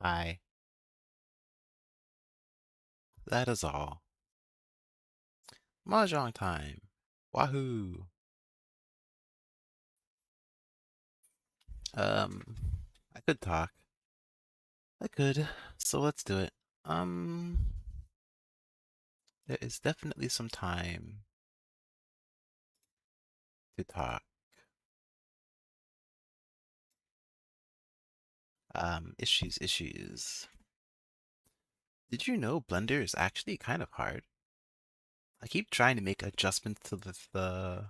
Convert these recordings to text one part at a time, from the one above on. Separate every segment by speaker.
Speaker 1: Hi. That is all. Mahjong time. Wahoo. Um, I could talk. I could. So let's do it. Um, there is definitely some time to talk. Issues. Did you know Blender is actually kind of hard? I keep trying to make adjustments to the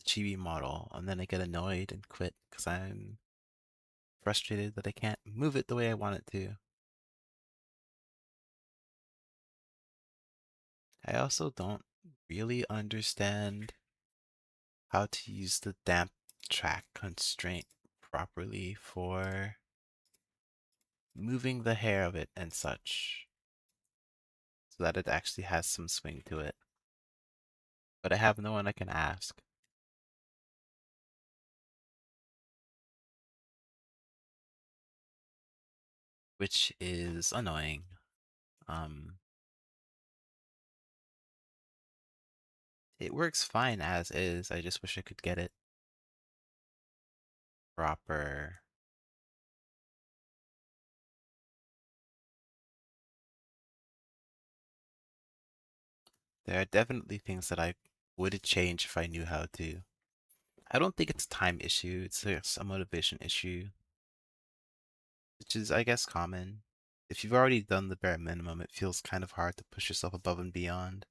Speaker 1: chibi model, and then I get annoyed and quit because I'm frustrated that I can't move it the way I want it to. I also don't really understand how to use the damp track constraint properly for moving the hair of it and such, so that it actually has some swing to it. But I have no one I can ask, which is annoying. Um, it works fine as is. I just wish I could get it proper. There are definitely things that I would change if I knew how to. I don't think it's a time issue, it's just a motivation issue, which is, I guess, common. If you've already done the bare minimum, it feels kind of hard to push yourself above and beyond.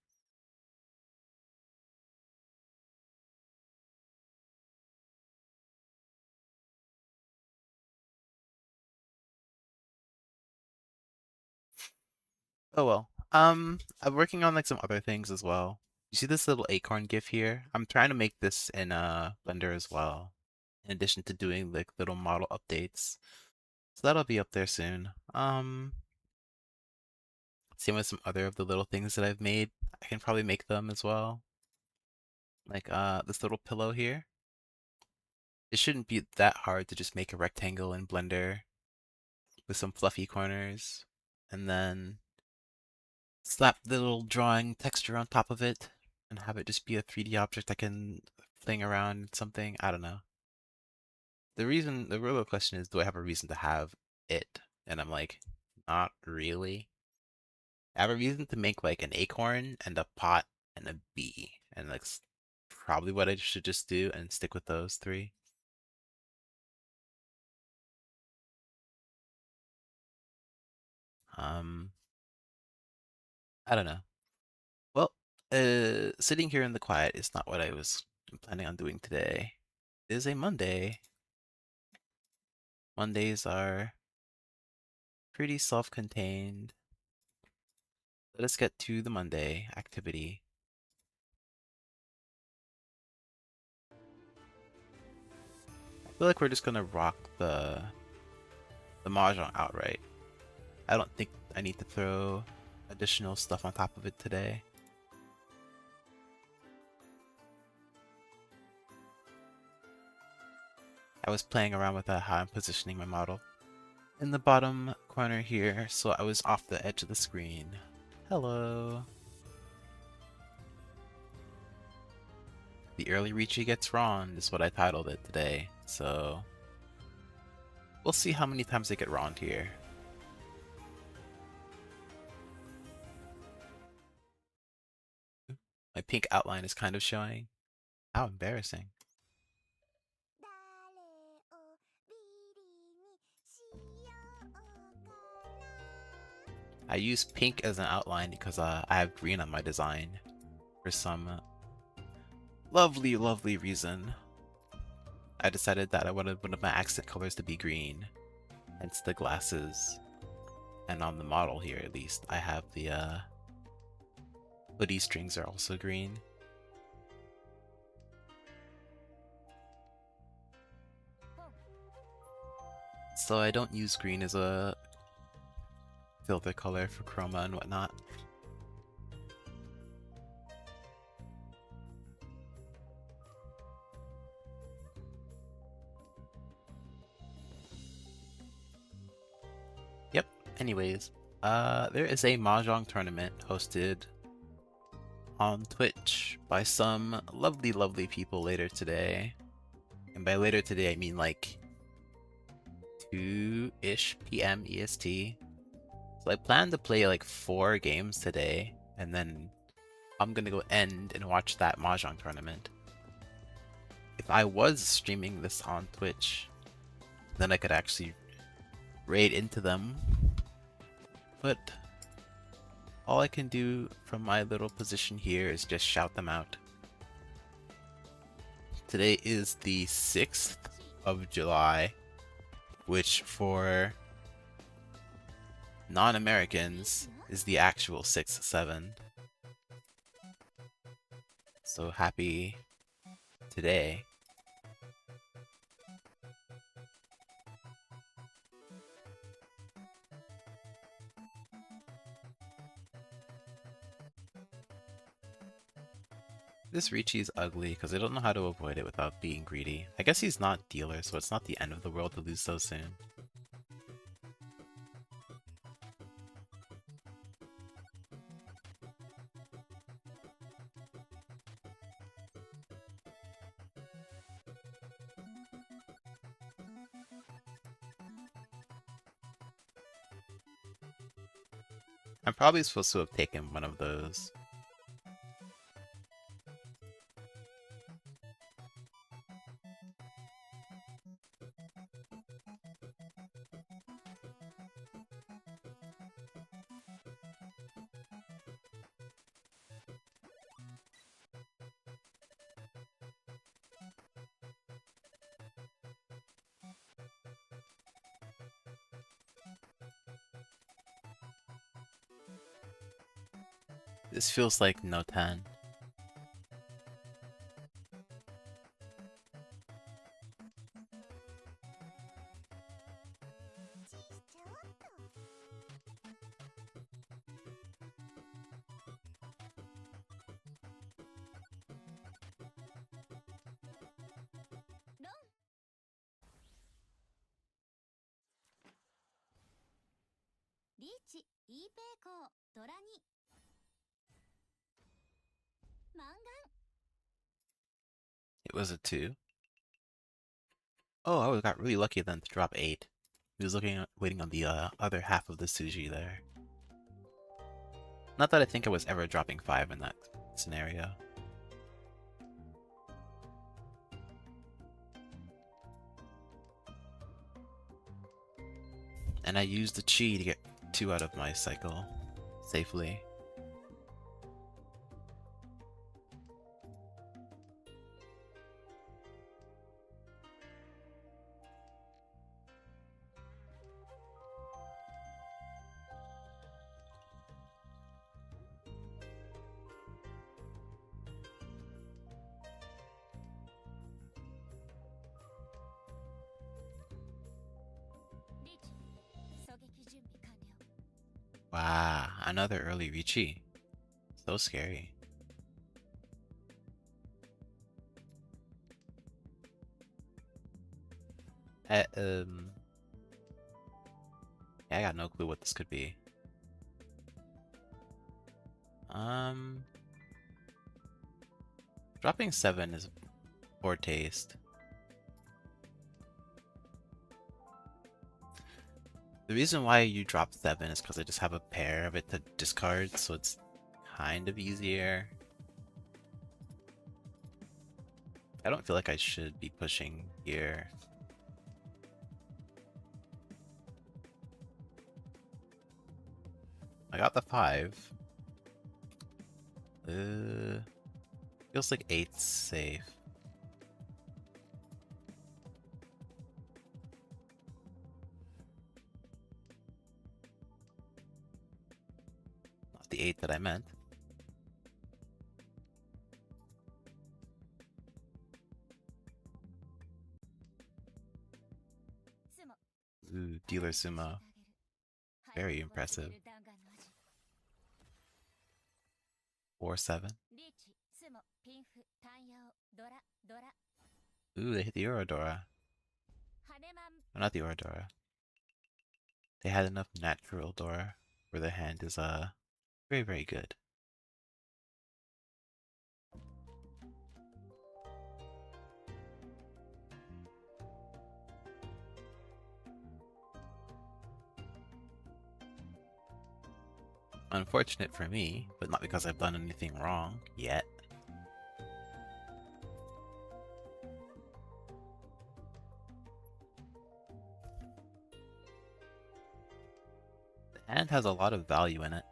Speaker 1: Oh well. I'm working on like some other things as well. You see this little acorn GIF here? I'm trying to make this in Blender as well, in addition to doing like little model updates. So that'll be up there soon. Same with some other of the little things that I've made. I can probably make them as well. Like this little pillow here. It shouldn't be that hard to just make a rectangle in Blender with some fluffy corners, and then slap the little drawing texture on top of it and have it just be a 3D object I can fling around something. I don't know. The real question is, do I have a reason to have it? And I'm like, not really. I have a reason to make like an acorn and a pot and a bee, and that's probably what I should just do and stick with those three. Um, I don't know. Well, sitting here in the quiet is not what I was planning on doing today. It is a Monday. Mondays are pretty self-contained. Let us get to the Monday activity. I feel like we're just gonna rock the Mahjong outright. I don't think I need to throw additional stuff on top of it today. I was playing around with how I'm positioning my model. In the bottom corner here, so I was off the edge of the screen. Hello. The early Riichi gets wrong is what I titled it today, so we'll see how many times I get wronged here. My pink outline is kind of showing. How embarrassing. I use pink as an outline because I have green on my design for some lovely, lovely reason. I decided that I wanted one of my accent colors to be green, hence the glasses. And on the model here, at least, I have the hoodie strings are also green. So I don't use green as a filter color for chroma and whatnot. Anyways, there is a Mahjong tournament hosted on Twitch by some lovely, lovely people later today. And by later today, I mean like 2-ish p.m. EST. So I plan to play like 4 games today, and then I'm gonna go end and watch that Mahjong tournament. If I was streaming this on Twitch, then I could actually raid into them. But all I can do from my little position here is just shout them out. Today is the 6th of July, which for non-Americans is the actual 6/7. So happy today. This Riichi is ugly because I don't know how to avoid it without being greedy. I guess he's not dealer, so it's not the end of the world to lose so soon. I'm probably supposed to have taken one of those. This feels like no 10.
Speaker 2: Riichi,
Speaker 1: It was a 2. Oh, I got really lucky then to drop 8. He was waiting on the other half of the sushi there. Not that I think I was ever dropping 5 in that scenario. And I used the chi to get 2 out of my cycle safely. Wow, another early Riichi. So scary. Uh, um, yeah, I got no clue what this could be. Um, Dropping 7 is poor taste. The reason why you drop 7 is because I just have a pair of it to discard, so it's kind of easier. I don't feel like I should be pushing here. I got the 5. Feels like 8's safe. Not the 8 that I meant. Ooh, dealer sumo. Very impressive. 4-7. Ooh, they hit the Eurodora. Oh, not the Eurodora. They had enough natural door where the hand is very, very good. Unfortunate for me, but not because I've done anything wrong yet. The hand has a lot of value in it.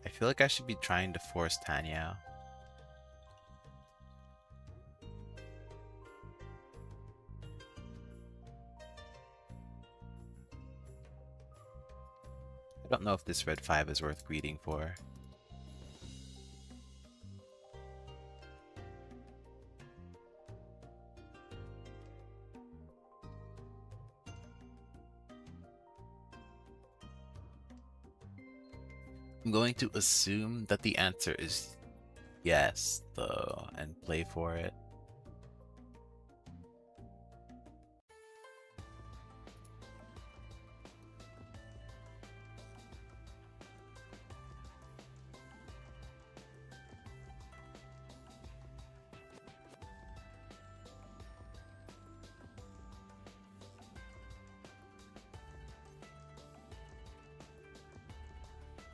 Speaker 1: I feel like I should be trying to force Tanya. I don't know if this red 5 is worth greeting for. I'm going to assume that the answer is yes, though, and play for it.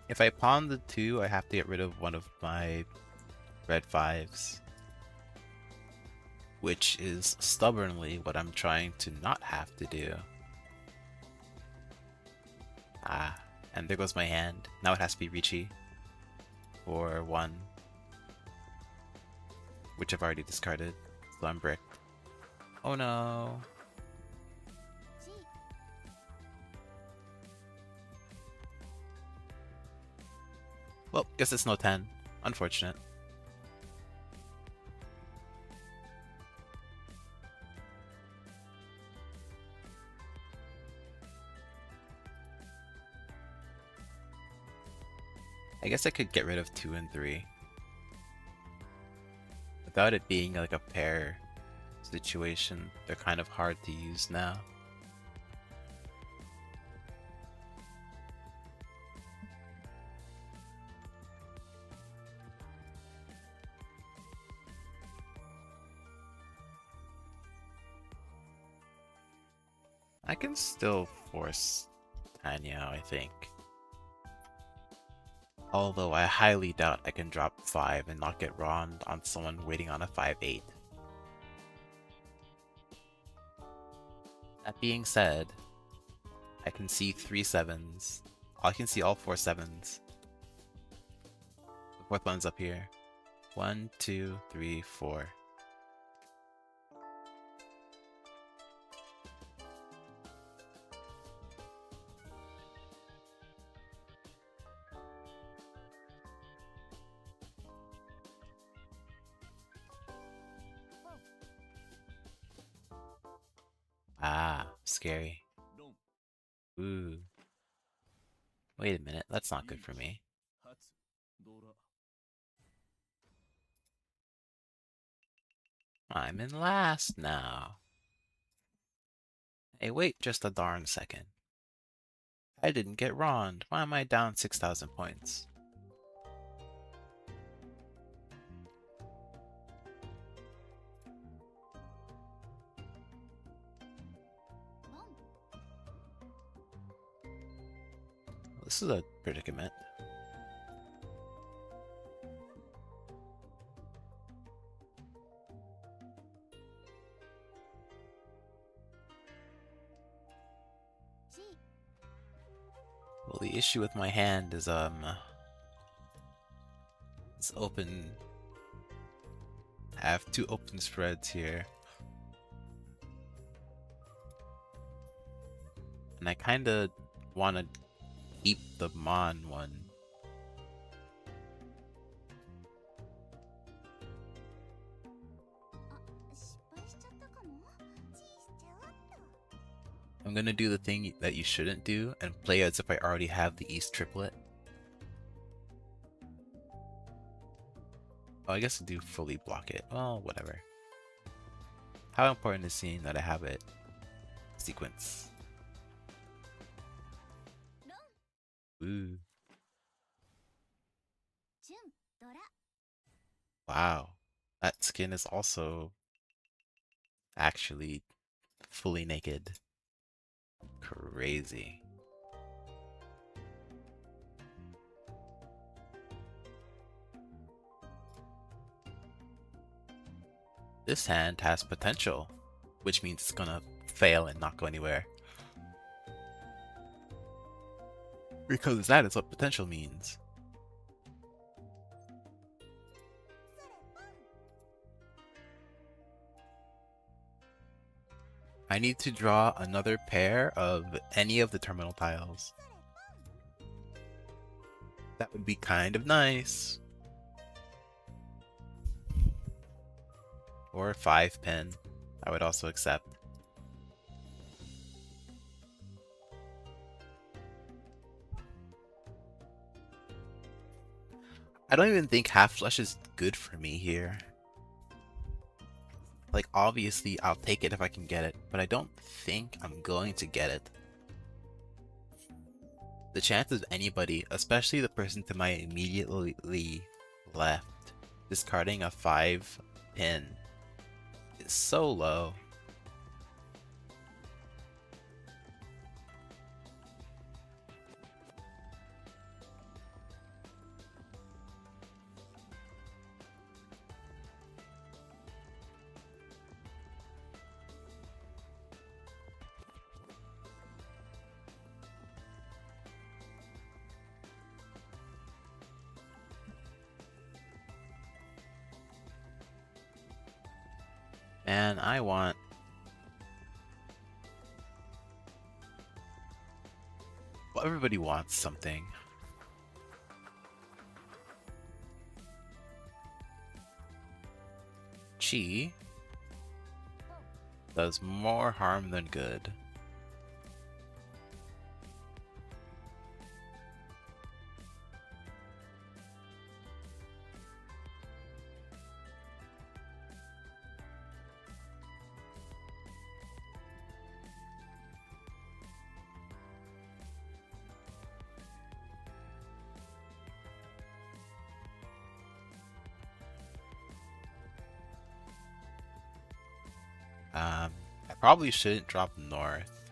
Speaker 1: If I pawn the 2, I have to get rid of one of my red 5s. Which is stubbornly what I'm trying to not have to do. Ah, and there goes my hand. Now it has to be Riichi. Or 1. Which I've already discarded. So I'm bricked. Oh no. Well, guess it's no 10. Unfortunate. I guess I could get rid of 2 and 3. Without it being like a pair situation, they're kind of hard to use now. I can still force Tanya, I think. Although I highly doubt I can drop 5 and not get Rond on someone waiting on a 5-8. That being said, I can see 3 7s. I can see all 4 7s. The 4th one's up here. 1, 2, 3, 4. Ah, scary. Ooh. Wait a minute, that's not good for me. I'm in last now. Hey, wait just a darn second. I didn't get Rond. Why am I down 6,000 points? This is a predicament. Well, the issue with my hand is, it's open. I have 2 open spreads here. And I kinda wanna keep the Mon one. I'm gonna do the thing that you shouldn't do and play as if I already have the East triplet. Oh, I guess I do fully block it. Well, whatever. How important is seeing that I have it sequence? Ooh.
Speaker 2: チュンドラ
Speaker 1: Wow. That skin is also actually fully naked. Crazy. This hand has potential, which means it's gonna fail and not go anywhere. Because that is what potential means. I need to draw another pair of any of the terminal tiles. That would be kind of nice. Or 5 pin. I would also accept. I don't even think half flush is good for me here. Like, obviously, I'll take it if I can get it, but I don't think I'm going to get it. The chance of anybody, especially the person to my immediately left, discarding a 5 pin is so low. And I want... Well, everybody wants something. Chi does more harm than good. I probably shouldn't drop north.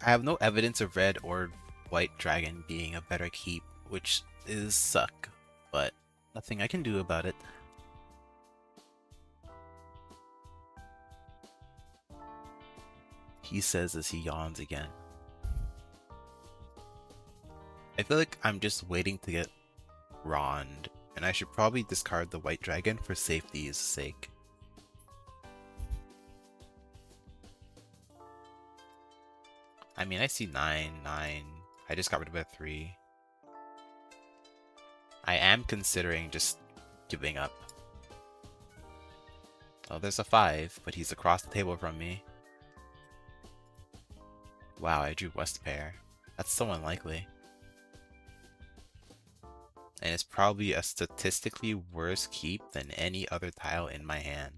Speaker 1: I have no evidence of red or white dragon being a better keep, which is suck, but nothing I can do about it. He says as he yawns again. I feel like I'm just waiting to get Rond, and I should probably discard the white dragon for safety's sake. I mean, I see 9, 9. I just got rid of a 3. I am considering just giving up. Oh, there's a 5, but he's across the table from me. Wow, I drew West pair. That's so unlikely. And it's probably a statistically worse keep than any other tile in my hand.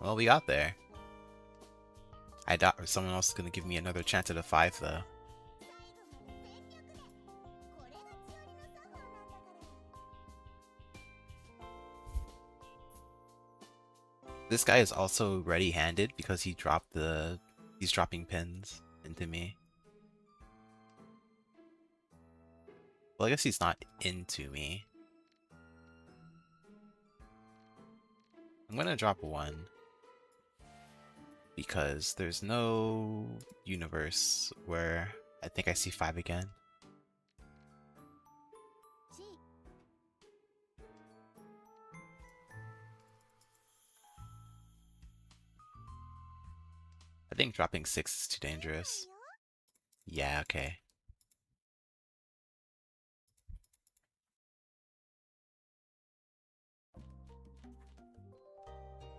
Speaker 1: Well, we got there. I doubt someone else is going to give me another chance at a 5, though. This guy is also ready-handed because he dropped the... He's dropping pins into me. Well, I guess he's not into me. I'm gonna drop 1. Because there's no universe where I think I see 5 again.
Speaker 2: チ
Speaker 1: I think dropping 6 is too dangerous. Yeah, okay.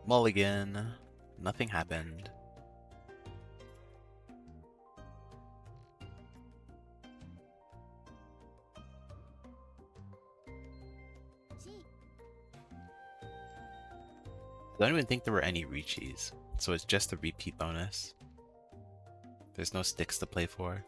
Speaker 1: Mulligan. Nothing happened.
Speaker 2: チ
Speaker 1: I don't even think there were any Riichis, so it's just a repeat bonus. There's no sticks to play for.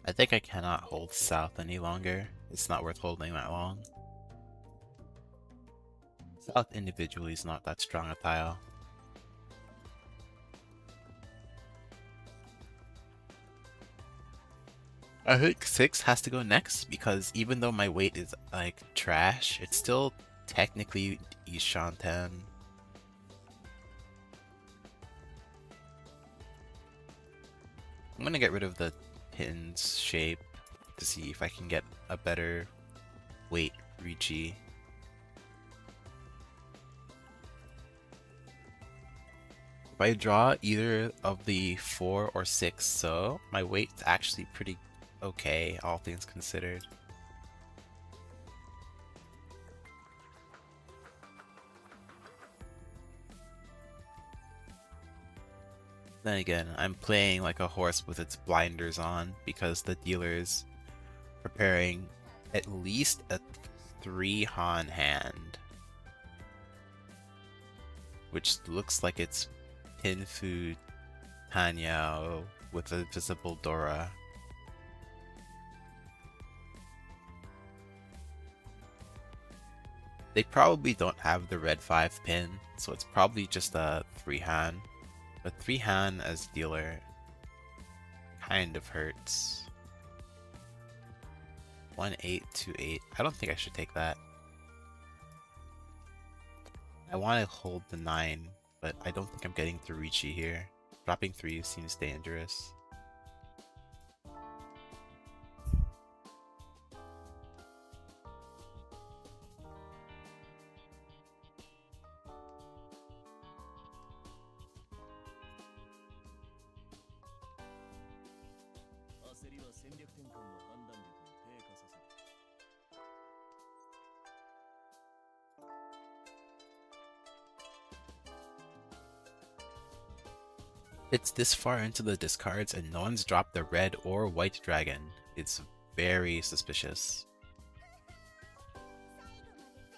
Speaker 1: I think I cannot hold south any longer. It's not worth holding that long. South individually is not that strong a tile. I think 6 has to go next because even though my weight is like trash, it's still technically Ishan 10. I'm gonna get rid of the pin's shape to see if I can get a better weight Riichi. If I draw either of the 4 or 6, so my weight's actually pretty okay, all things considered. Then again, I'm playing like a horse with its blinders on because the dealer's preparing at least a 3 Han hand, which looks like it's Pinfu Tanyao with a visible Dora. They probably don't have the red 5 pin, so it's probably just a 3 Han. But 3 Han as dealer kind of hurts. 1-8, 2-8. I don't think I should take that. I want to hold the 9, but I don't think I'm getting through Riichi here. Dropping 3 seems dangerous. It's this far into the discards and no one's dropped the red or white dragon. It's very suspicious.
Speaker 2: 最後ま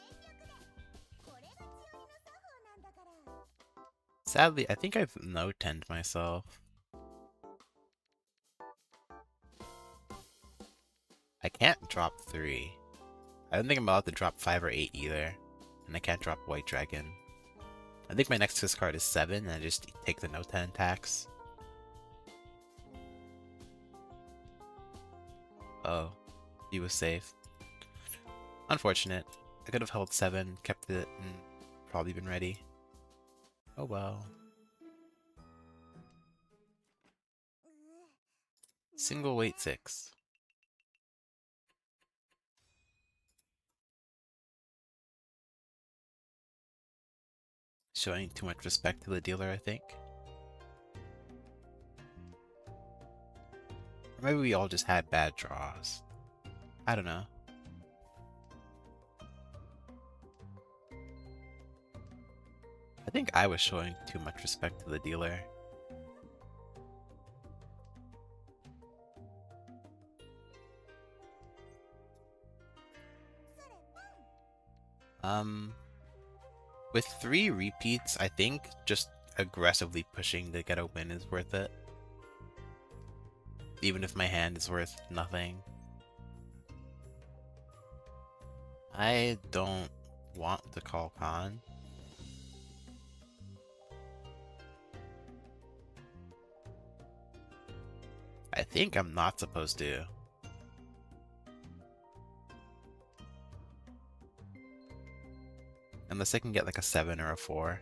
Speaker 2: で全力でこれが強みの作法なんだから
Speaker 1: Sadly, I think I've no-tenned myself. I can't drop 3. I don't think I'm allowed to drop 5 or 8 either. And I can't drop white dragon. I think my next discard is 7 and I just take the no-ten tax. Oh, he was safe. Unfortunate. I could have held 7, kept it, and probably been ready. Oh well. Single weight 6. Showing too much respect to the dealer, I think. Or maybe we all just had bad draws. I don't know. I think I was showing too much respect to the dealer. With 3 repeats, I think just aggressively pushing to get a win is worth it. Even if my hand is worth nothing. I don't want to call Khan. I think I'm not supposed to. Unless I can get like a 7 or a 4.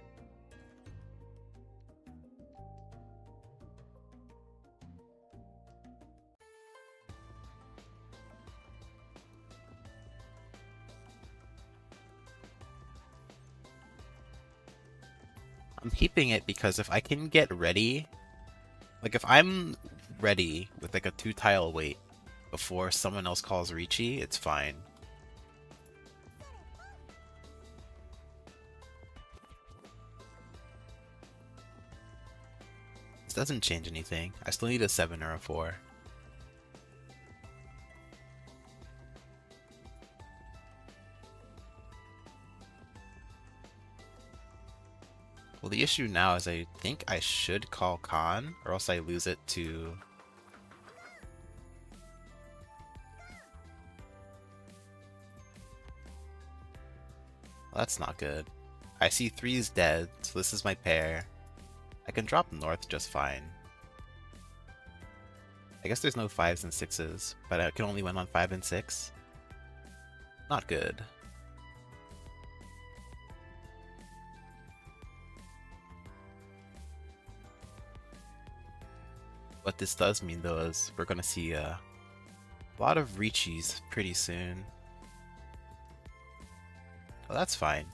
Speaker 1: I'm keeping it because if I can get ready, like if I'm ready with like a 2-tile wait before someone else calls Riichi, it's fine. This doesn't change anything. I still need a 7 or a 4. Well, the issue now is I think I should call Khan, or else I lose it to... Well, that's not good. I see 3 is dead, so this is my pair. I can drop north just fine. I guess there's no 5s and 6s, but I can only win on 5 and 6. Not good. What this does mean though is we're gonna see a lot of Riichis pretty soon. Well, that's fine.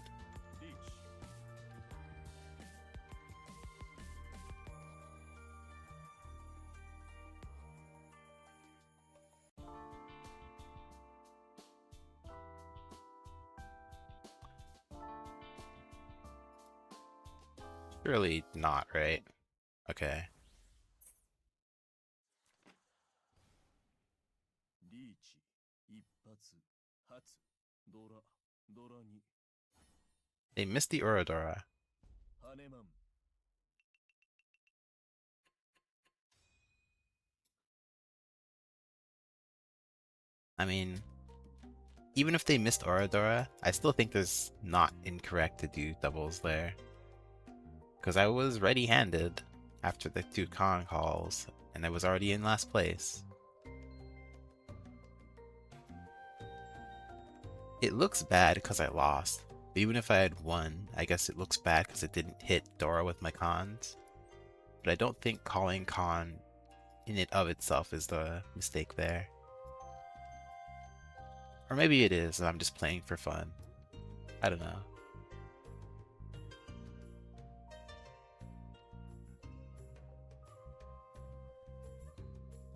Speaker 1: Surely not, right? Okay.
Speaker 3: リーチ一発発ドラドラに
Speaker 1: They missed the Oradora.
Speaker 3: ハネマン
Speaker 1: I mean, even if they missed Oradora, I still think there's not incorrect to do doubles there. Because I was ready-handed after the 2 con calls, and I was already in last place. It looks bad because I lost. But even if I had won, I guess it looks bad because it didn't hit Dora with my cons. But I don't think calling con in it of itself is the mistake there. Or maybe it is, and I'm just playing for fun. I don't know.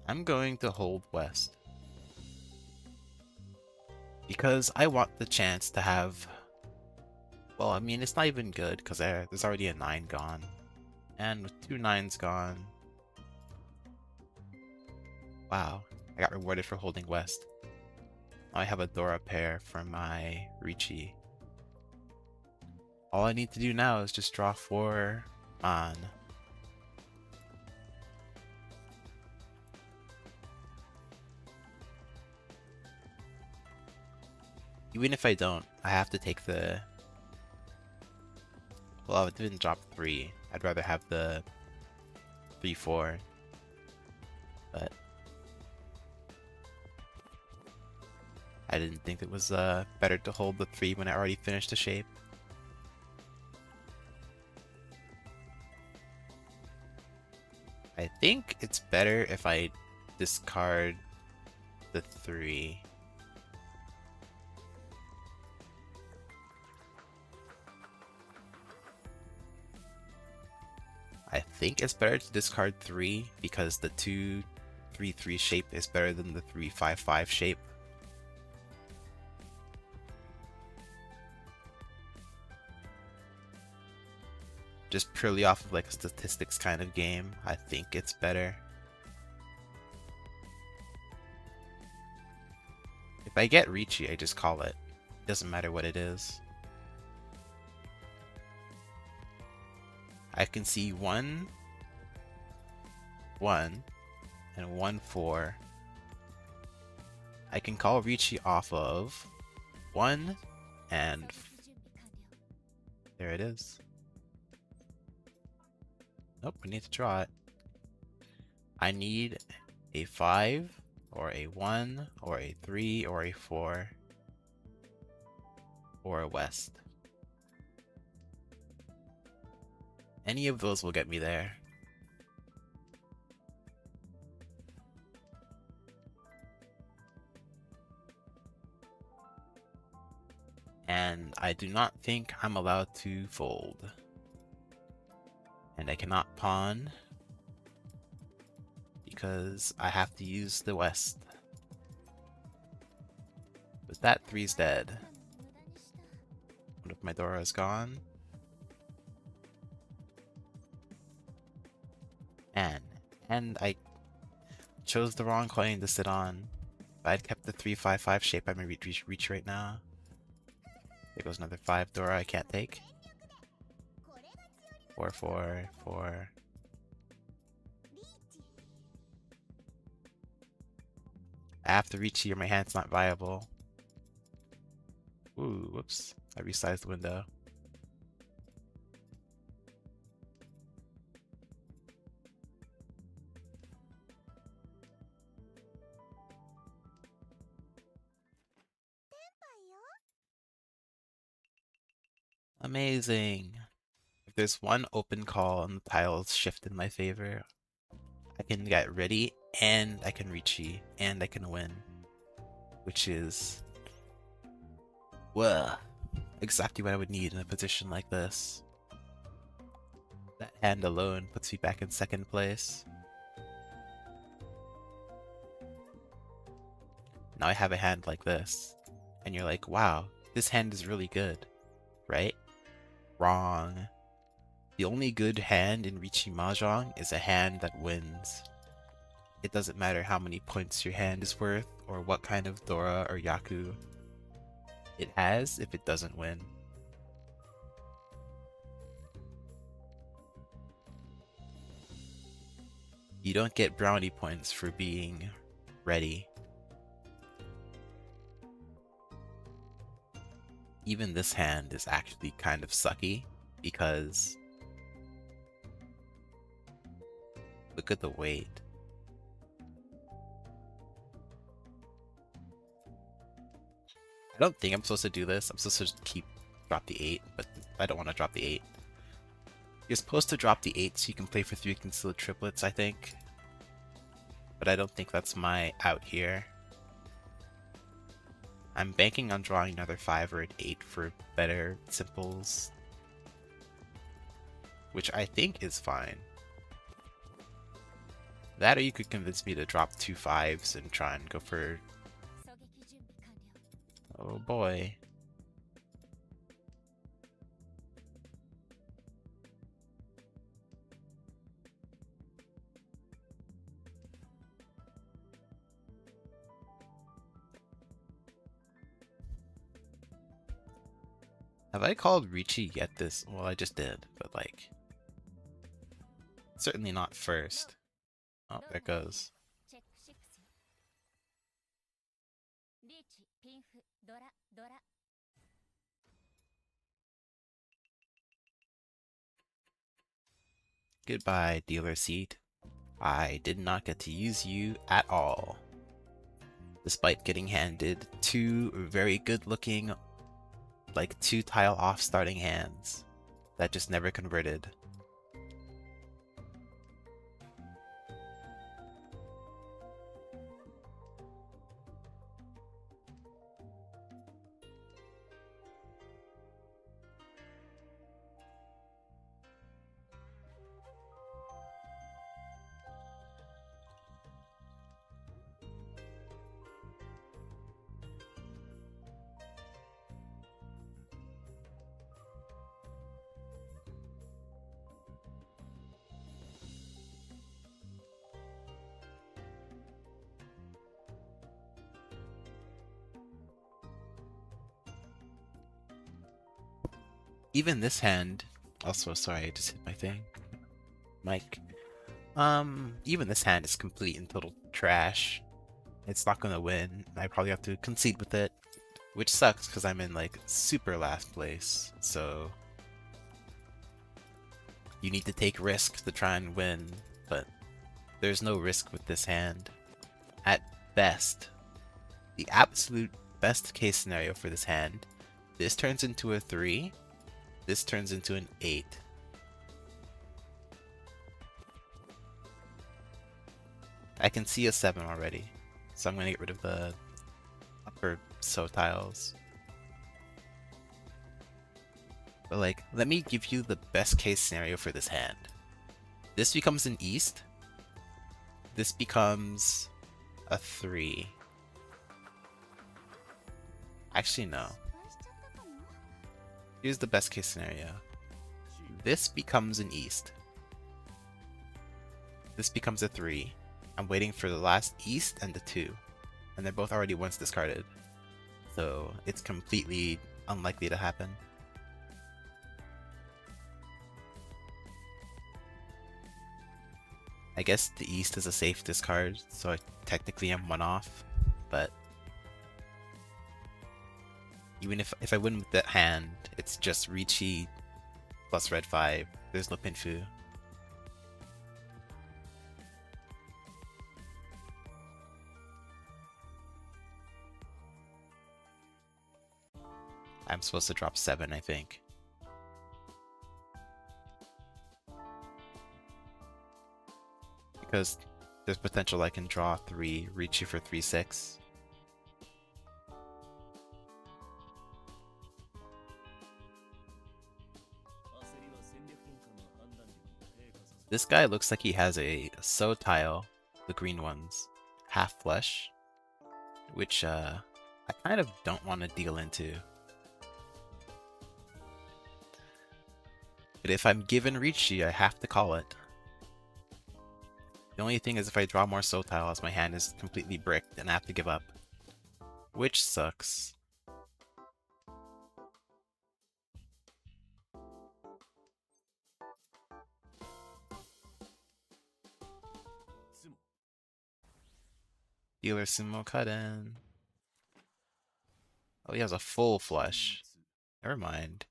Speaker 1: I'm going to hold west. Because I want the chance to have... Well, I mean, it's not even good, because there's already a 9 gone. And with 2 9s gone... Wow, I got rewarded for holding west. Now I have a Dora pair for my Riichi. All I need to do now is just draw 4 on. Even if I don't, I have to take the... Well, I didn't drop 3. I'd rather have the 3-4. But... I didn't think it was better to hold the 3 when I already finished the shape. I think it's better if I discard the 3. I think it's better to discard 3 because the 2-3-3 shape is better than the 3-5-5 shape. Just purely off of like a statistics kind of game, I think it's better. If I get Riichi, I just call it. Doesn't matter what it is. I can see 1, 1, and 1, 4. I can call Riichi off of 1, and
Speaker 2: 準備完了
Speaker 1: there it is. Nope, we need to draw it. I need a 5, or a 1, or a 3, or a 4, or a west. Any of those will get me there. And I do not think I'm allowed to fold. And I cannot pawn because I have to use the west. With that, 3's dead. What if my Dora is gone? And I chose the wrong coin to sit on. If I'd kept the 3-5-5 shape, I'm in reach right now. There goes another 5 Dora I can't take. 4-4-4. I have to Riichi or my hand's not viable. Ooh, whoops. I resized the window. Amazing. If there's one open call and the tiles shift in my favor, I can get ready and I can Riichi and I can win. Which is, well, exactly what I would need in a position like this. That hand alone puts me back in second place. Now I have a hand like this, and you're like, wow, this hand is really good, right? Wrong. The only good hand in Riichi Mahjong is a hand that wins. It doesn't matter how many points your hand is worth, or what kind of Dora or Yaku it has if it doesn't win. You don't get brownie points for being ready. Even this hand is actually kind of sucky because look at the weight. I don't think I'm supposed to do this. I'm supposed to drop the 8, but I don't want to drop the 8. You're supposed to drop the 8 so you can play for 3 concealed triplets, I think. But I don't think that's my out here. I'm banking on drawing another 5 or an 8 for better simples, which I think is fine. That or you could convince me to drop 2 5s and try and go for... Oh boy. Have I called Riichi yet this? Well, I just did, but like... certainly not first. Oh, there it goes. Goodbye, dealer seat. I did not get to use you at all. Despite getting handed 2 very good looking, like 2 tile off starting hands that just never converted. Even this hand, also sorry, I just hit my thing. Mic. Even this hand is complete and total trash. It's not gonna win. I probably have to concede with it, which sucks because I'm in like super last place. So you need to take risk to try and win, but there's no risk with this hand. At best, the absolute best case scenario for this hand, this turns into a 3. This turns into an 8. I can see a 7 already, so I'm going to get rid of the upper so tiles. But like, let me give you the best case scenario for this hand. This becomes an east. This becomes a 3. Actually, no.
Speaker 2: 失敗しちゃったかも。
Speaker 1: Here's the best case scenario. This becomes an east. This becomes a 3. I'm waiting for the last east and the 2. And they're both already once discarded. So it's completely unlikely to happen. I guess the east is a safe discard, so I technically am one off, but even if I win with that hand, it's just Riichi plus red 5. There's no Pinfu. I'm supposed to drop 7, I think. Because there's potential I can draw 3, reach you for 3/6. This guy looks like he has a So tile, the green ones, half flesh, which I kind of don't want to deal into. But if I'm given Riichi, I have to call it. The only thing is if I draw more So tiles, my hand is completely bricked and I have to give up. Which sucks. Dealer Sumo cut in. Oh, he has a full flush. Never mind.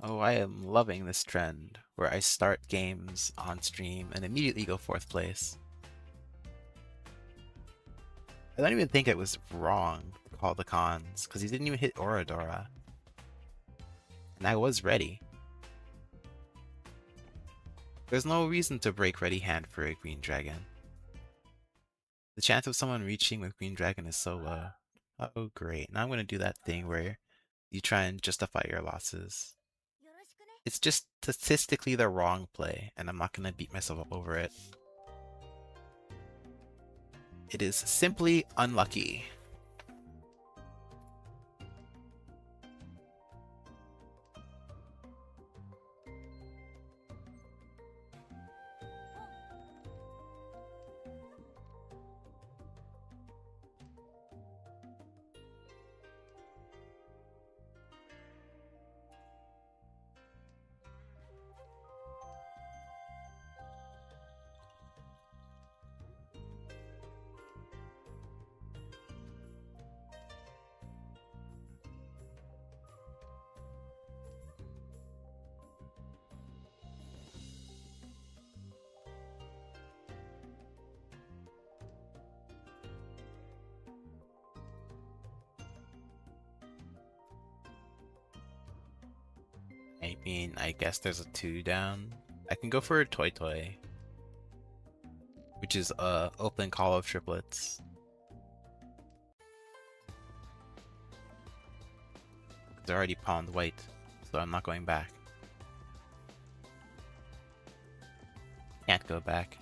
Speaker 1: Oh, I am loving this trend where I start games on stream and immediately go 4th place. I don't even think it was wrong to call the cons, because he didn't even hit Oradora. And I was ready. There's no reason to break ready hand for a green dragon. The chance of someone reaching with green dragon is so low. Oh great, now I'm going to do that thing where you try and justify your losses.
Speaker 2: よろしくね。
Speaker 1: It's just statistically the wrong play, and I'm not going to beat myself up over it. It is simply unlucky. I mean, I guess there's a 2 down. I can go for a Toy Toy, which is a open call of triplets. They're already pawned white, so I'm not going back. Can't go back.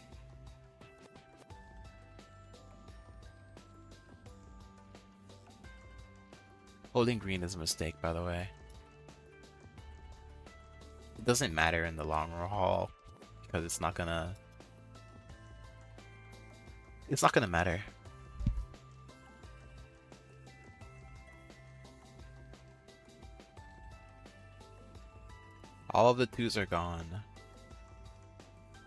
Speaker 1: Holding green is a mistake, by the way. It doesn't matter in the long haul because it's not gonna matter. All of the 2s are gone.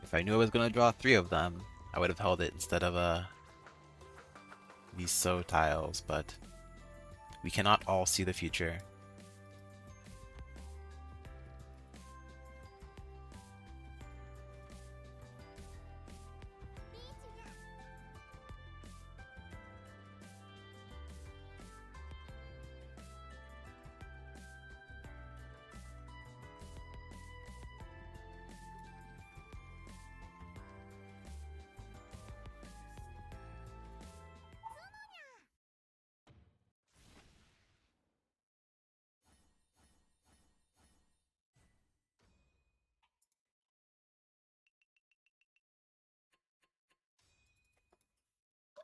Speaker 1: If I knew I was gonna draw 3 of them, I would have held it instead of these So tiles, but we cannot all see the future.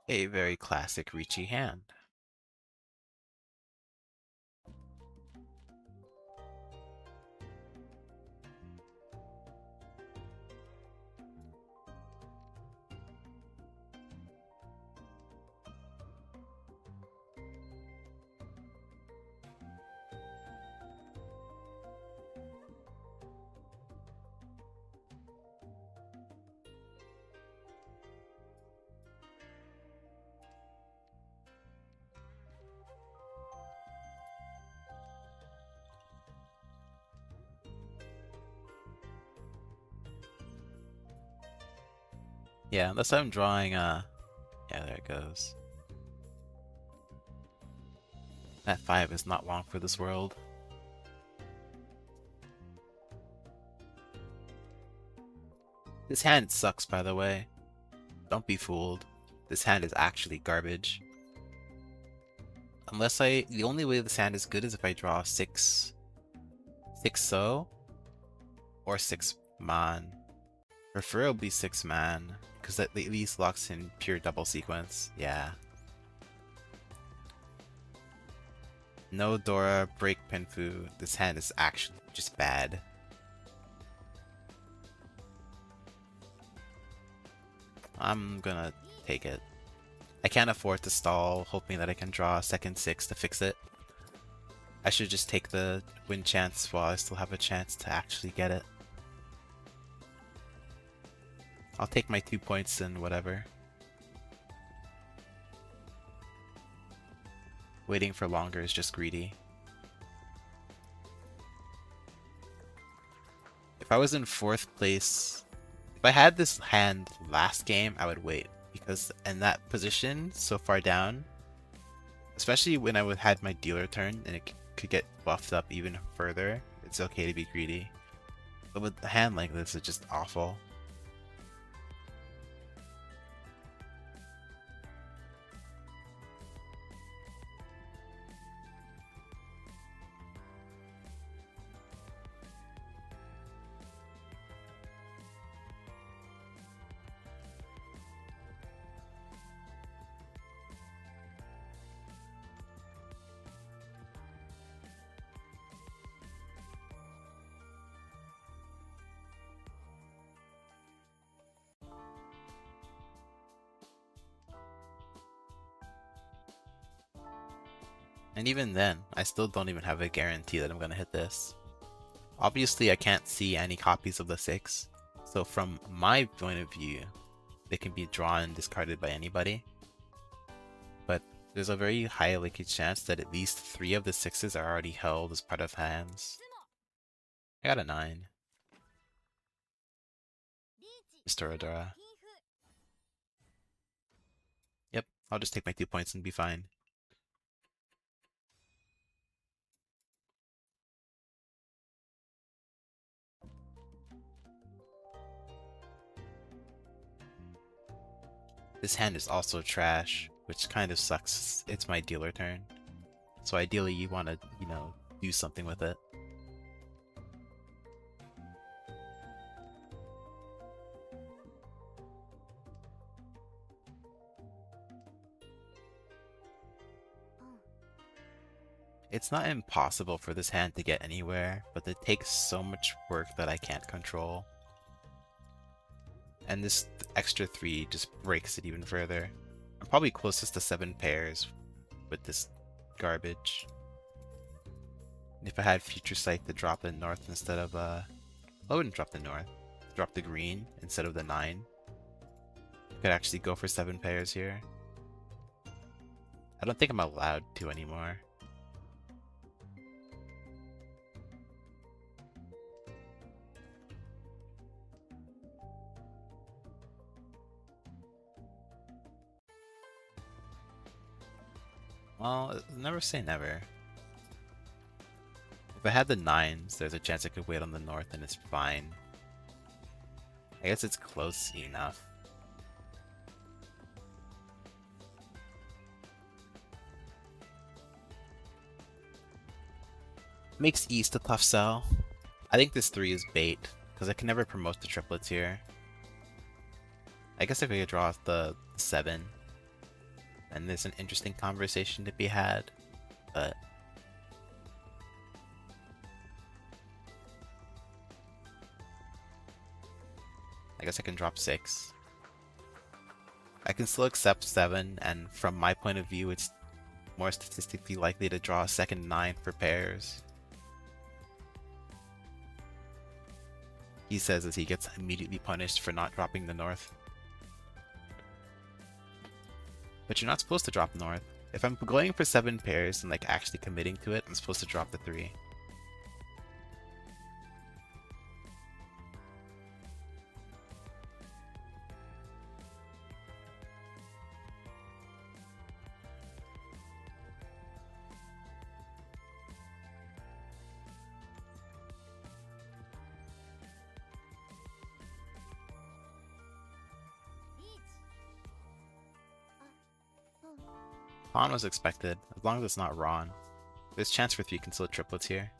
Speaker 1: A very classic Riichi hand. Yeah, unless I'm drawing, yeah, there it goes. That 5 is not long for this world. This hand sucks, by the way. Don't be fooled. This hand is actually garbage. The only way this hand is good is if I draw 6 so, or 6 man. Preferably 6 man, because that at least locks in pure double sequence. Yeah. No Dora, break Pinfu. This hand is actually just bad. I'm gonna take it. I can't afford to stall, hoping that I can draw a second 6 to fix it. I should just take the win chance while I still have a chance to actually get it. I'll take my 2 points and whatever. Waiting for longer is just greedy. If I was in 4th place, if I had this hand last game, I would wait. Because in that position, so far down, especially when I would had my dealer turn and it could get buffed up even further, it's okay to be greedy. But with a hand like this, it's just awful. And even then, I still don't even have a guarantee that I'm gonna hit this. Obviously, I can't see any copies of the 6, so from my point of view, they can be drawn and discarded by anybody. But there's a very high likely chance that at least 3 of the 6s are already held as part of hands. I got a 9. Mr. Odora. Yep, I'll just take my 2 points and be fine. This hand is also trash, which kind of sucks. It's my dealer turn. So ideally you want to, do something with it. It's not impossible for this hand to get anywhere, but it takes so much work that I can't control. And this extra 3 just breaks it even further. I'm probably closest to 7 pairs with this garbage. And if I had Future Sight to drop the north instead of I wouldn't drop the north. Drop the green instead of the 9. I could actually go for 7 pairs here. I don't think I'm allowed to anymore. Well, never say never. If I had the 9s, there's a chance I could wait on the north and it's fine. I guess it's close enough. Makes east a tough sell. I think this 3 is bait, because I can never promote the triplets here. I guess if I could draw off the 7, and there's an interesting conversation to be had, but I guess I can drop 6. I can still accept 7, and from my point of view, it's more statistically likely to draw a second 9 for pairs. He says as he gets immediately punished for not dropping the north. But you're not supposed to drop north. If I'm going for 7 pairs and like actually committing to it, I'm supposed to drop the 3. Pawn was expected, as long as it's not Ron. There's chance for 3 concealed triplets here.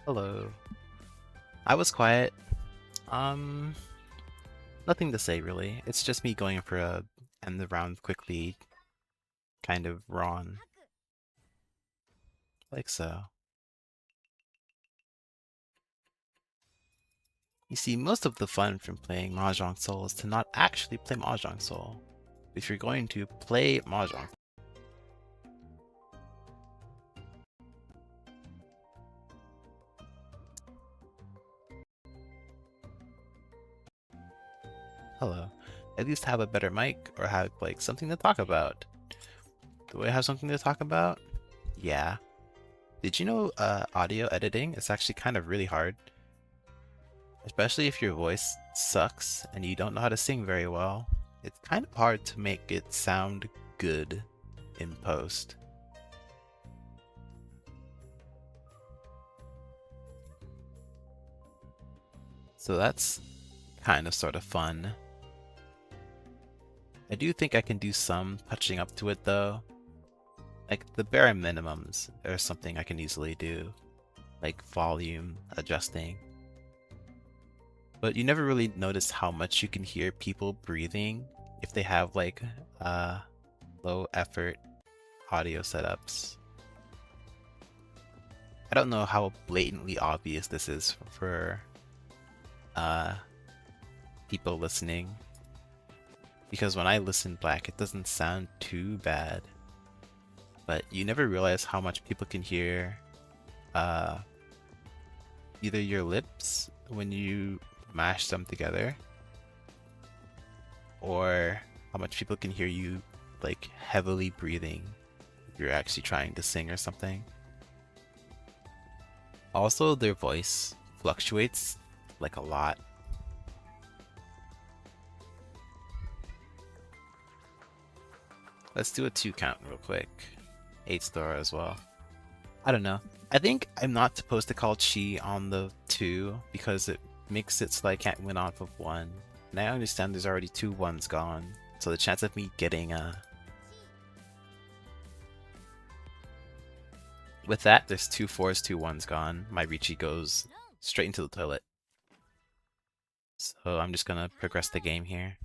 Speaker 1: Hello. I was quiet. Um, Nothing to say really. It's just me going for a end the round quickly kind of Ron. Like so. You see, most of the fun from playing Mahjong Soul is to not actually play Mahjong Soul. If you're going to play Mahjong. Hello. At least have a better mic or have like something to talk about. Do I have something to talk about? Yeah. Did you know audio editing is actually kind of really hard? Especially if your voice sucks and you don't know how to sing very well. It's kind of hard to make it sound good in post. So that's kind of sort of fun. I do think I can do some touching up to it though. Like the bare minimums are something I can easily do. Like volume adjusting. But you never really notice how much you can hear people breathing if they have like low effort audio setups. I don't know how blatantly obvious this is for uh, people listening, because when I listen back, it doesn't sound too bad. But you never realize how much people can hear uh, either your lips when you mash them together, or how much people can hear you like heavily breathing if you're actually trying to sing or something. Also, their voice fluctuates like a lot. Let's do a 2 count real quick. 8 star as well. I don't know. I think I'm not supposed to call Chi on the 2 because it makes it so I can't win off of 1. And I understand there's already 2 1s gone. So the chance of me getting with that, there's 2 4s, 2 1s gone. My Riichi goes straight into the toilet. So I'm just gonna progress the game here.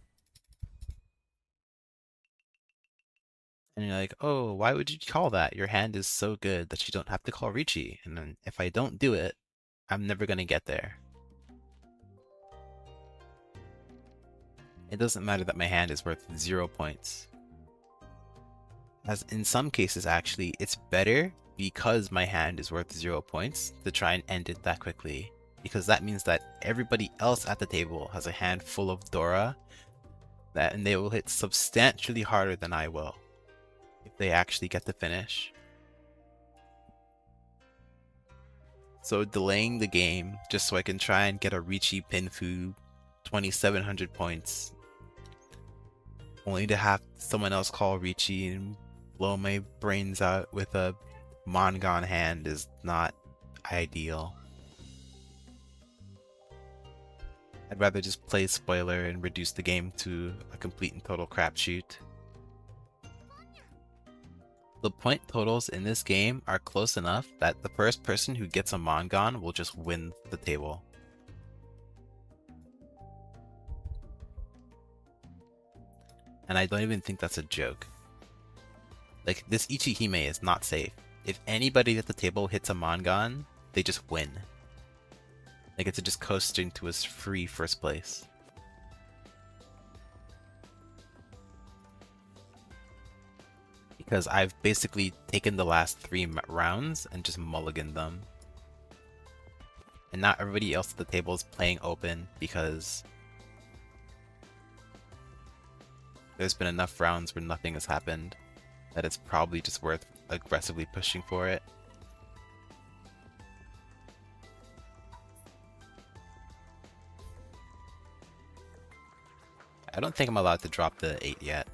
Speaker 1: And you're like, oh, why would you call that? Your hand is so good that you don't have to call Riichi. And then if I don't do it, I'm never gonna get there. It doesn't matter that my hand is worth 0 points. As in some cases, actually, it's better because my hand is worth 0 points to try and end it that quickly. Because that means that everybody else at the table has a hand full of Dora, and they will hit substantially harder than I will if they actually get the finish. So delaying the game just so I can try and get a Riichi Pinfu 2700 points, only to have someone else call Riichi and blow my brains out with a Mongon hand is not ideal. I'd rather just play spoiler and reduce the game to a complete and total crapshoot. The point totals in this game are close enough that the first person who gets a Mongon will just win the table. And I don't even think that's a joke. Like, this Ichihime is not safe. If anybody at the table hits a Mongon, they just win. They get to just coast into his free first place. Because I've basically taken the last 3 rounds and just mulliganed them. And not everybody else at the table is playing open because there's been enough rounds where nothing has happened that it's probably just worth aggressively pushing for it. I don't think I'm allowed to drop the 8 yet.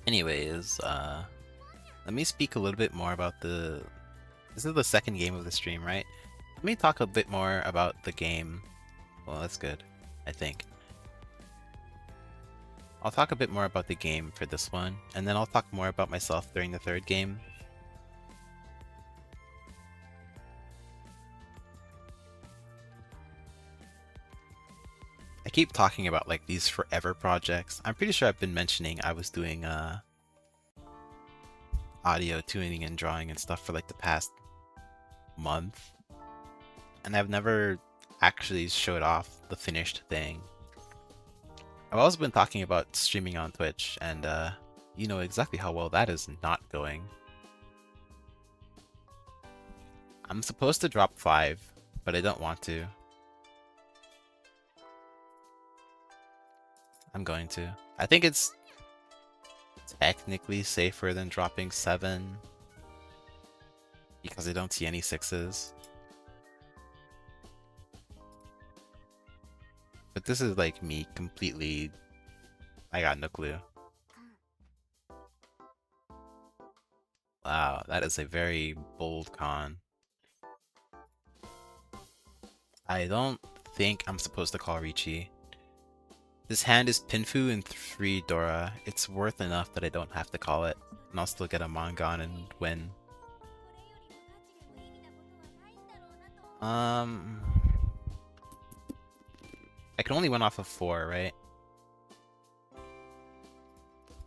Speaker 1: Anyways, let me speak a little bit more about the... This is the second game of the stream, right? Let me talk a bit more about the game. Well, that's good, I think. I'll talk a bit more about the game for this one, and then I'll talk more about myself during the third game. I keep talking about like these forever projects. I'm pretty sure I've been mentioning I was doing audio tuning and drawing and stuff for like the past month, and I've never actually showed off the finished thing. I've also been talking about streaming on Twitch, and you know exactly how well that is not going. I'm supposed to drop 5, but I don't want to. I'm going to. I think it's technically safer than dropping 7 because I don't see any 6s. But this is like me completely... I got no clue. Wow, that is a very bold con. I don't think I'm supposed to call Riichi. This hand is Pinfu and 3 Dora. It's worth enough that I don't have to call it, and I'll still get a Mangon and win. I can only win off of 4, right?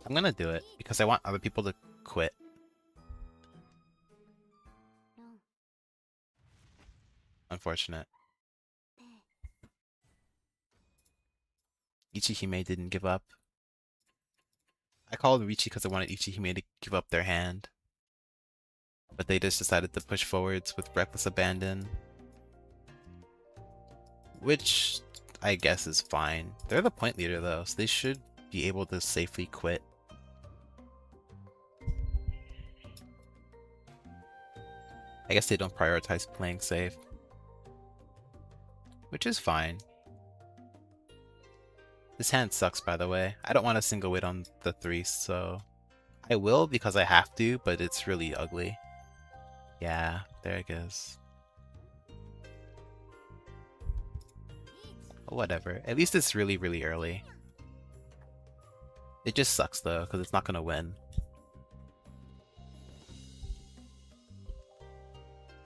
Speaker 1: I'm gonna do it because I want other people to quit. Unfortunate. Ichihime didn't give up. I called Riichi because I wanted Ichihime to give up their hand. But they just decided to push forwards with reckless abandon. Which I guess is fine. They're the point leader though, so they should be able to safely quit. I guess they don't prioritize playing safe. Which is fine. This hand sucks, by the way. I don't want to single wait on the 3, so I will because I have to, but it's really ugly. Yeah, there it goes. Whatever. At least it's really, really early. It just sucks though, because it's not going to win.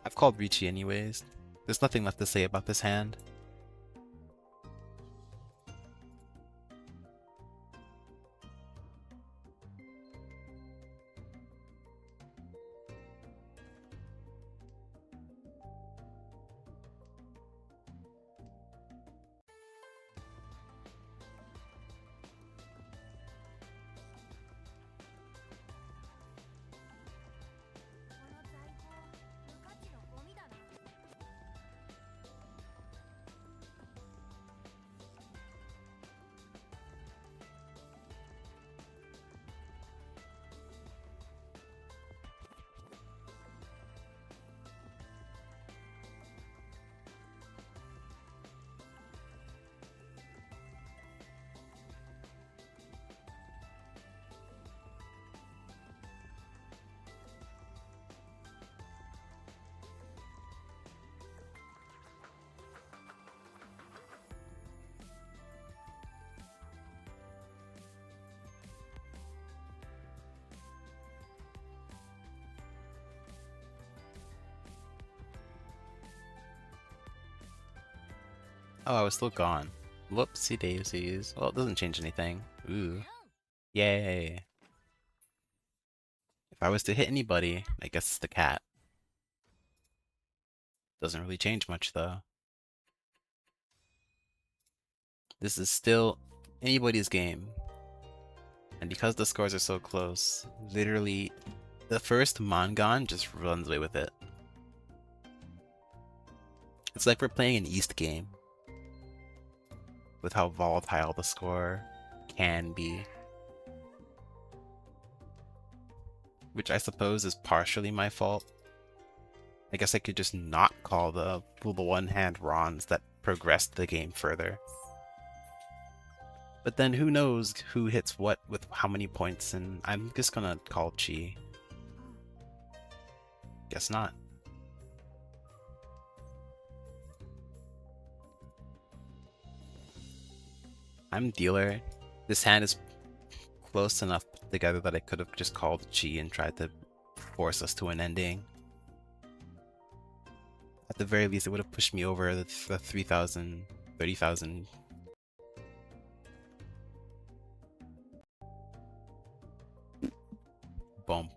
Speaker 1: I've called Riichi anyways. There's nothing left to say about this hand. Oh, I was still gone. Whoopsie daisies. Well, it doesn't change anything. Ooh. Yay. If I was to hit anybody, I guess it's the cat. Doesn't really change much though. This is still anybody's game. And because the scores are so close, literally the first Mangon just runs away with it. It's like we're playing an East game. With how volatile the score can be. Which I suppose is partially my fault. I guess I could just not call the one-hand Rons that progressed the game further. But then who knows who hits what with how many points, and I'm just gonna call Chi. Guess not. I'm dealer. This hand is close enough together that I could have just called Chi and tried to force us to an ending. At the very least, it would have pushed me over the 3,000, 30,000. Bump.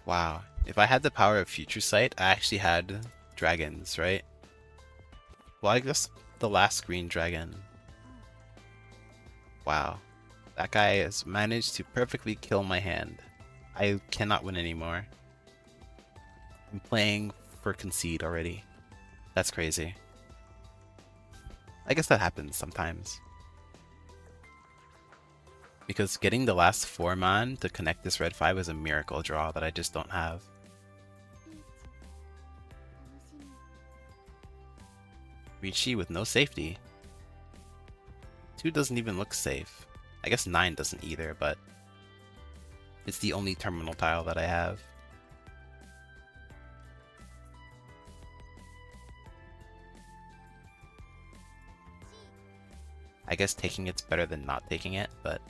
Speaker 1: Wow. If I had the power of Future Sight, I actually had dragons, right? Well, I guess the last green dragon. Wow. That guy has managed to perfectly kill my hand. I cannot win anymore. I'm playing for concede already. That's crazy. I guess that happens sometimes. Because getting the last 4-man to connect this red 5 is a miracle draw that I just don't have. Riichi with no safety. 2 doesn't even look safe. I guess 9 doesn't either, but it's the only terminal tile that I have. I guess taking it's better than not taking it, but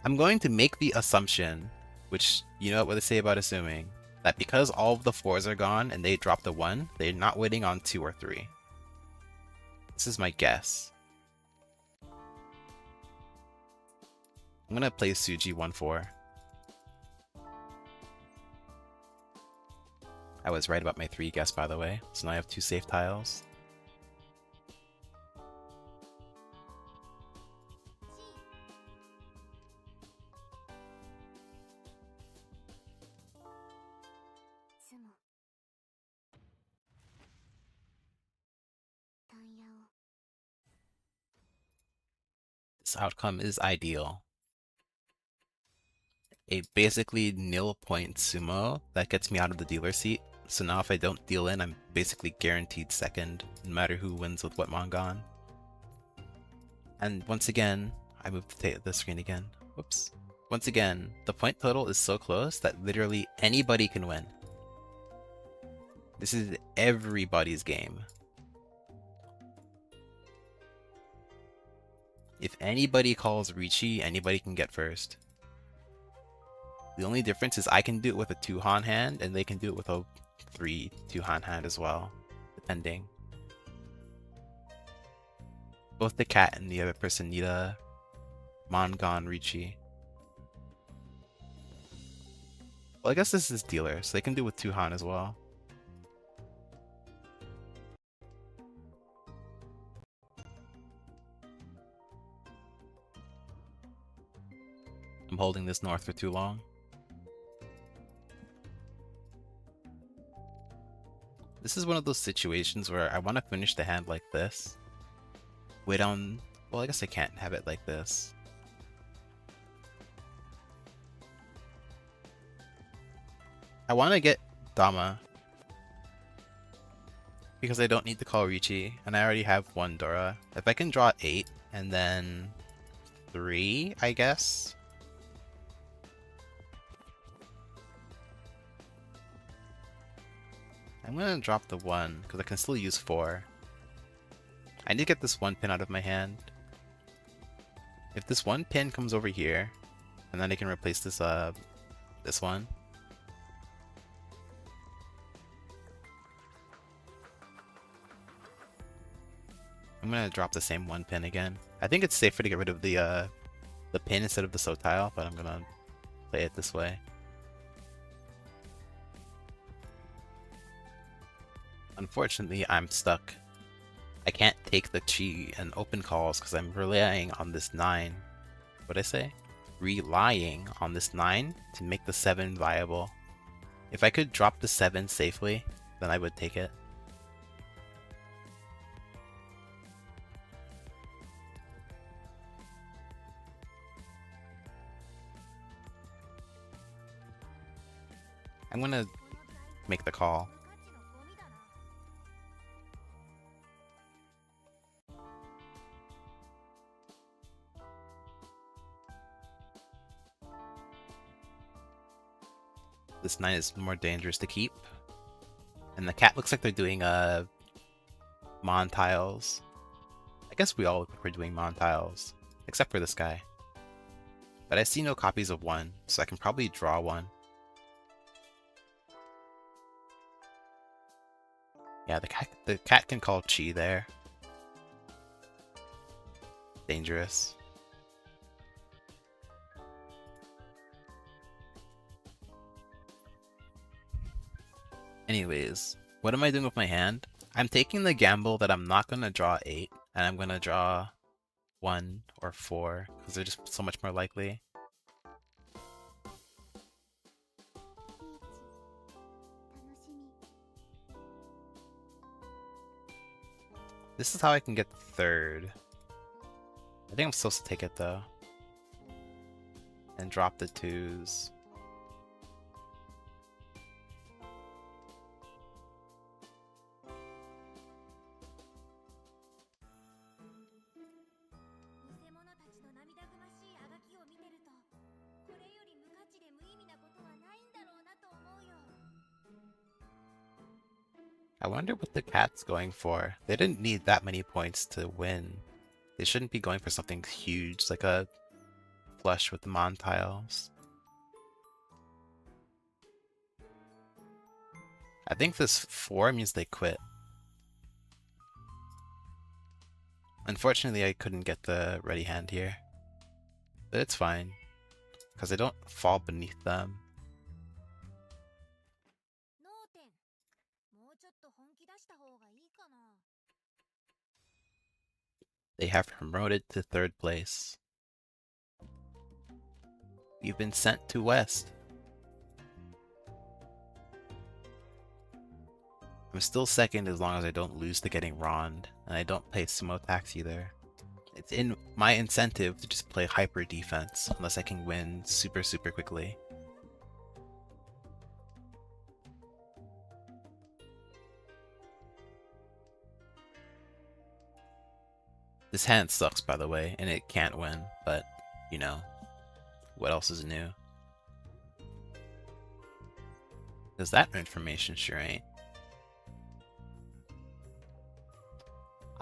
Speaker 1: I'm going to make the assumption, which you know what they say about assuming, that because all of the 4s are gone and they dropped a 1, they're not waiting on 2 or 3. This is my guess. I'm gonna play Suji 1-4. I was right about my 3 guess, by the way, so now I have 2 safe tiles. This outcome is ideal. A basically nil point sumo that gets me out of the dealer seat. So now if I don't deal in, I'm basically guaranteed second, no matter who wins with what Mongon. And once again, I moved the screen again. Whoops. Once again, the point total is so close that literally anybody can win. This is everybody's game. If anybody calls Riichi, anybody can get first. The only difference is I can do it with a 2-Han hand, and they can do it with a 3 2-Han hand as well, depending. Both the cat and the other person need a Mongon Riichi. Well, I guess this is dealer, so they can do it with 2-Han as well. I'm holding this north for too long. This is one of those situations where I want to finish the hand like this. Wait on... Well, I guess I can't have it like this. I want to get Dama. Because I don't need to call Riichi, and I already have 1 Dora. If I can draw 8, and then 3, I guess? I'm gonna drop the 1, because I can still use 4. I need to get this 1 pin out of my hand. If this 1 pin comes over here, and then I can replace this one. I'm gonna drop the same 1 pin again. I think it's safer to get rid of the pin instead of the so tile, but I'm gonna play it this way. Unfortunately, I'm stuck. I can't take the chi and open calls because I'm relying on this 9. What'd I say? Relying on this 9 to make the 7 viable. If I could drop the 7 safely, then I would take it. I'm gonna make the call. This 9 is more dangerous to keep. And the cat looks like they're doing Mon tiles. I guess we all look like we're doing Mon tiles, except for this guy. But I see no copies of 1, so I can probably draw 1. Yeah, the cat can call chi there. Dangerous. Anyways, what am I doing with my hand? I'm taking the gamble that I'm not gonna draw 8, and I'm gonna draw 1 or 4, because they're just so much more likely. This is how I can get third. I think I'm supposed to take it though. And drop the 2s. I wonder what the cat's going for. They didn't need that many points to win. They shouldn't be going for something huge, like a flush with the Mon tiles. I think this 4 means they quit. Unfortunately, I couldn't get the ready hand here. But it's fine, because I don't fall beneath them.
Speaker 2: 脳天もうちょっと本気出した方がいいかな。
Speaker 1: They have promoted to 3rd place. You've been sent to West. I'm still 2nd as long as I don't lose to getting Rond, and I don't play sumo tax either. It's in my incentive to just play hyper defense, unless I can win super quickly. This hand sucks, by the way, and it can't win, but, you know, what else is new? Because that information sure ain't.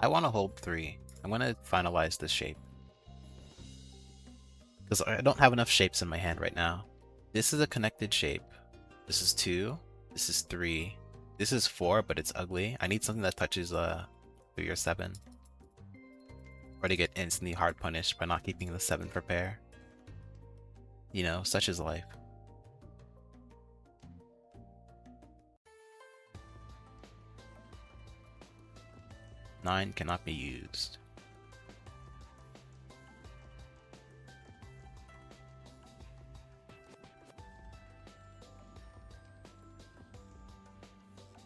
Speaker 1: I want to hold 3. I'm going to finalize this shape. Because I don't have enough shapes in my hand right now. This is a connected shape. This is 2. This is 3. This is 4, but it's ugly. I need something that touches 3 or 7. Or to get instantly hard punished by not keeping the 7 for pair. You know, such is life. Nine cannot be used.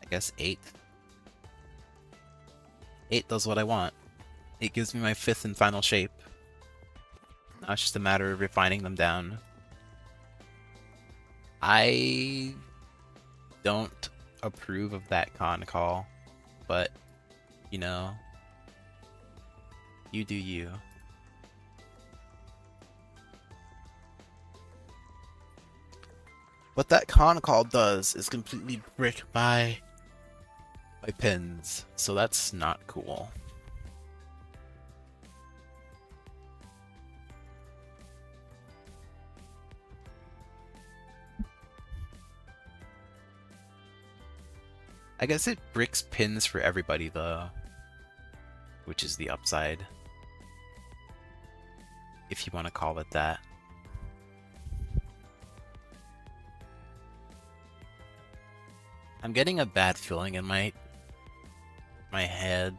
Speaker 1: I guess 8. 8 does what I want. It gives me my 5th and final shape. Now it's just a matter of refining them down. I don't approve of that con call, but, you know, you do you. What that con call does is completely brick my pins, so that's not cool. I guess it bricks pins for everybody though, which is the upside, if you want to call it that. I'm getting a bad feeling in my head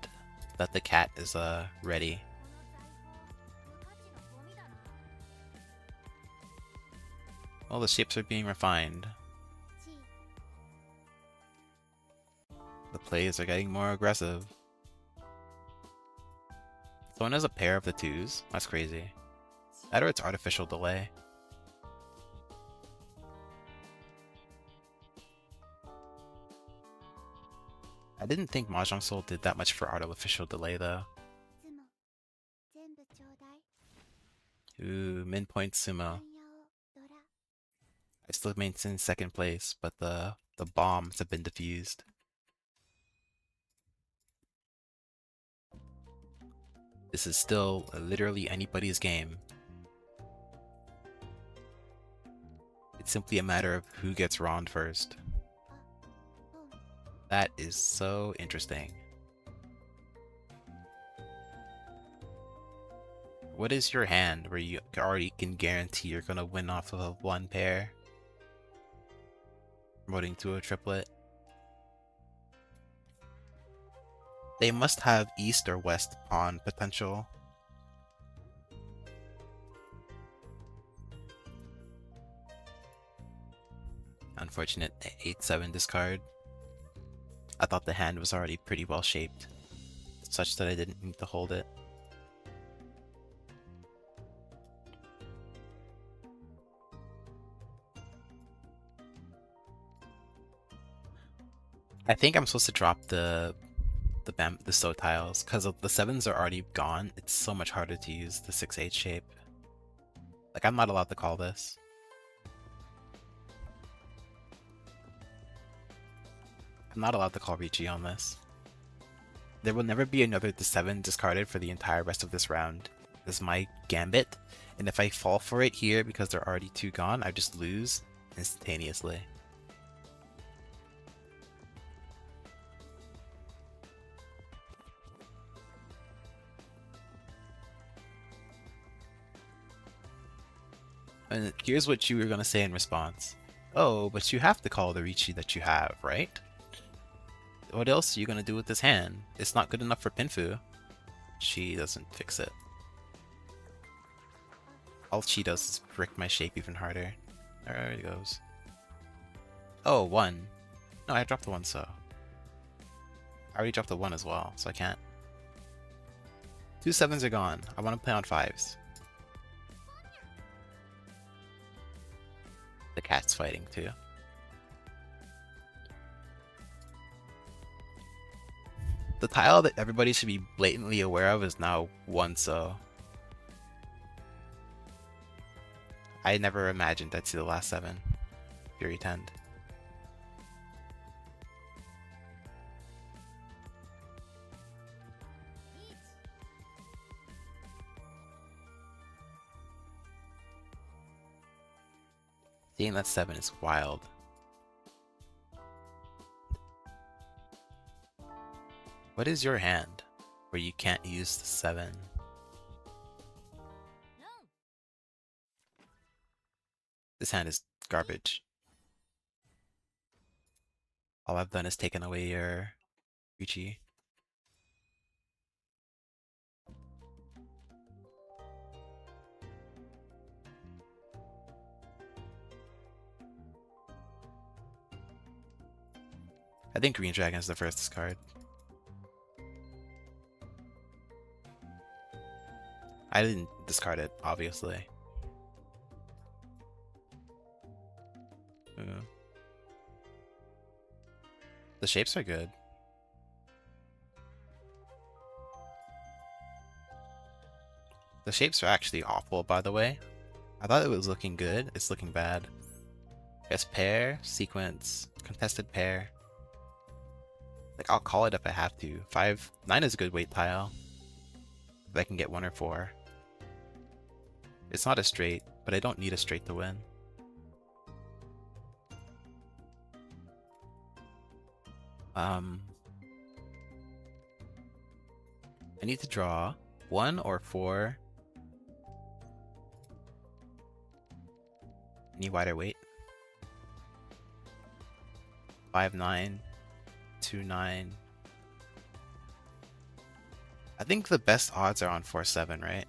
Speaker 1: that the cat is ready. All the shapes are being refined. The plays are getting more aggressive. Someone has a pair of the 2s? That's crazy. That or it's artificial delay. I didn't think Mahjong Soul did that much for artificial delay though.
Speaker 2: いつも全部ちょうだい。
Speaker 1: Ooh, min point
Speaker 2: タイ
Speaker 1: sumo.
Speaker 2: ヤをドラ。
Speaker 1: I still maintain 2nd place, but the bombs have been defused. This is still literally anybody's game. It's simply a matter of who gets Rond first.
Speaker 2: ポン。
Speaker 1: That is so interesting. What is your hand where you already can guarantee you're gonna win off of a 1 pair? Promoting to a triplet. They must have east or west pawn potential. Unfortunate 8-7 discard. I thought the hand was already pretty well shaped, such that I didn't need to hold it. I think I'm supposed to drop the so tiles because the 7s are already gone. It's so much harder to use the 6-8 shape. Like, I'm not allowed to call this. I I'm not allowed to call Riichi on this. There will never be another 7 discarded for the entire rest of this round. This is my gambit, and if I fall for it here because there are already 2 gone, I just lose instantaneously. And here's what you were going to say in response. Oh, but you have to call the Riichi that you have, right? What else are you going to do with this hand? It's not good enough for Pinfu. She doesn't fix it. All she does is brick my shape even harder. There it goes. Oh, 1. No, I dropped the 1, so. I already dropped the 1 as well, so I can't. 2 7s are gone. I want to play on 5s. The cat's fighting too. The tile that everybody should be blatantly aware of is now 1, so. I never imagined I'd see the last 7. Fury Tend. Seeing that 7 is wild. What is your hand where you can't use the 7? This hand is garbage. All I've done is taken away your Riichi. I think Green Dragon is the first discard. I didn't discard it, obviously. The shapes are good. The shapes are actually awful, by the way. I thought it was looking good. It's looking bad. Guess pair, sequence, contested pair. Like, I'll call it if I have to. 9 is a good weight tile. If I can get 1 or 4. It's not a straight, but I don't need a straight to win. I need to draw 1 or 4. Any wider weight? 5-9, 2-9. I think the best odds are on 4-7, right?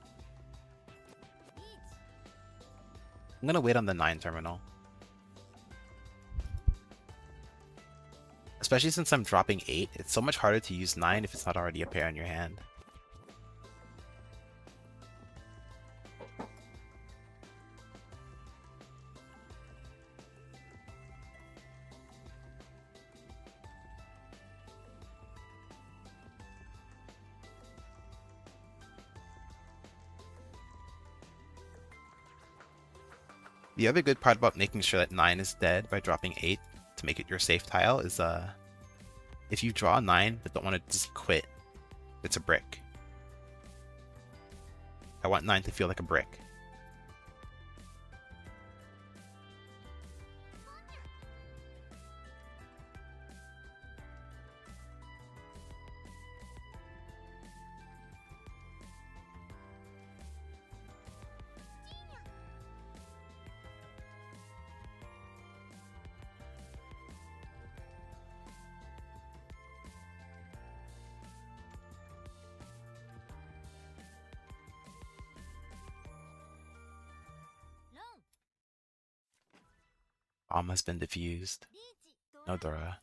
Speaker 1: I'm gonna wait on the 9 terminal. Especially since I'm dropping 8, it's so much harder to use 9 if it's not already a pair in your hand. The other good part about making sure that 9 is dead by dropping 8 to make it your safe tile is if you draw 9 but don't want to just quit, it's a brick. I want 9 to feel like a brick. Bomb has been defused. No Dora.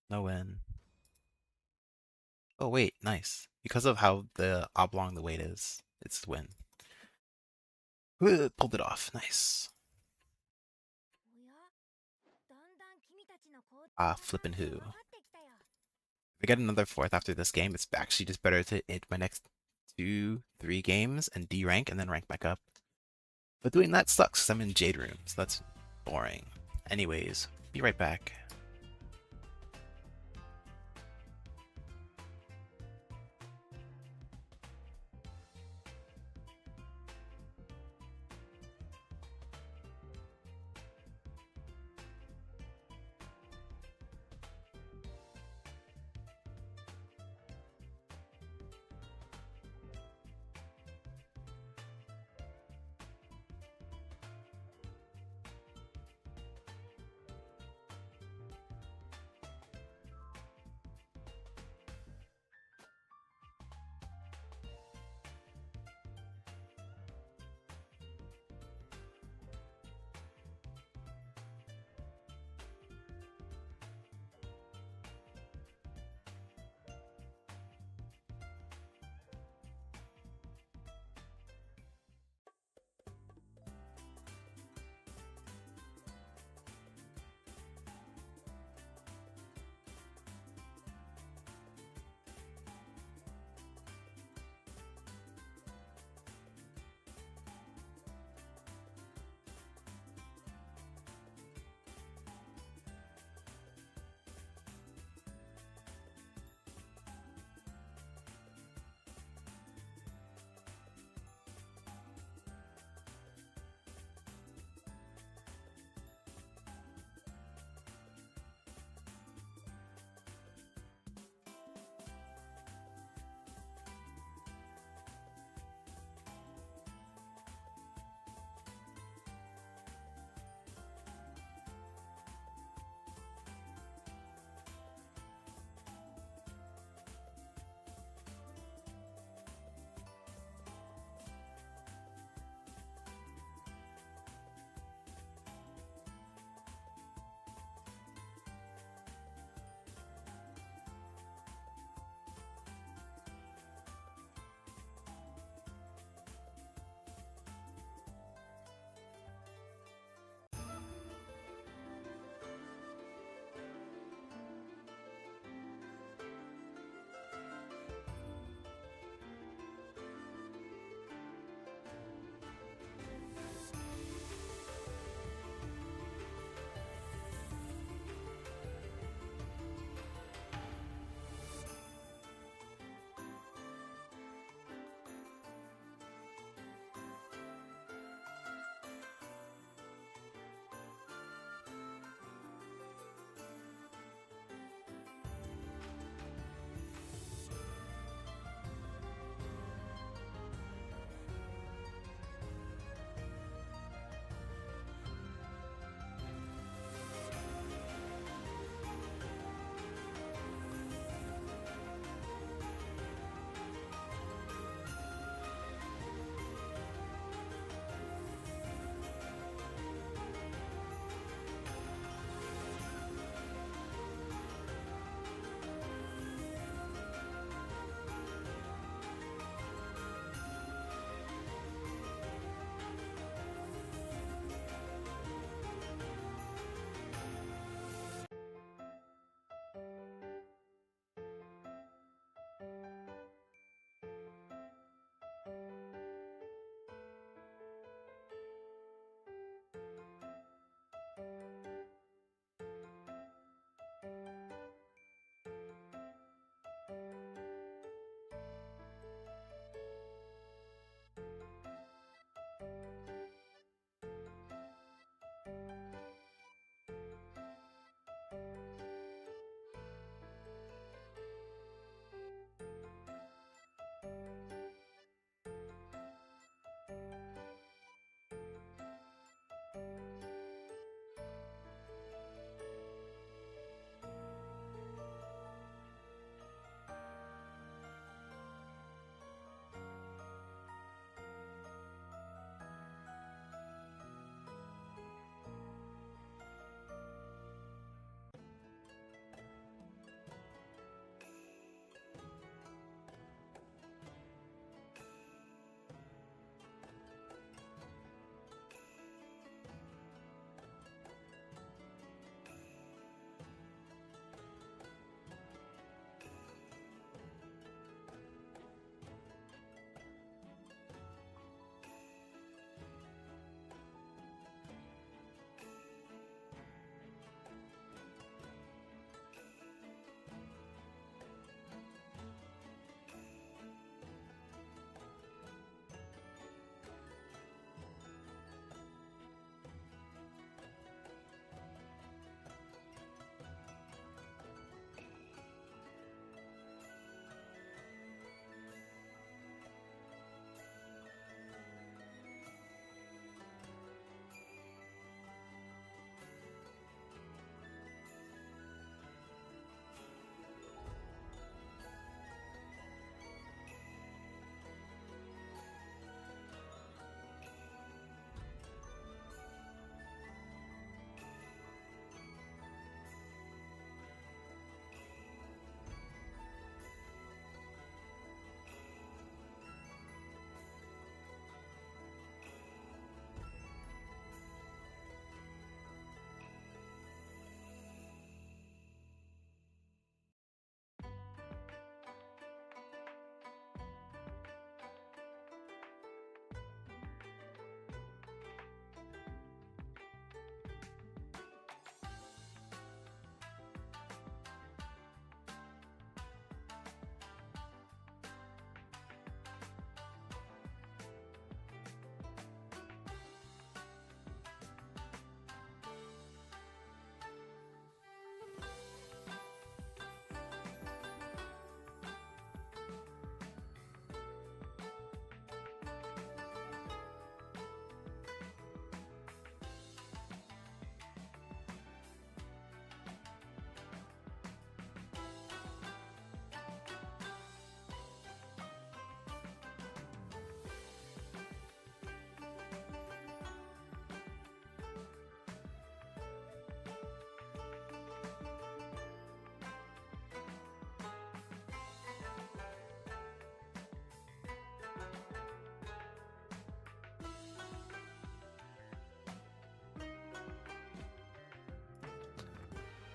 Speaker 1: No win. Oh wait, nice. Because of how the oblong the weight is, it's win. Pulled it off. Nice. Flippin' who. If I get another 4th after this game, it's actually just better to hit my next 2-3 games and D rank and then rank back up. But doing that sucks 'cause I'm in Jade room, so that's boring. Anyways, be right back.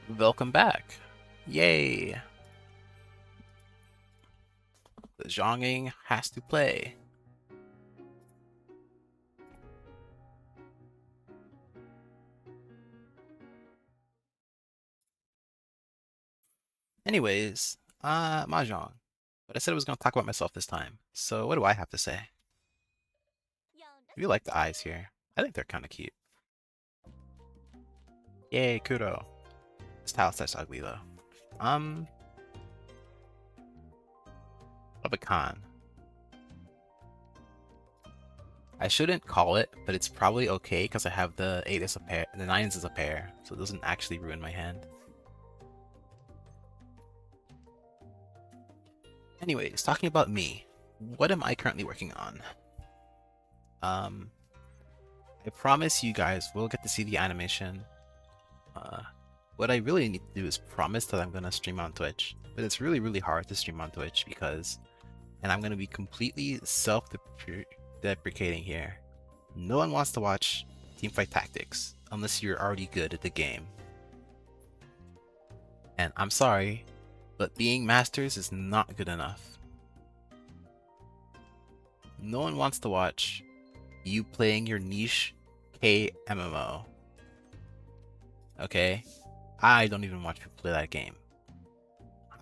Speaker 1: Welcome back. Yay. The Zhonging has to play. Anyways, Mahjong. But I said I was going to talk about myself this time. So what do I have to say? I do like the eyes here. I think they're kind of cute. Yay, Kuro. This tile set's ugly though. Of a con. I shouldn't call it, but it's probably okay because I have the 8 as a pair, the 9s as a pair, so it doesn't actually ruin my hand. Anyways, talking about me, what am I currently working on? I promise you guys will get to see the animation. What I really need to do is promise that I'm gonna stream on Twitch, but it's really hard to stream on Twitch because, and I'm gonna be completely self-deprecating here. No one wants to watch Teamfight Tactics unless you're already good at the game. And I'm sorry, but being Masters is not good enough. No one wants to watch you playing your niche K MMO. Okay? I don't even watch people play that game.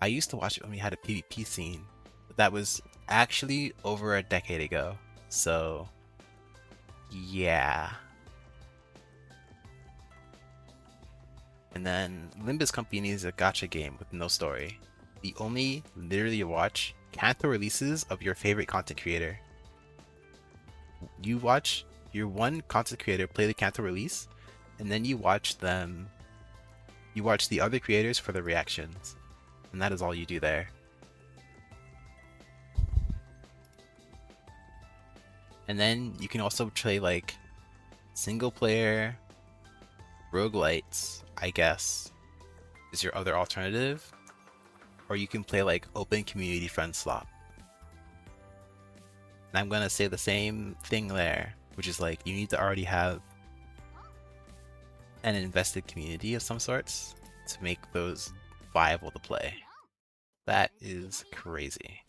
Speaker 1: I used to watch it when we had a PvP scene, but that was actually over a decade ago. So, yeah. And then Limbus Company is a gacha game with no story. We only literally watch Kanto releases of your favorite content creator. You watch your one content creator play the Kanto release, and then you watch them. You watch the other creators for the reactions, and that is all you do there. And then you can also play like single player roguelites, I guess, is your other alternative. Or you can play like open community friend slot. And I'm gonna say the same thing there, which is like you need to already have an invested community of some sorts to make those viable to play. That is crazy.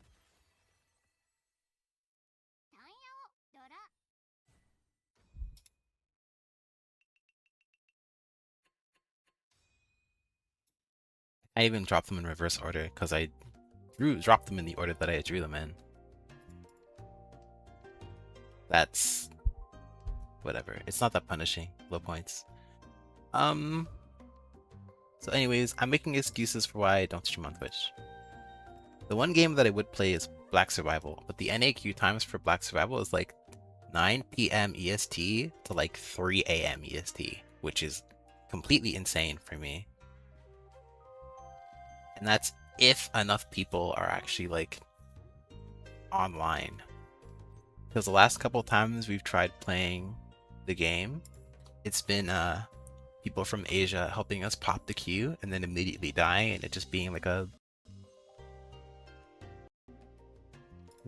Speaker 1: I even dropped them in reverse order because I dropped them in the order that I drew them in. That's whatever. It's not that punishing. Low points. So anyways, I'm making excuses for why I don't stream on Twitch. The one game that I would play is Black Survival, but the NAQ times for Black Survival is like 9 p.m. EST to like 3 a.m. EST, which is completely insane for me. And that's if enough people are actually like online. Because the last couple times we've tried playing the game, it's been people from Asia helping us pop the queue and then immediately dying, and it just being like a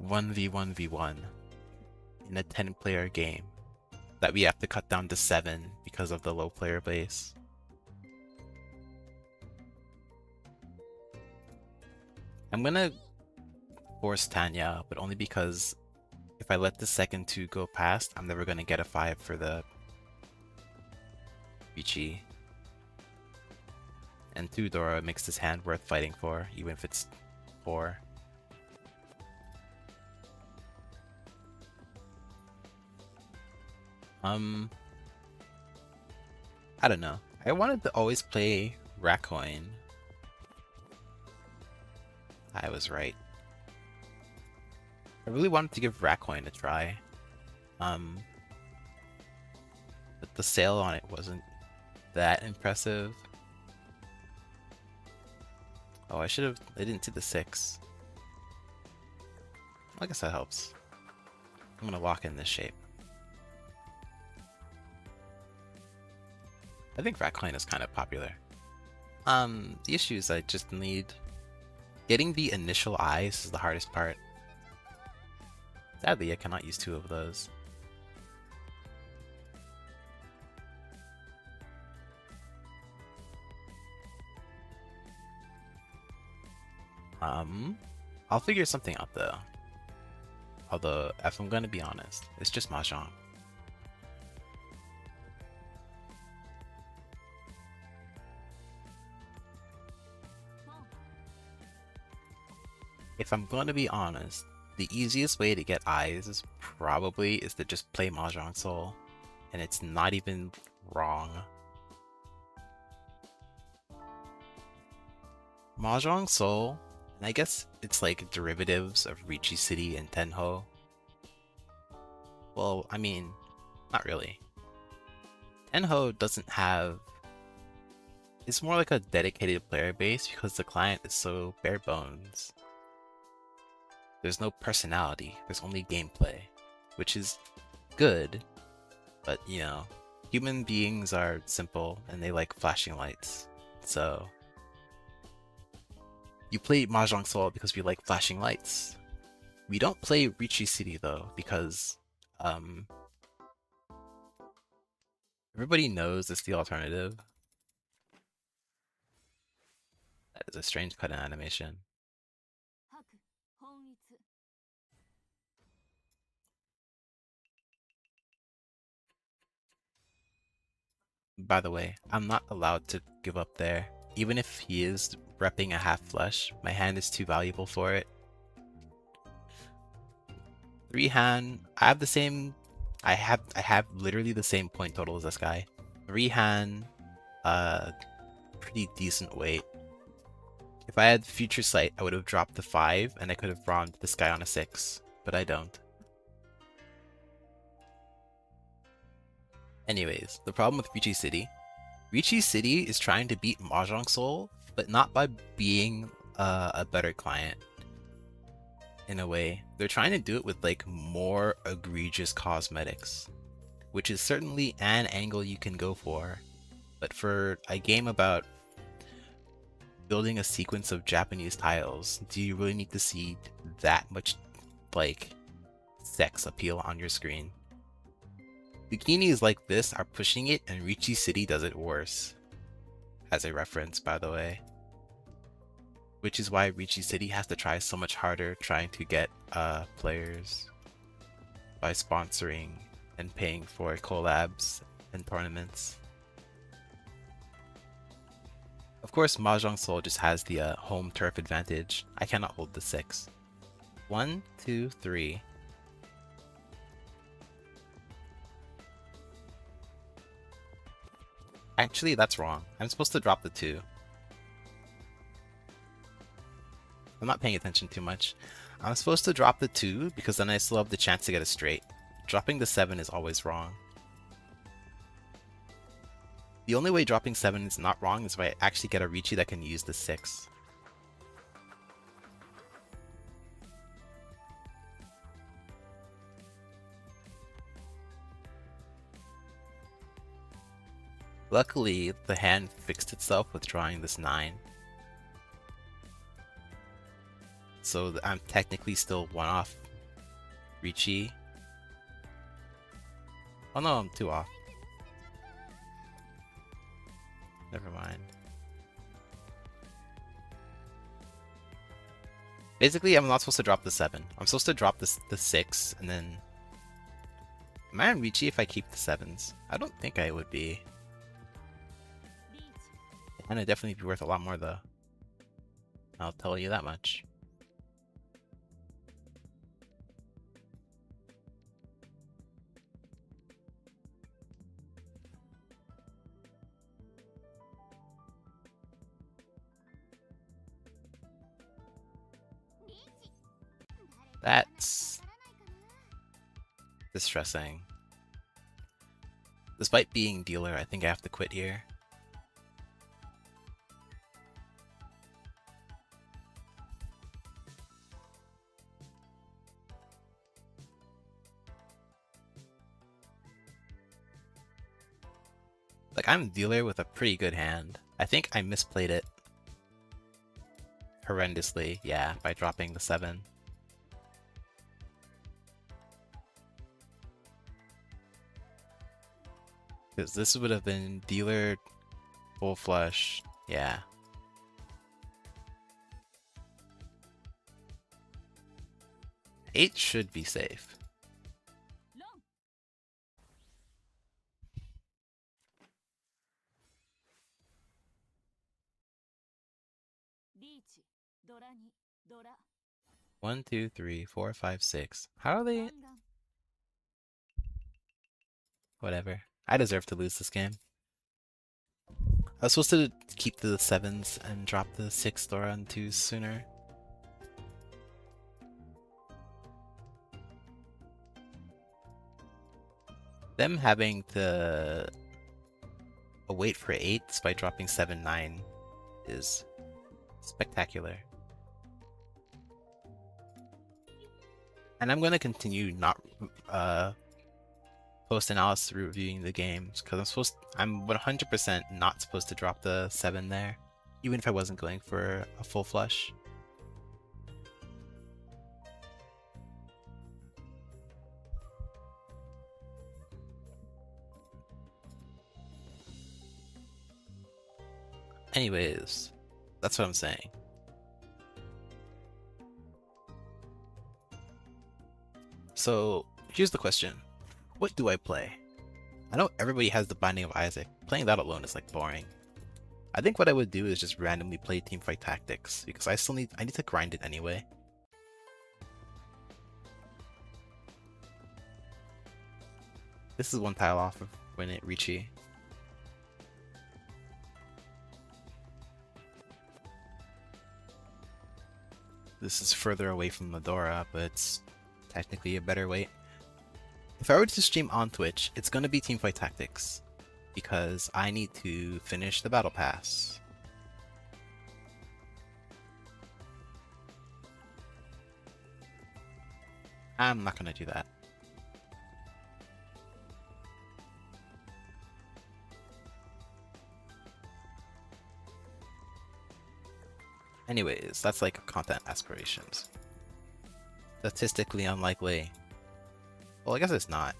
Speaker 1: 1v1v1 in a 10-player game that we have to cut down to 7 because of the low player base. I'm gonna force Tanya, but only because if I let the second 2 go past, I'm never gonna get a 5 for the Riichi. And 2 Dora makes this hand worth fighting for, even if it's 4. I don't know. I wanted to always play Racoin. I was right. I really wanted to give Racoin a try. But the sale on it wasn't that impressive. Oh, I didn't see the 6. I guess that helps. I'm gonna lock in this shape. I think Racoin is kind of popular. The issue is I just need... Getting the initial eyes is the hardest part. Sadly, I cannot use 2 of those. I'll figure something out though. Although, if I'm gonna be honest, it's just Mahjong. If I'm gonna be honest, the easiest way to get eyes is probably to just play Mahjong Soul, and it's not even wrong. Mahjong Soul, and I guess it's like derivatives of Riichi City and Tenho. Well, I mean, not really. Tenho doesn't have... It's more like a dedicated player base because the client is so bare bones. There's no personality, there's only gameplay, which is good, but you know, human beings are simple and they like flashing lights. So, you play Mahjong Soul because we like flashing lights. We don't play Riichi City though, because everybody knows it's the alternative. That is a strange cut in animation. By the way, I'm not allowed to give up there. Even if he is repping a half flush, my hand is too valuable for it. 3 hand, I have the same... I have literally the same point total as this guy. 3 hand, pretty decent weight. If I had Future Sight, I would have dropped the 5 and I could have bronzed this guy on a 6, but I don't. Anyways, the problem with Riichi City. Riichi City is trying to beat Mahjong Soul, but not by being a better client. In a way, they're trying to do it with like more egregious cosmetics, which is certainly an angle you can go for. But for a game about building a sequence of Japanese tiles, do you really need to see that much like sex appeal on your screen? Bikinis like this are pushing it, and Riichi City does it worse. As a reference, by the way. Which is why Riichi City has to try so much harder trying to get players by sponsoring and paying for collabs and tournaments. Of course, Mahjong Soul just has the home turf advantage. I cannot hold the 6. 1, 2, 3. Actually, that's wrong. I'm supposed to drop the 2. I'm not paying attention too much. I'm supposed to drop the 2 because then I still have the chance to get a straight. Dropping the 7 is always wrong. The only way dropping 7 is not wrong is if I actually get a Riichi that can use the 6. Luckily, the hand fixed itself with drawing this 9. So I'm technically still 1 off Riichi. Oh no, I'm 2 off. Never mind. Basically, I'm not supposed to drop the 7. I'm supposed to drop the 6, and then... Am I on Riichi if I keep the 7s? I don't think I would be. And it'd definitely be worth a lot more though. I'll tell you that much. That's distressing. Despite being dealer, I think I have to quit here. Like, I'm dealer with a pretty good hand. I think I misplayed it horrendously, yeah, by dropping the 7. Because this would have been dealer, full flush, yeah. 8 should be safe.
Speaker 2: ロン リーチドラ2ドラ
Speaker 1: 1, 2, 3, 4, 5, 6. How are they?
Speaker 2: ガンガン
Speaker 1: Whatever. I deserve to lose this game. I was supposed to keep the 7s and drop the 6 Dora and 2s sooner. Them having to wait for 8 despite dropping 7, 9 is spectacular. And I'm going to continue not post-analysis reviewing the games because I'm 100% not supposed to drop the 7 there, even if I wasn't going for a full flush. Anyways, that's what I'm saying. So here's the question. What do I play? I know everybody has the Binding of Isaac. Playing that alone is like boring. I think what I would do is just randomly play Teamfight Tactics because I need to grind it anyway. This is one tile off of Win It Riichi. This is further away from Medora, but it's technically a better weight. If I were to stream on Twitch, it's going to be Teamfight Tactics, because I need to finish the Battle Pass. I'm not going to do that. Anyways, that's like content aspirations. Statistically unlikely. Well, I guess it's not.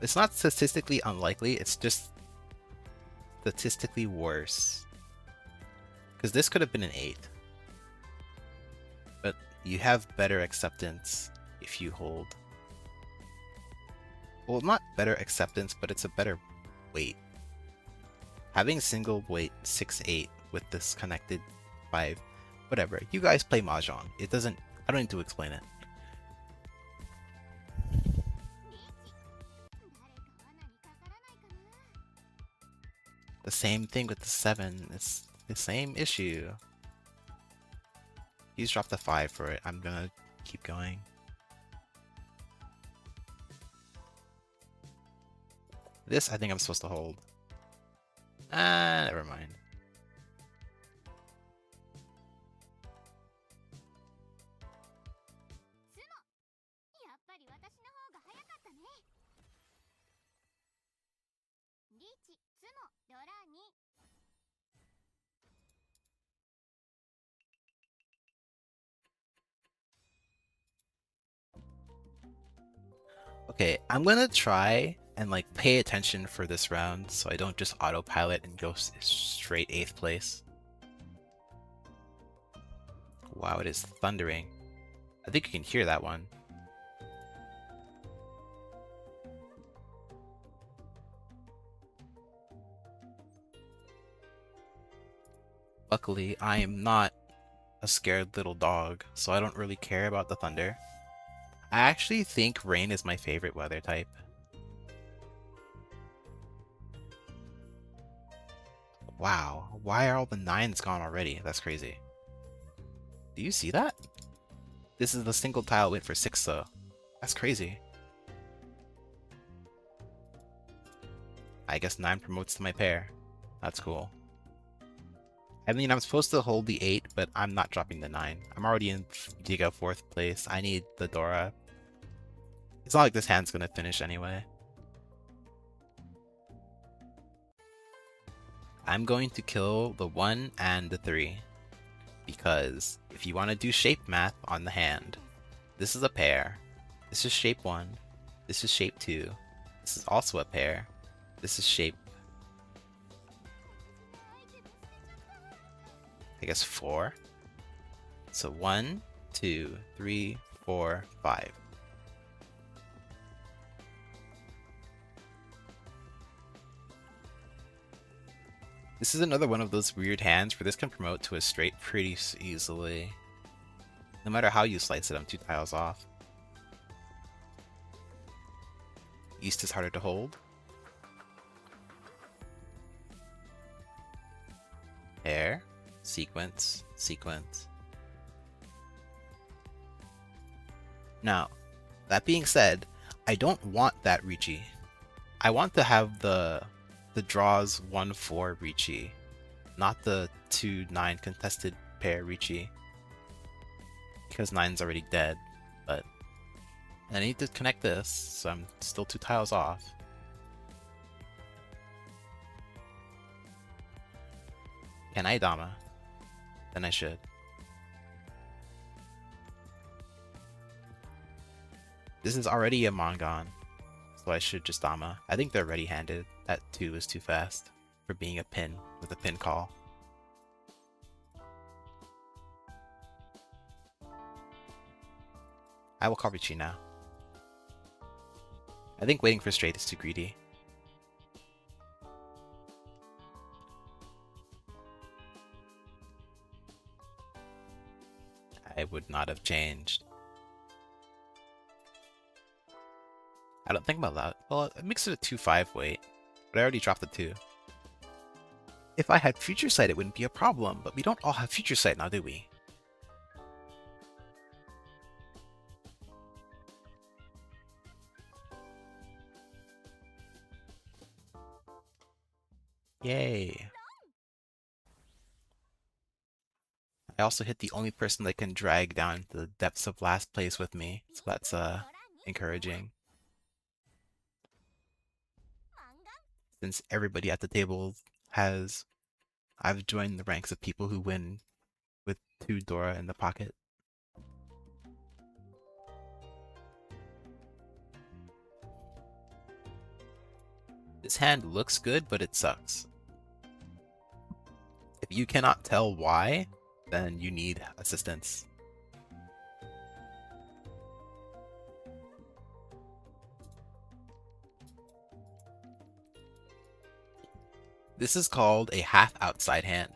Speaker 1: It's not statistically unlikely, it's just statistically worse. Because this could have been an 8. But you have better acceptance if you hold. Well, not better acceptance, but it's a better weight. Having single weight 6-8 with this connected 5, whatever. You guys play Mahjong. I don't need to explain it. The same thing with the 7. It's the same issue. He's dropped a 5 for it. I'm gonna keep going. This I think I'm supposed to hold. Never mind.
Speaker 2: やっぱり私の方が早かったね。リーチ、ツモ、ドラ2。
Speaker 1: Okay, I'm gonna try and like pay attention for this round so I don't just autopilot and go straight 8th place. Wow, it is thundering. I think you can hear that one. Luckily, I am not a scared little dog, so I don't really care about the thunder. I actually think rain is my favorite weather type. Wow, why are all the 9s gone already? That's crazy. Do you see that? This is the single tile win for 6 though. That's crazy. I guess 9 promotes to my pair. That's cool. I mean, I'm supposed to hold the 8, but I'm not dropping the 9. I'm already in Giga 4th place. I need the Dora. It's not like this hand's gonna finish anyway. I'm going to kill the 1 and the 3. Because if you want to do shape math on the hand, this is a pair. This is shape 1. This is shape 2. This is also a pair. This is shape, I guess 4. So 1, 2, 3, 4, 5. This is another one of those weird hands where this can promote to a straight pretty easily. No matter how you slice it, I'm 2 tiles off. East is harder to hold. Pair, sequence, sequence. Now, that being said, I don't want that Riichi. I want to have the draws 1-4 Riichi, not the 2-9 contested pair Riichi. Because 9's already dead, but I need to connect this, so I'm still 2 tiles off. Can I Dama? Then I should. This is already a Mongon, so I should just Dama. I think they're ready-handed. That 2 is too fast for being a pin with a pin call. I will call Riichi now. I think waiting for straight is too greedy. I would not have changed. I don't think about that. Well, it makes it a 2-5 weight, but I already dropped the 2. If I had Future Sight, it wouldn't be a problem, but we don't all have Future Sight now, do we? Yay. I also hit the only person that can drag down into the depths of last place with me, so that's encouraging. Since everybody at the table has... I've joined the ranks of people who win with 2 Dora in the pocket. This hand looks good, but it sucks. If you cannot tell why, then you need assistance. This is called a half outside hand,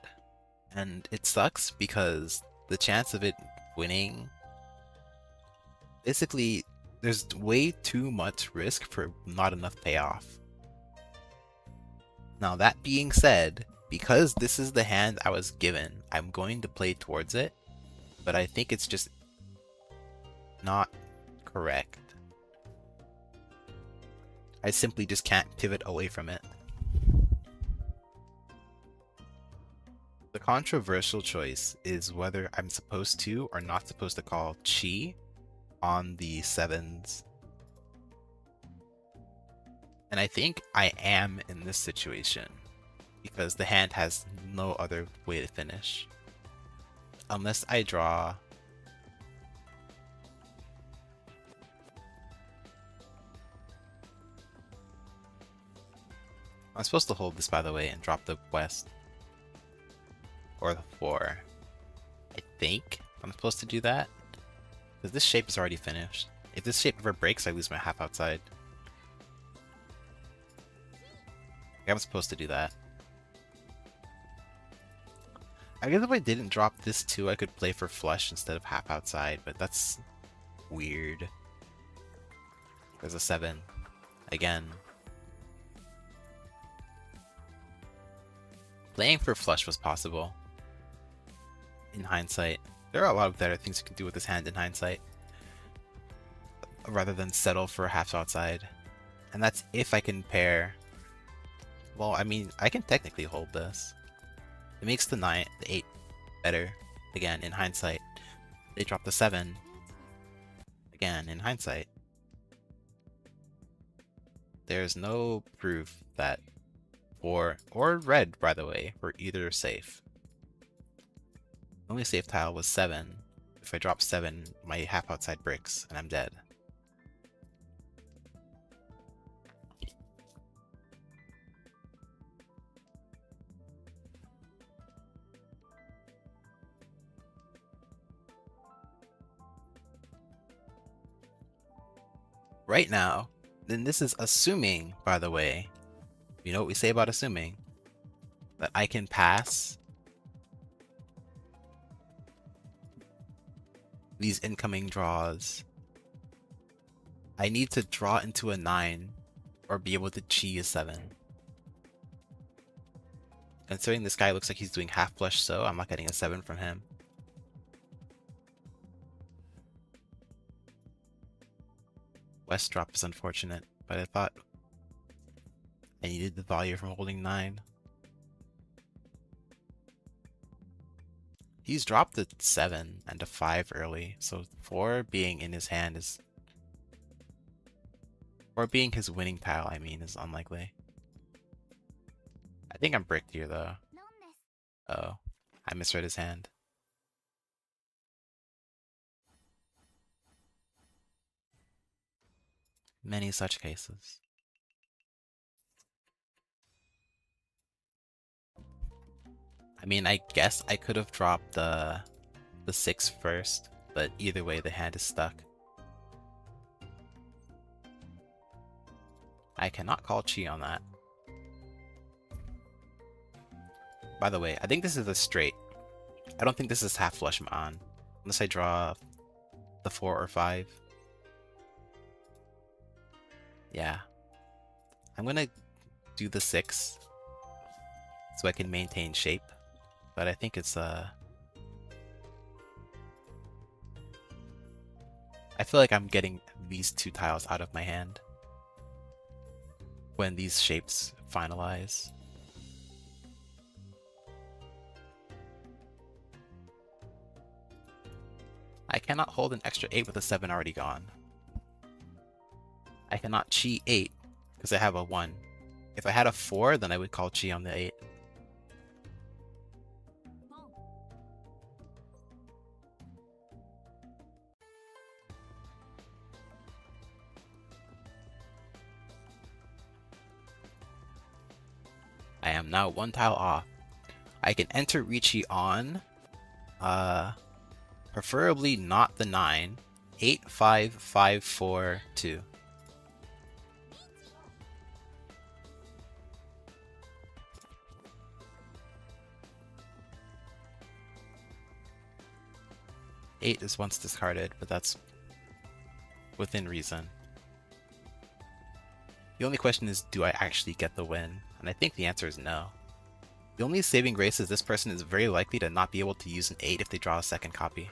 Speaker 1: and it sucks because the chance of it winning, basically, there's way too much risk for not enough payoff. Now that being said, because this is the hand I was given, I'm going to play towards it, but I think it's just not correct. I simply just can't pivot away from it. The controversial choice is whether I'm supposed to or not supposed to call Chi on the 7s. And I think I am in this situation, because the hand has no other way to finish. Unless I draw... I'm supposed to hold this, by the way, and drop the west. Or the 4. I think I'm supposed to do that. Because this shape is already finished. If this shape ever breaks, I lose my half outside. I'm supposed to do that. I guess if I didn't drop this too, I could play for flush instead of half outside, but that's weird. There's a 7. Again. Playing for flush was possible. In hindsight. There are a lot of better things you can do with this hand in hindsight. Rather than settle for half outside. And that's if I can pair... Well, I mean, I can technically hold this. It makes the 8 better. Again, in hindsight. They drop the 7. Again, in hindsight. There's no proof that 4 or red, by the way, were either safe. The only safe tile was 7. If I drop 7, my half outside breaks, and I'm dead. right now, then this is assuming, by the way, you know what we say about assuming, that I can pass these incoming draws. I need to draw into a 9 or be able to chi a 7. Considering this guy looks like he's doing half flush, so I'm not getting a 7 from him. West drop is unfortunate, but I thought I needed the value from holding 9. He's dropped a 7 and a 5 early, so 4 being in his hand is... or being his winning tile, I mean, is unlikely. I think I'm bricked here, though. Oh, I misread his hand. Many such cases. I mean, I guess I could have dropped the 6 first, but either way, the hand is stuck. I cannot call chi on that. By the way, I think this is a straight. I don't think this is half flush on, unless I draw the 4 or 5. Yeah. I'm gonna do the 6 so I can maintain shape, but I think it's I feel like I'm getting these 2 tiles out of my hand when these shapes finalize. I cannot hold an extra 8 with a 7 already gone. I cannot chi 8 because I have a 1. If I had a 4, then I would call chi on the 8. I am now 1 tile off. I can enter Riichi on, preferably not the 9. 8, 5, 5, 4, 2. Eight is once discarded, but that's within reason. The only question is, do I actually get the win? And I think the answer is no. The only saving grace is this person is very likely to not be able to use an 8 if they draw a second copy.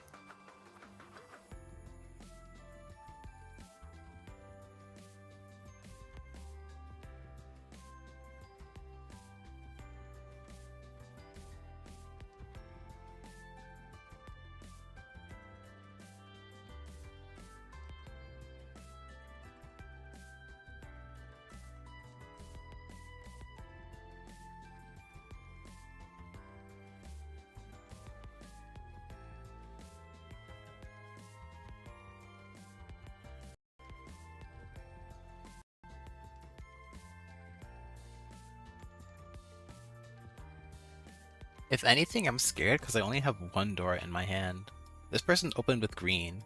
Speaker 1: If anything, I'm scared because I only have 1 door in my hand. This person opened with green.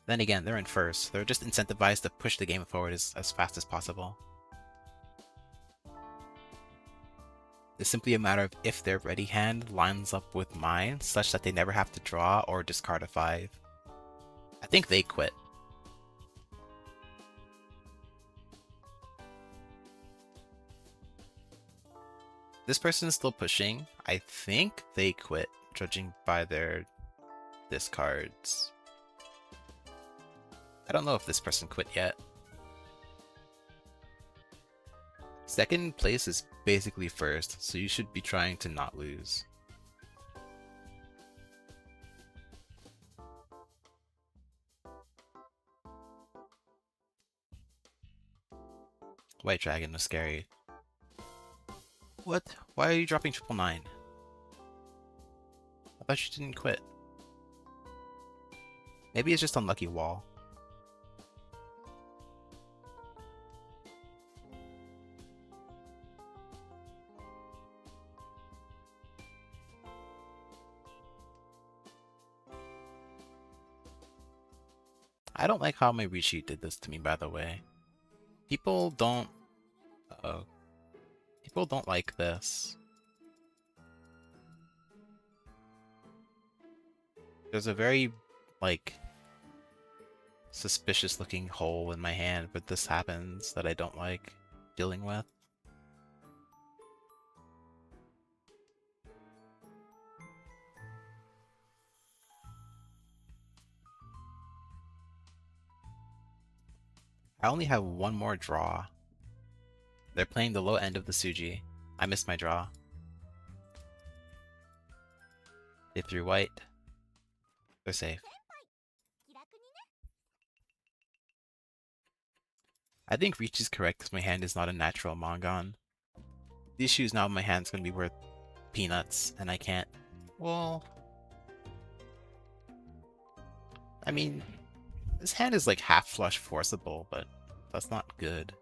Speaker 1: Then again, they're in first. They're just incentivized to push the game forward as fast as possible. It's simply a matter of if their ready hand lines up with mine, such that they never have to draw or discard a 5. I think they quit. This person is still pushing. I think they quit, judging by their discards. I don't know if this person quit yet. Second place is basically first, so you should be trying to not lose. White Dragon was scary. What? Why are you dropping 999? I thought you didn't quit. Maybe it's just unlucky wall. I don't like how my Riichi did this to me, by the way. People don't... Uh-oh. People don't like this. There's a very, like, suspicious looking hole in my hand where this happens that I don't like dealing with. I only have one more draw. They're playing the low end of the Suji. I missed my draw. They threw white. They're safe.
Speaker 2: 気楽にね。
Speaker 1: I think Reach is correct because my hand is not a natural Mongon. These shoes now in my hand's gonna be worth peanuts, and I can't... Well... I mean, this hand is like half flush forcible, but that's not good.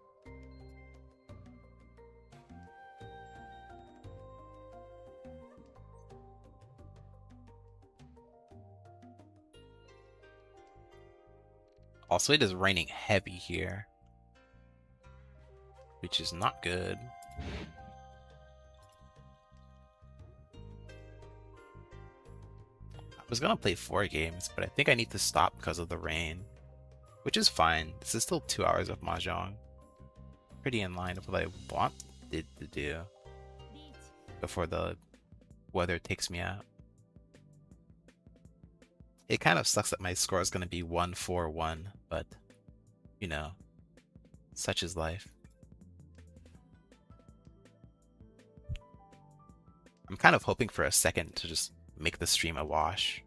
Speaker 1: Also, it is raining heavy here, which is not good. I was gonna play 4 games, but I think I need to stop because of the rain, which is fine. This is still 2 hours of Mahjong. Pretty in line with what I wanted to do
Speaker 2: リーチ
Speaker 1: before the weather takes me out. It kind of sucks that my score is going to be 1-4-1, but, you know, such is life. I'm kind of hoping for a second to just make the stream a wash.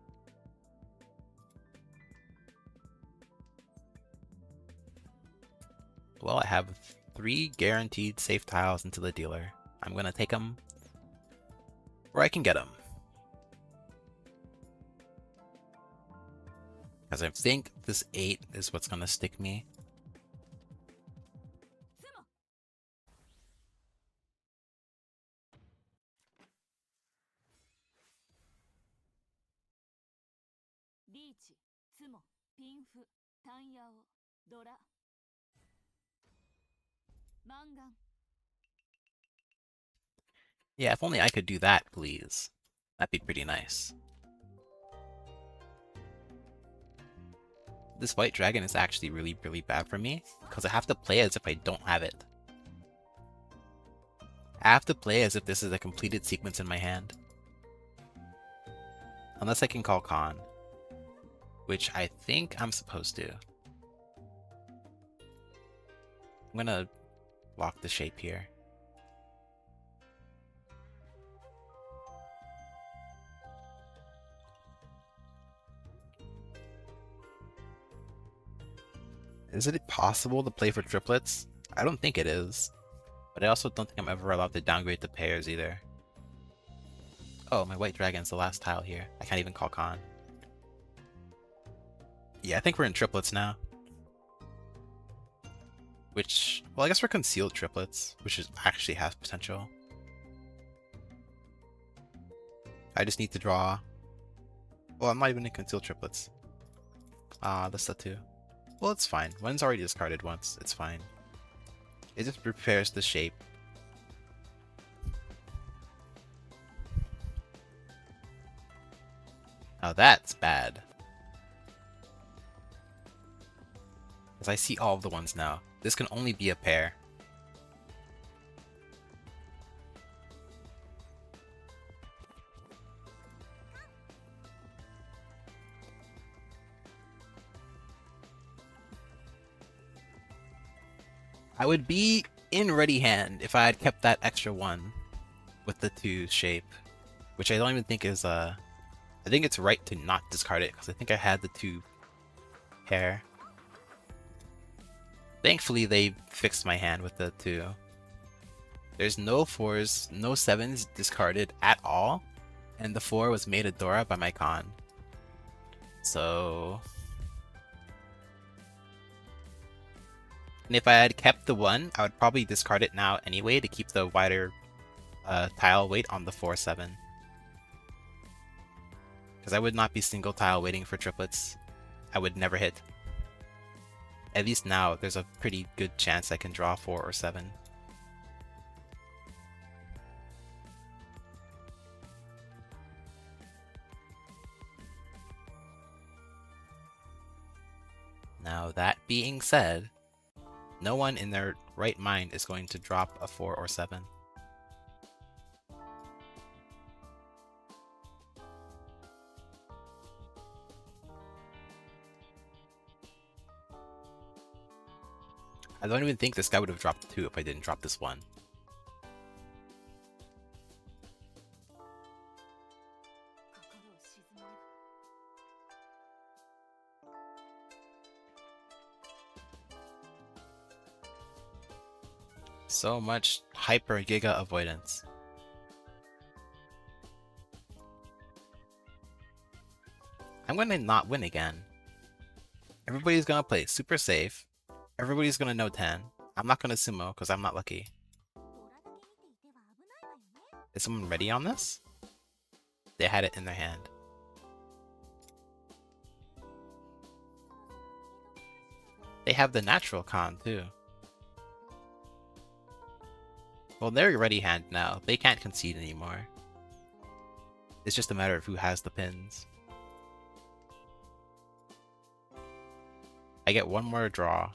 Speaker 1: Well, I have 3 guaranteed safe tiles into the dealer. I'm going to take them where I can get them. Because I think this 8 is what's going to stick me.
Speaker 2: ツモ リーチツモピンフタンヤオドラマンガン
Speaker 1: Yeah, if only I could do that, please. That'd be pretty nice. This white dragon is actually really, really bad for me, because I have to play as if I don't have it. I have to play as if this is a completed sequence in my hand. Unless I can call Khan, which I think I'm supposed to. I'm gonna lock the shape here. Is it possible to play for triplets? I don't think it is. But I also don't think I'm ever allowed to downgrade to pairs either. Oh, my white dragon's the last tile here. I can't even call Khan. Yeah, I think we're in triplets now. Which, well, I guess we're concealed triplets, which is actually has potential. I just need to draw... Well, I'm not even in concealed triplets. That's the 2. Well, it's fine. One's already discarded once. It's fine. It just prepares the shape. Now that's bad. Because I see all of the ones now. This can only be a pair. I would be in ready hand if I had kept that extra 1 with the 2 shape, which I don't even think is I think it's right to not discard it because I think I had the 2 pair. Thankfully they fixed my hand with the 2. There's no 4s, no 7s discarded at all, and the 4 was made a Dora by my Khan. So... And if I had kept the 1, I would probably discard it now anyway to keep the wider tile weight on the 4-7. Because I would not be single tile waiting for triplets. I would never hit. At least now, there's a pretty good chance I can draw 4 or 7. Now, that being said, no one in their right mind is going to drop a 4 or 7. I don't even think this guy would have dropped 2 if I didn't drop this 1. So much hyper giga avoidance. I'm gonna not win again. Everybody's gonna play super safe. Everybody's gonna know 10. I'm not gonna sumo because I'm not lucky. Is someone ready on this? They had it in their hand. They have the natural con too. Well, they're ready hand now. They can't concede anymore. It's just a matter of who has the pins. I get one more draw.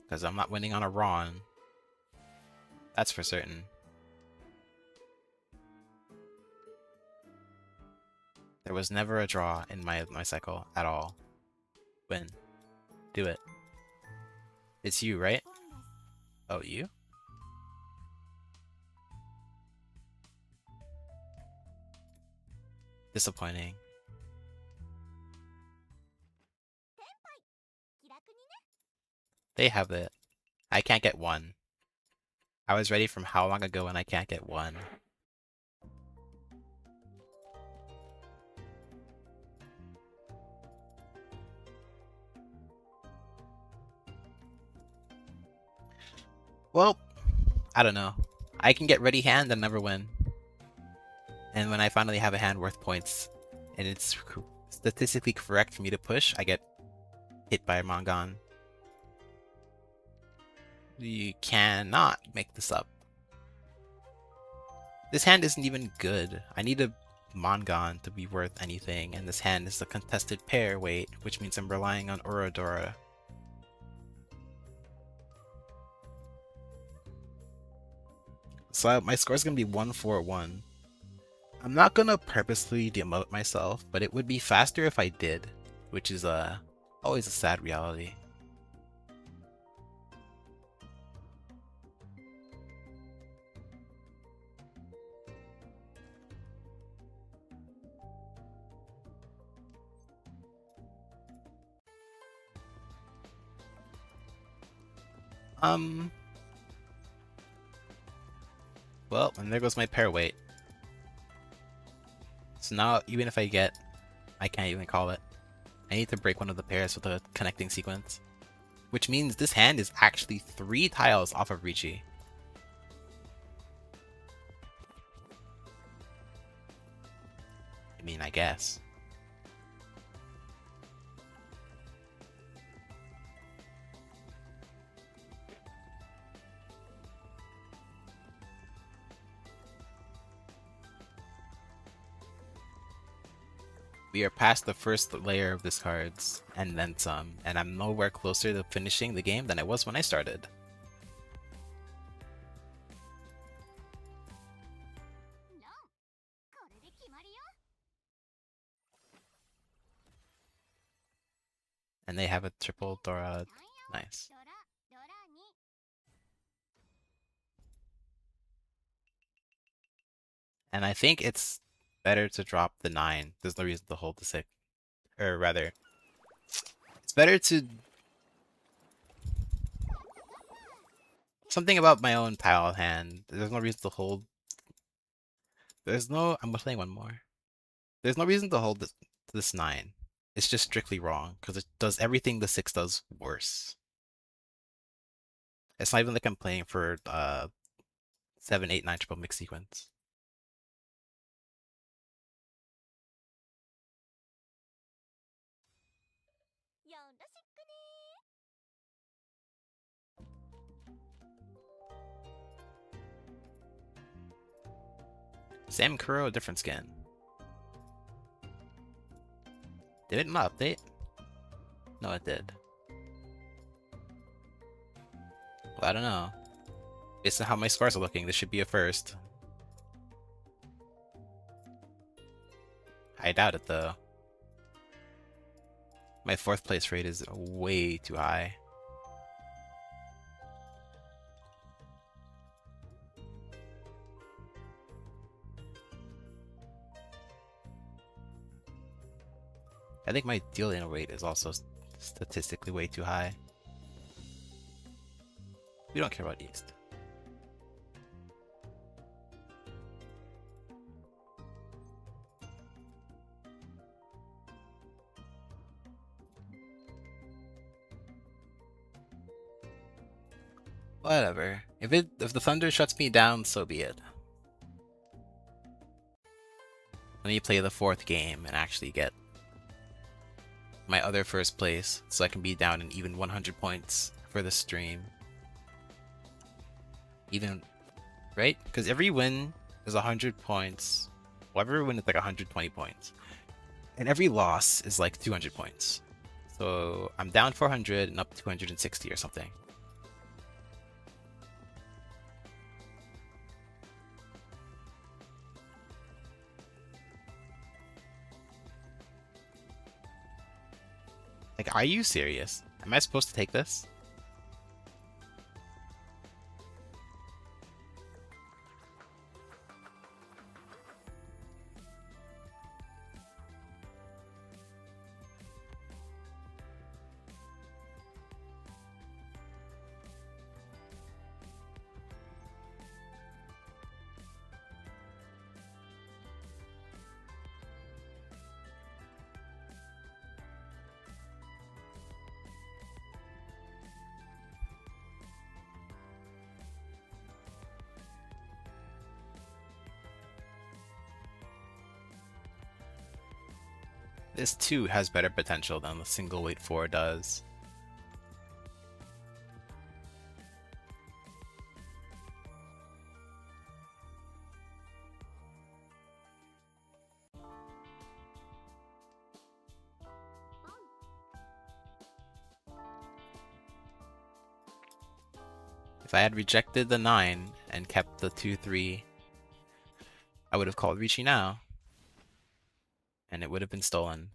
Speaker 1: Because I'm not winning on a Ron. That's for certain. There was never a draw in my cycle at all. Win. Do it. It's you, right? Oh, you? Disappointing. They have it. I can't get 1. I was ready from how long ago and I can't get 1. Well, I don't know. I can get ready hand and never win. And when I finally have a hand worth points, and it's statistically correct for me to push, I get hit by a Mongon. You cannot make this up. This hand isn't even good. I need a Mongon to be worth anything, and this hand is a contested pair weight, which means I'm relying on Orodora. So my score's gonna be 1-4-1. I'm not gonna purposely demote myself, but it would be faster if I did, which is always a sad reality. Well, and there goes my pair weight. So now, even if I get... I can't even call it. I need to break one of the pairs with a connecting sequence. Which means this hand is actually 3 tiles off of Riichi. I mean, I guess. We are past the first layer of discards, and then some, and I'm nowhere closer to finishing the game than I was when I started. And they have a triple Dora. Nice. And I think it's better to drop the 9. There's no reason to hold the 6. Or rather, it's better to... Something about my own tile hand. There's no reason to hold... There's no... I'm playing one more. There's no reason to hold this 9. It's just strictly wrong, because it does everything the 6 does worse. It's not even like I'm playing for 7, 8, 9 triple mix sequence. Sam Kuro, different skin. Did it not update? No, it did. Well, I don't know. Based on how my scores are looking, this should be a first. I doubt it, though. My 4th place rate is way too high. I think my dealing rate is also statistically way too high. We don't care about East. Whatever. If the thunder shuts me down, so be it. Let me play the 4th game and actually get my other first place so I can be down an even 100 points for the stream. Even, right? Because every win is 100 points. Well, every win is like 120 points. And every loss is like 200 points. So I'm down 400 and up 260 or something. Like, are you serious? Am I supposed to take this? This too has better potential than the single weight 4 does. If I had rejected the 9 and kept the 2-3, I would have called Riichi now. And it would have been stolen.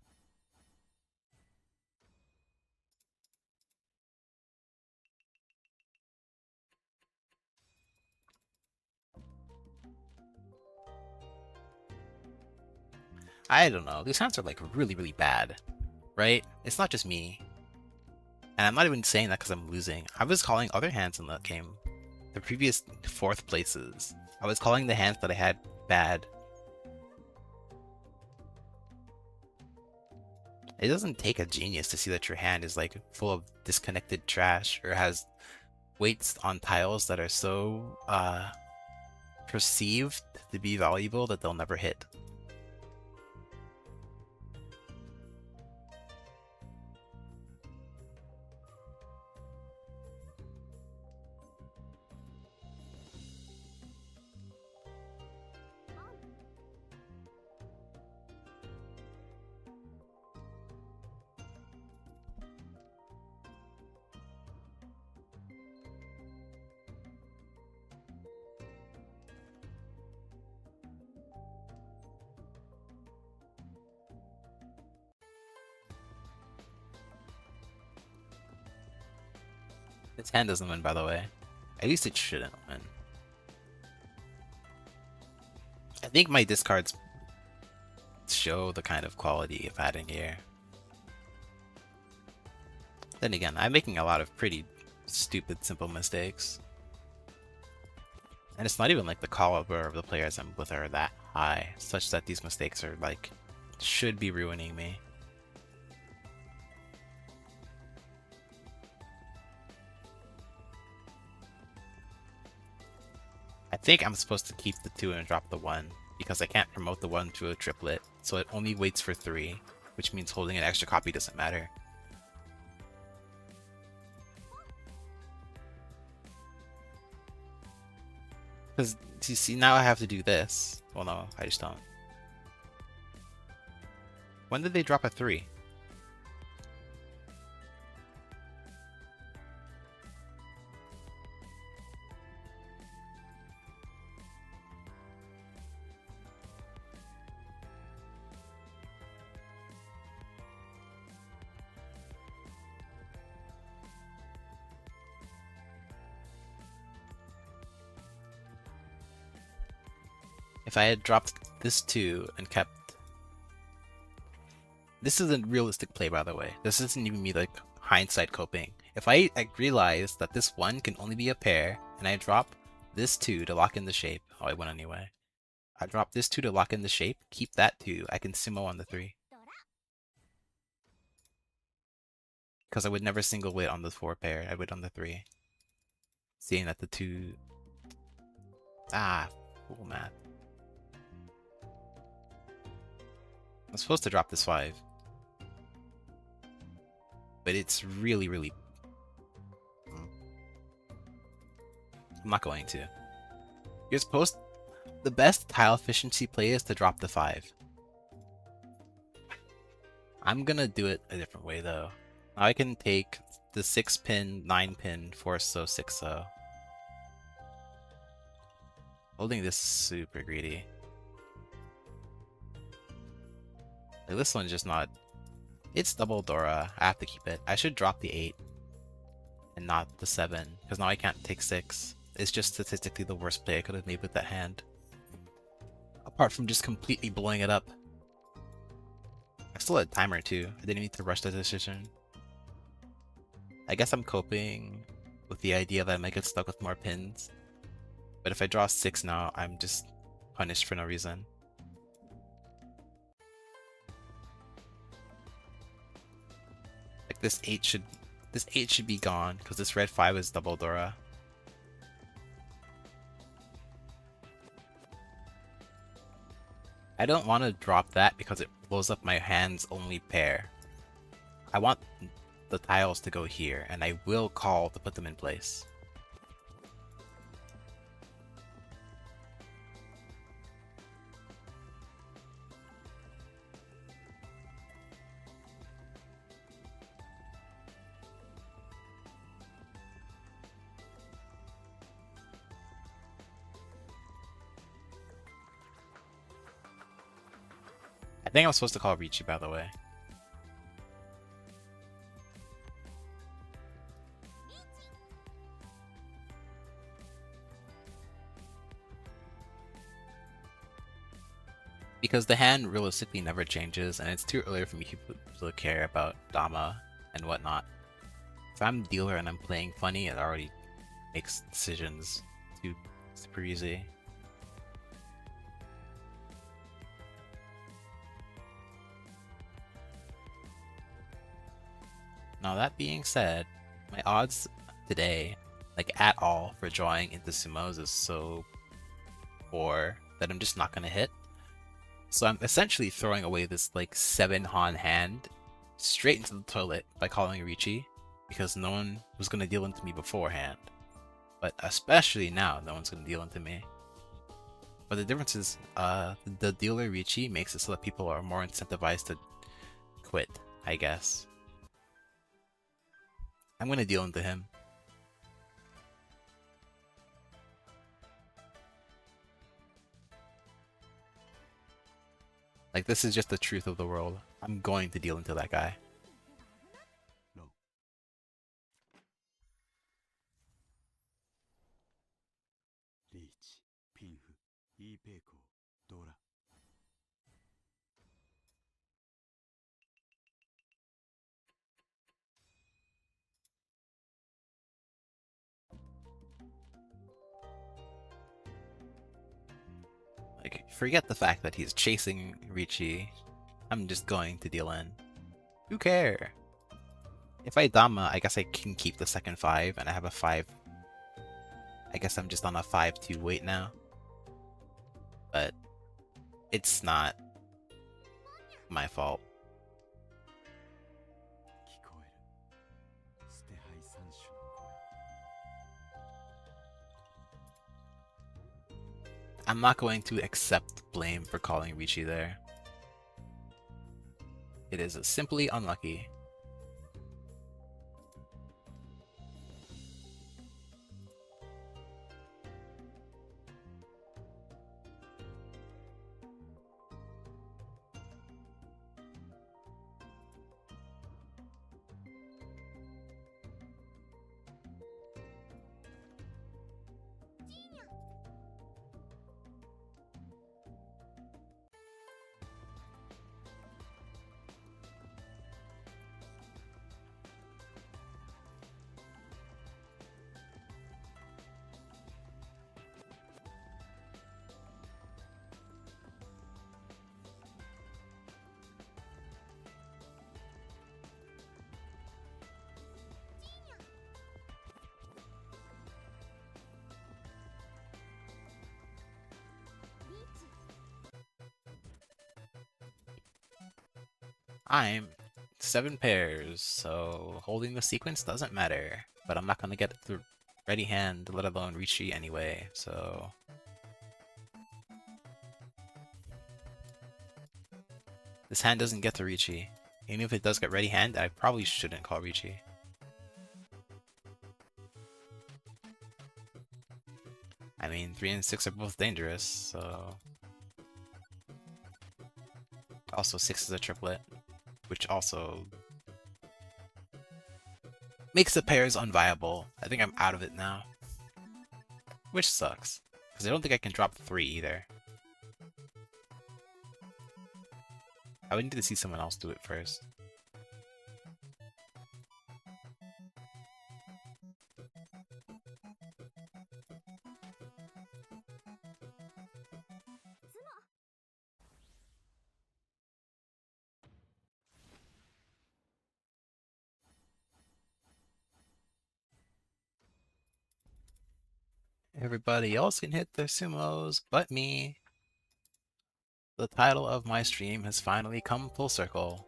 Speaker 1: I don't know. These hands are like really, really bad, right? It's not just me. And I'm not even saying that because I'm losing. I was calling other hands in that game. The previous 4th places. I was calling the hands that I had bad. It doesn't take a genius to see that your hand is like full of disconnected trash or has weights on tiles that are so perceived to be valuable that they'll never hit. This hand doesn't win, by the way. At least it shouldn't win. I think my discards show the kind of quality of adding here. Then again, I'm making a lot of pretty stupid, simple mistakes. And it's not even like the caliber of the players I'm with are that high, such that these mistakes are like, should be ruining me. I think I'm supposed to keep the 2 and drop the 1, because I can't promote the 1 to a triplet, so it only waits for 3, which means holding an extra copy doesn't matter. Because, you see, now I have to do this. Well, no, I just don't. When did they drop a 3? If I had dropped this 2 and kept... This is a realistic play, by the way. This isn't even me, like, hindsight coping. If I realize that this 1 can only be a pair, and I drop this 2 to lock in the shape... Oh, I went anyway. I drop this 2 to lock in the shape, keep that 2, I can sumo on the 3. Because I would never single wit on the 4 pair, I would on the 3. Seeing that the 2... Ah, cool math. I'm supposed to drop this 5. But it's really, really... I'm not going to. You're supposed... The best tile efficiency play is to drop the 5. I'm gonna do it a different way though. Now I can take the 6 pin, 9 pin, 4 so, 6 so. Holding this is super greedy. Like, this one's just not... It's double Dora. I have to keep it. I should drop the 8 and not the 7, because now I can't take 6. It's just statistically the worst play I could have made with that hand. Apart from just completely blowing it up. I still had timer too. I didn't need to rush the decision. I guess I'm coping with the idea that I might get stuck with more pins. But if I draw 6 now, I'm just punished for no reason. Like this 8 should be gone because this red 5 is double Dora. I don't want to drop that because it blows up my hand's only pair. I want the tiles to go here, and I will call to put them in place. I think I'm supposed to call Riichi, by the way. Because the hand realistically never changes, and it's too early for me to care about Dama and whatnot. If I'm dealer and I'm playing funny, it already makes decisions too super easy. Now that being said, my odds today, like at all, for drawing into sumos is so poor that I'm just not gonna hit. So I'm essentially throwing away this like 7 Han hand straight into the toilet by calling Riichi, because no one was gonna deal into me beforehand. But especially now, no one's gonna deal into me. But the difference is, the dealer Riichi makes it so that people are more incentivized to quit, I guess. I'm gonna deal into him. Like, this is just the truth of the world. I'm going to deal into that guy.
Speaker 3: No. Riichi, Pinfu, Ipeiko, Dora.
Speaker 1: Like, forget the fact that he's chasing Riichi. I'm just going to deal in. Who care? If I Dama, I guess I can keep the second 5, and I have a 5. I guess I'm just on a 5-2 wait now. But it's not my fault.
Speaker 3: 聞こえる捨て牌三種の声
Speaker 1: I'm not going to accept blame for calling Riichi there. It is simply unlucky. I'm 7 pairs, so holding the sequence doesn't matter. But I'm not gonna get the ready hand, let alone Riichi anyway, so... This hand doesn't get to Riichi. Even if it does get ready hand, I probably shouldn't call Riichi. I mean, 3 and 6 are both dangerous, so... Also, 6 is a triplet, which also makes the pairs unviable. I think I'm out of it now. Which sucks, because I don't think I can drop 3 either. I would need to see someone else do it first. Everybody else can hit their sumos, but me. The title of my stream has finally come full circle.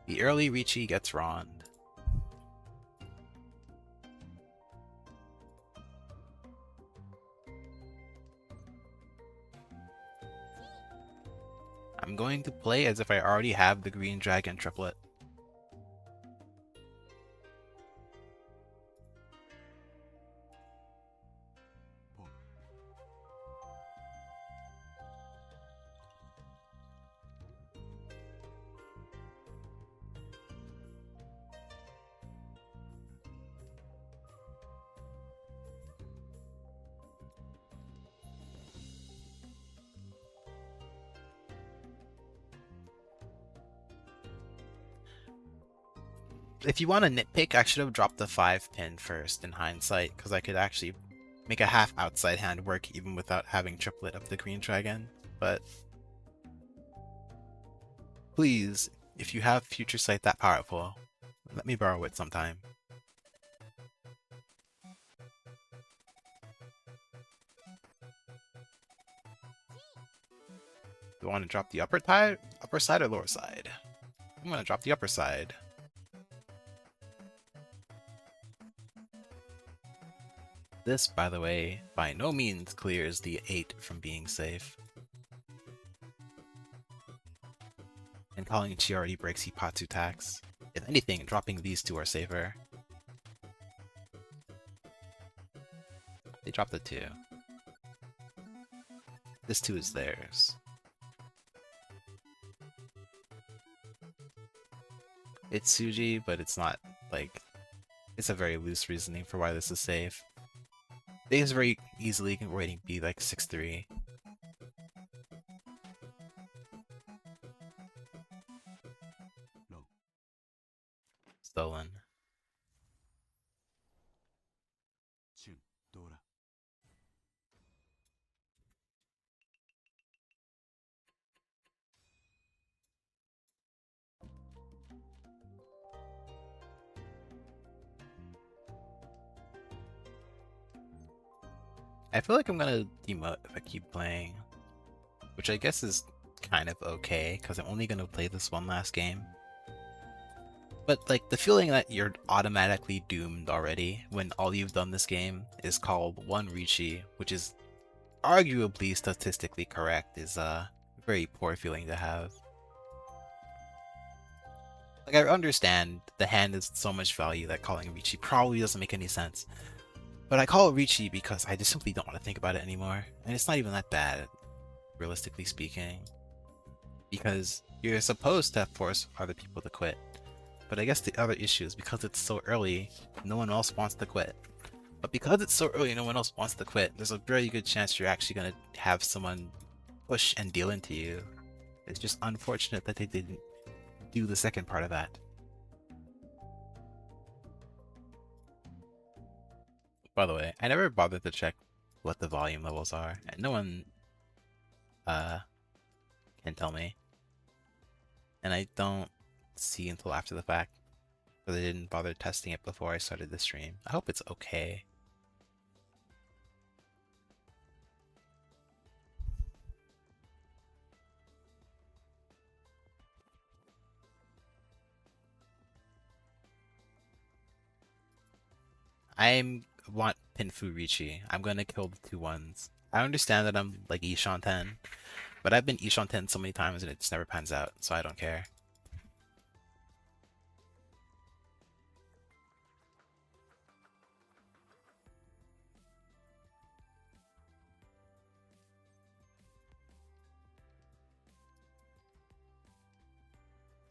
Speaker 1: The early Riichi gets Rond. I'm going to play as if I already have the green dragon triplet. If you want to nitpick, I should have dropped the 5 pin first in hindsight, because I could actually make a half outside hand work even without having triplet of the green dragon. But please, if you have future sight that powerful, let me borrow it sometime. Do you want to drop the upper side or lower side? I'm going to drop the upper side. This, by the way, by no means clears the 8 from being safe. And calling Chi already breaks Hippatsu tax. If anything, dropping these 2 are safer. They dropped the 2. This 2 is theirs. It's Suji, but it's not, like... It's a very loose reasoning for why this is safe. They is very easily can rating be like 6-3.
Speaker 3: No.
Speaker 1: Stolen.
Speaker 3: Chun, Dora.
Speaker 1: I feel like I'm gonna demote if I keep playing, which I guess is kind of okay, because I'm only gonna play this one last game. But like the feeling that you're automatically doomed already when all you've done this game is called one Riichi, which is arguably statistically correct, is a very poor feeling to have. Like I understand the hand is so much value that calling Riichi probably doesn't make any sense. But I call it Riichi because I just simply don't want to think about it anymore. And it's not even that bad, realistically speaking. Because you're supposed to force other people to quit. But I guess the other issue is because it's so early, no one else wants to quit. But because it's so early, no one else wants to quit, there's a very good chance you're actually going to have someone push and deal into you. It's just unfortunate that they didn't do the second part of that. By the way, I never bothered to check what the volume levels are, and no one can tell me. And I don't see until after the fact, but I didn't bother testing it before I started the stream. I hope it's okay. I want Pinfu Riichi. I'm gonna kill the two ones. I understand that I'm like Ishan 10, but I've been Ishan 10 so many times and it just never pans out, so I don't care.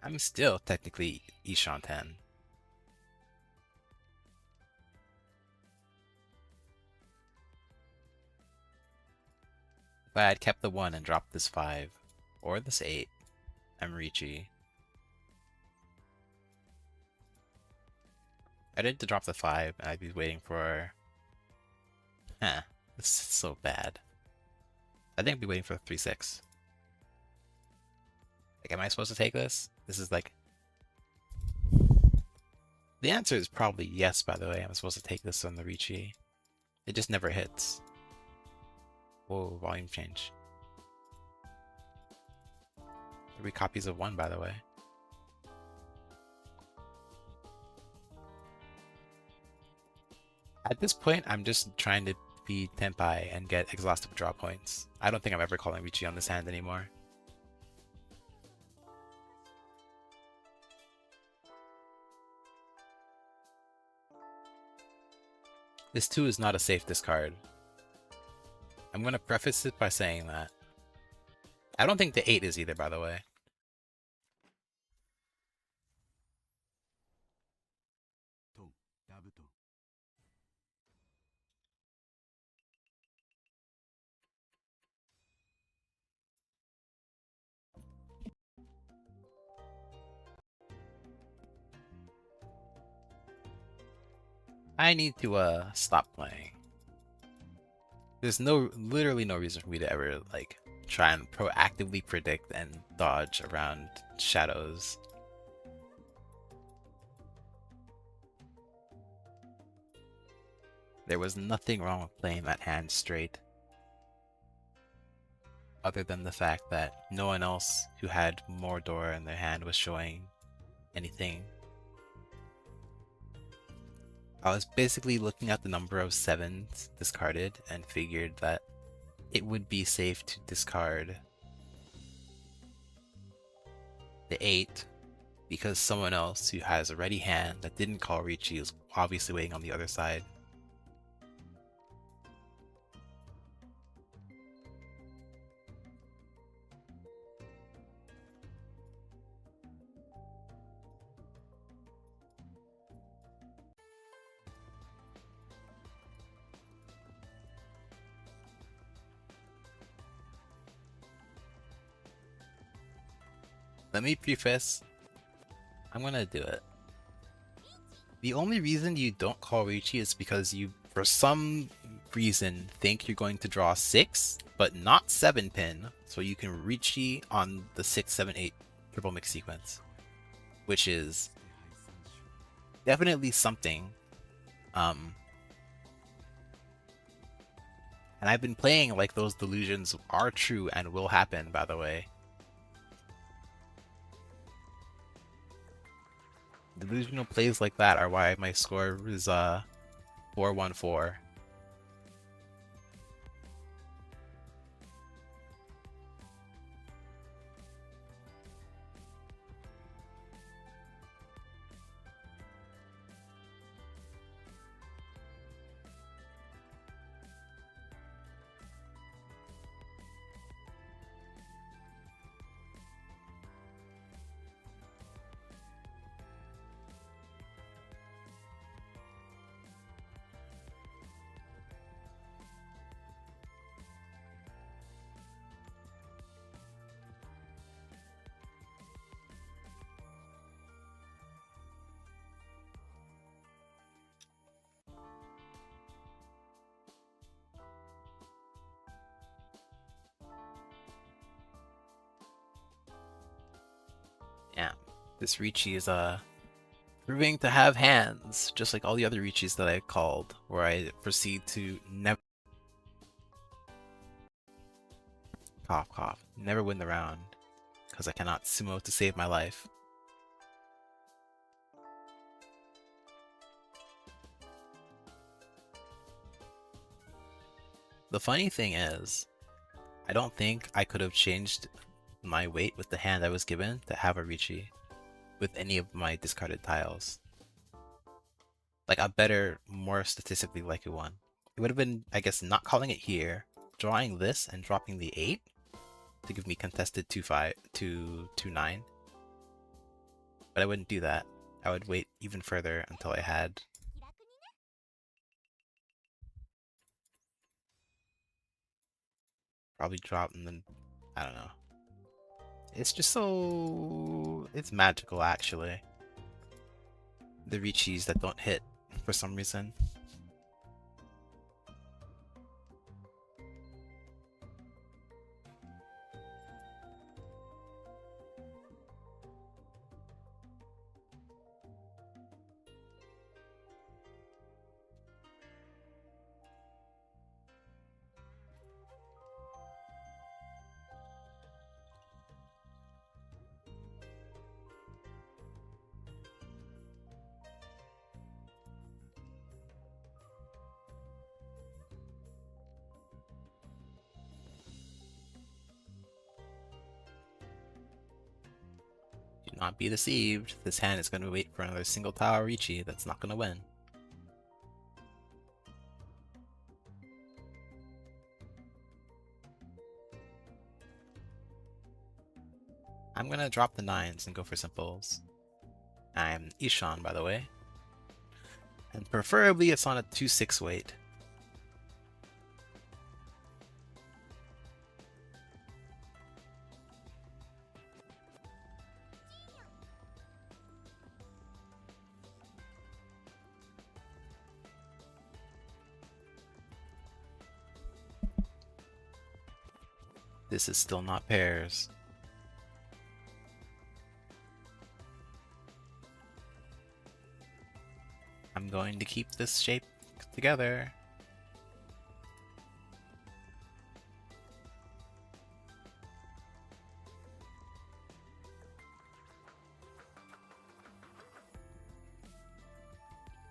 Speaker 1: I'm still technically Ishan 10. If I had kept the 1 and dropped this 5, or this 8, I'm Riichi. I didn't drop the 5, and I'd be waiting for... Huh, this is so bad. I think I'd be waiting for 3-6. Like, am I supposed to take this? This is like... The answer is probably yes, by the way. I'm supposed to take this on the Riichi. It just never hits. Whoa, volume change. 3 copies of 1, by the way. At this point, I'm just trying to be Tenpai and get exhaustive draw points. I don't think I'm ever calling Riichi on this hand anymore. This 2 is not a safe discard. I'm gonna preface it by saying that. I don't think the 8 is either, by the way. I need to stop playing. There's literally no reason for me to ever like try and proactively predict and dodge around shadows. There was nothing wrong with playing that hand straight, other than the fact that no one else who had more door in their hand was showing anything. I was basically looking at the number of 7s discarded and figured that it would be safe to discard the 8 because someone else who has a ready hand that didn't call Riichi is obviously waiting on the other side. Let me preface, I'm gonna do it. The only reason you don't call Riichi is because you, for some reason, think you're going to draw 6, but not 7 pin, so you can Riichi on the 6, 7, 8 triple mix sequence, which is definitely something. And I've been playing like those delusions are true and will happen, by the way. Delusional plays like that are why my score is 414. Yeah, this Riichi is proving to have hands, just like all the other Riichis that I called, where I proceed to never cough cough, never win the round, because I cannot sumo to save my life. The funny thing is, I don't think I could have changed my weight with the hand I was given to have a Riichi with any of my discarded tiles. Like a better, more statistically likely one. It would have been, I guess, not calling it here, drawing this and dropping the 8 to give me contested 2-5, 2-9. But I wouldn't do that. I would wait even further until I had probably drop and then I don't know. It's just so it's magical actually. The Riichis that don't hit for some reason. Do not be deceived. This hand is going to wait for another single tower Riichi that's not going to win. I'm going to drop the 9s and go for simples. I'm Ishan, by the way. And preferably it's on a 2-6 weight. This is still not pairs. I'm going to keep this shape together.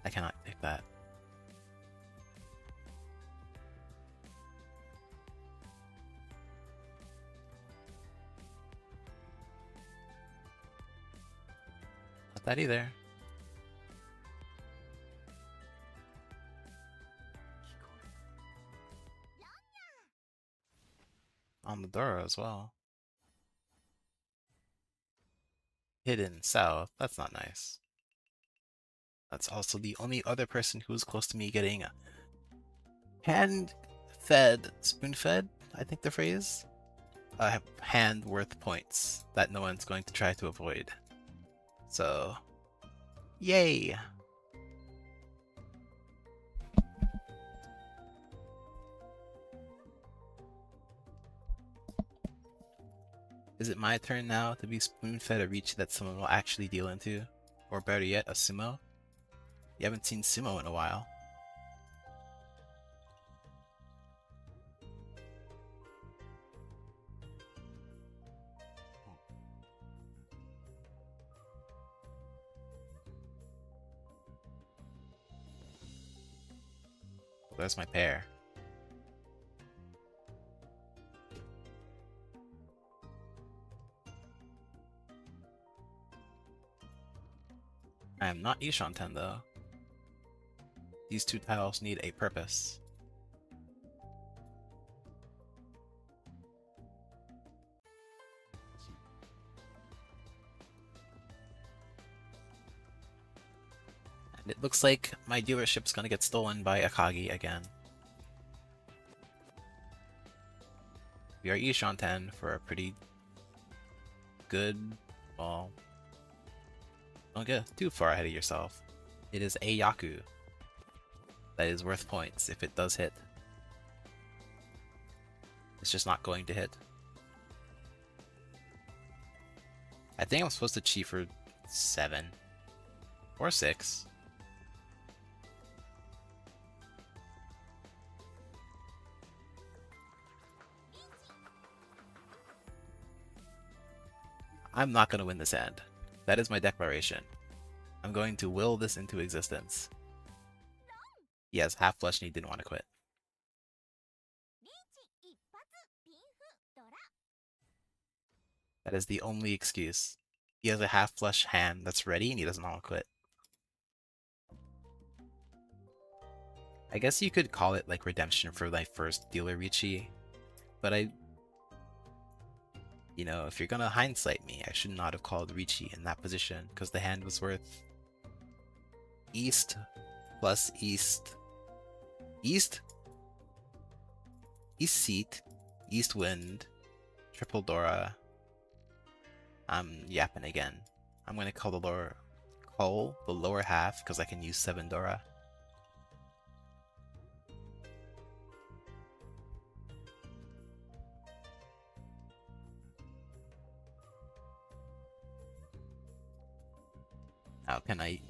Speaker 1: I cannot take that. Not that either. On the Dora as well. Hidden south. That's not nice. That's also the only other person who was close to me getting hand-fed, spoon-fed, I think the phrase. Hand worth points that no one's going to try to avoid. So, yay! Is it my turn now to be spoon-fed a Riichi that someone will actually deal into? Or better yet, a sumo? You haven't seen sumo in a while. There's my pair. I am not Ishanten though. These two tiles need a purpose. And it looks like my dealership's gonna get stolen by Akagi again. We are Ishanten for a pretty good, well, don't get too far ahead of yourself. It is a Yaku. That is worth points if it does hit. It's just not going to hit. I think I'm supposed to cheat for 7 or 6. I'm not going to win this hand. That is my declaration. I'm going to will this into existence. Yes, half flush and he didn't want to quit.
Speaker 2: リーチ一発ピンフドラ
Speaker 1: That is the only excuse. He has a half flush hand that's ready and he doesn't want to quit. I guess you could call it like redemption for my first dealer Riichi, but you know, if you're gonna hindsight me, I should not have called Riichi in that position because the hand was worth East plus East. East Seat, East Wind, Triple Dora. I'm yapping again. I'm gonna call the lower half because I can use 7 Dora. Now, can I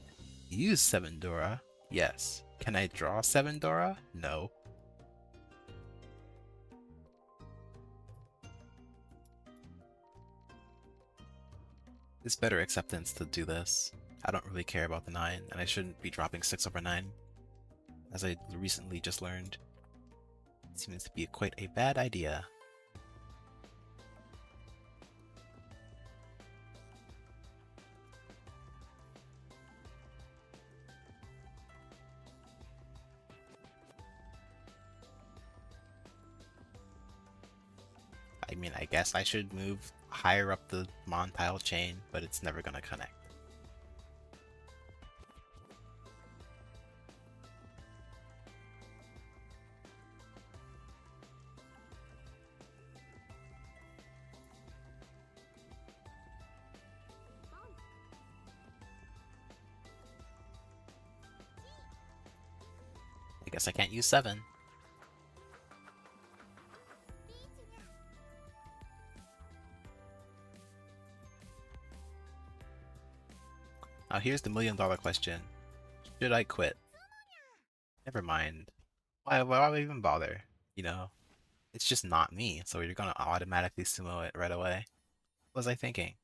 Speaker 1: use 7 Dora? Yes. Can I draw 7 Dora? No. It's better acceptance to do this. I don't really care about the 9, and I shouldn't be dropping 6 over 9. As I recently just learned. It seems to be quite a bad idea. I mean, I guess I should move higher up the Mon tile chain, but it's never gonna connect. I guess I can't use 7. Now here's the $1,000,000 question. Should I quit? Never mind. Why would I even bother? You know, it's just not me, so you're gonna automatically sumo it right away. What was I thinking?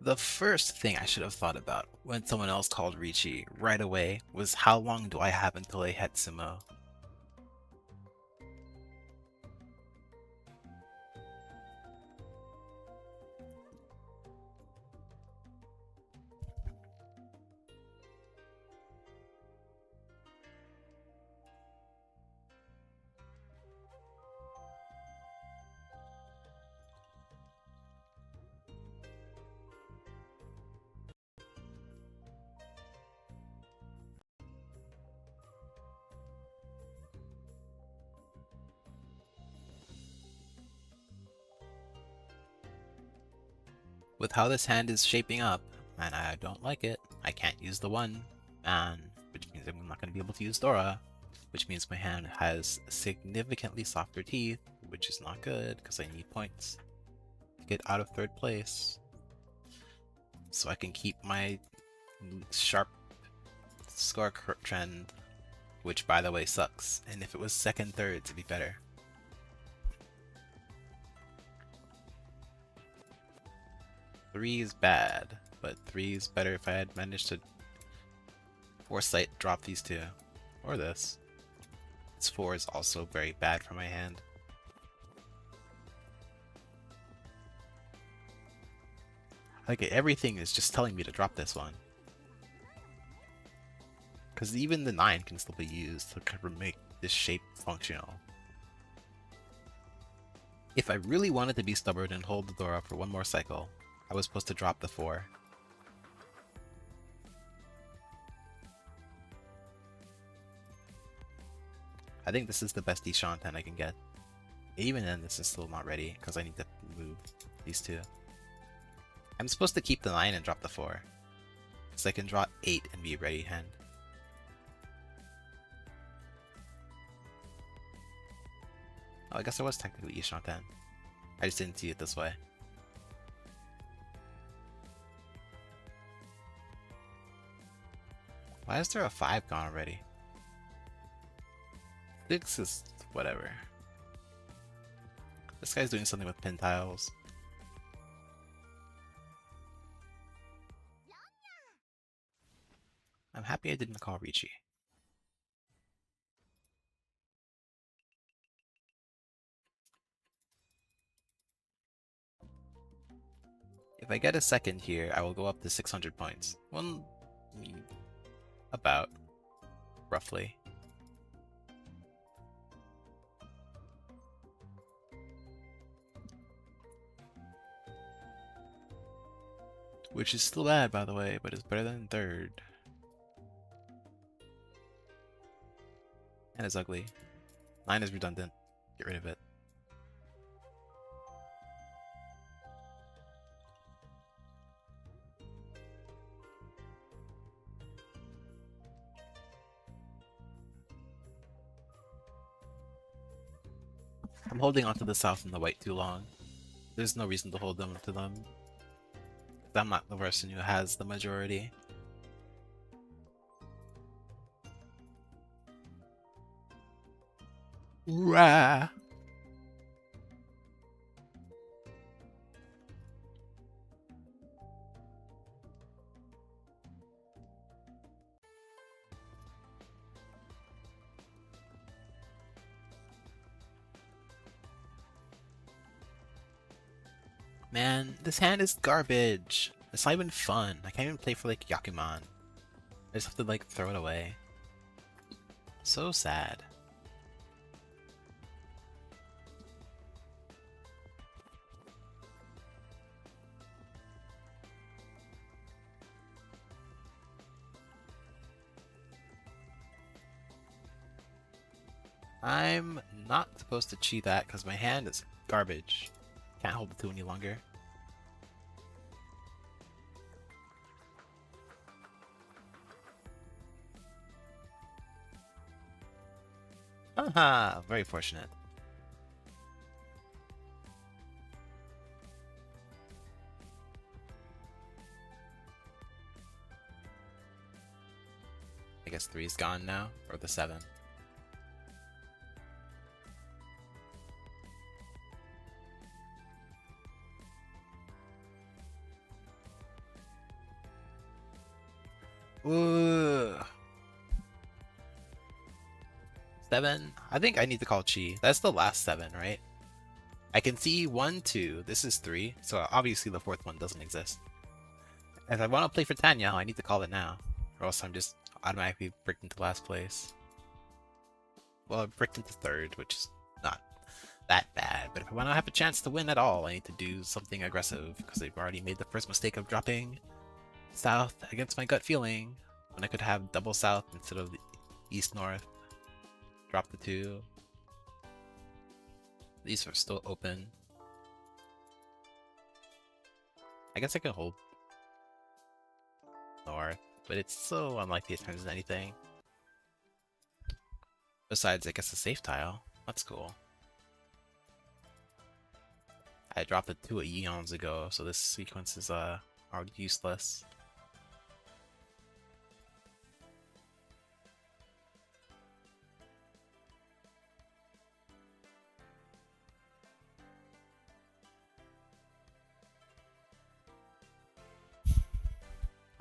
Speaker 1: The first thing I should have thought about when someone else called Riichi right away was how long do I have until I het sumo? With how this hand is shaping up, and I don't like it, I can't use the 1, and which means I'm not going to be able to use Dora, which means my hand has significantly softer teeth, which is not good because I need points to get out of 3rd place, so I can keep my sharp score trend, which by the way sucks, and if it was 2nd, 3rd, it'd be better. 3 is bad, but 3 is better if I had managed to foresight drop these two. Or this. This 4 is also very bad for my hand. Like, everything is just telling me to drop this one. Because even the 9 can still be used to kind of make this shape functional. If I really wanted to be stubborn and hold the door up for one more cycle, I was supposed to drop the 4. I think this is the best Deshanten I can get. Even then, this is still not ready, because I need to move these two. I'm supposed to keep the 9 and drop the 4. So I can draw 8 and be a ready hand. Oh, I guess I was technically Deshanten. I just didn't see it this way. Why is there a 5 gone already? 6 is whatever. This guy's doing something with pin tiles. I'm happy I didn't call Riichi. If I get a second here, I will go up to 600 points. Well, about. Roughly. Which is still bad, by the way, but it's better than third. And it's ugly. 9 is redundant. Get rid of it. I'm holding onto the south and the white too long. There's no reason to hold them to them. I'm not the person who has the majority. Rah! Man, this hand is garbage. It's not even fun. I can't even play for like Yakuman. I just have to like throw it away. So sad. I'm not supposed to cheat that because my hand is garbage. Can't hold the 2 any longer. Haha, very fortunate. I guess 3's gone now, or the 7. Ooh. 7? I think I need to call Chi. That's the last 7, right? I can see 1, 2. This is 3, so obviously the 4th one doesn't exist. If I want to play for Tanya, I need to call it now, or else I'm just automatically bricked into last place. Well, I bricked into 3rd, which is not that bad, but if I want to have a chance to win at all, I need to do something aggressive, because I've already made the first mistake of dropping south against my gut feeling, when I could have double south instead of the east-north. Drop the 2. These are still open. I guess I can hold north, but it's so unlikely it turns into anything. Besides, I guess a safe tile. That's cool. I dropped the 2 eons ago, so this sequence is are useless.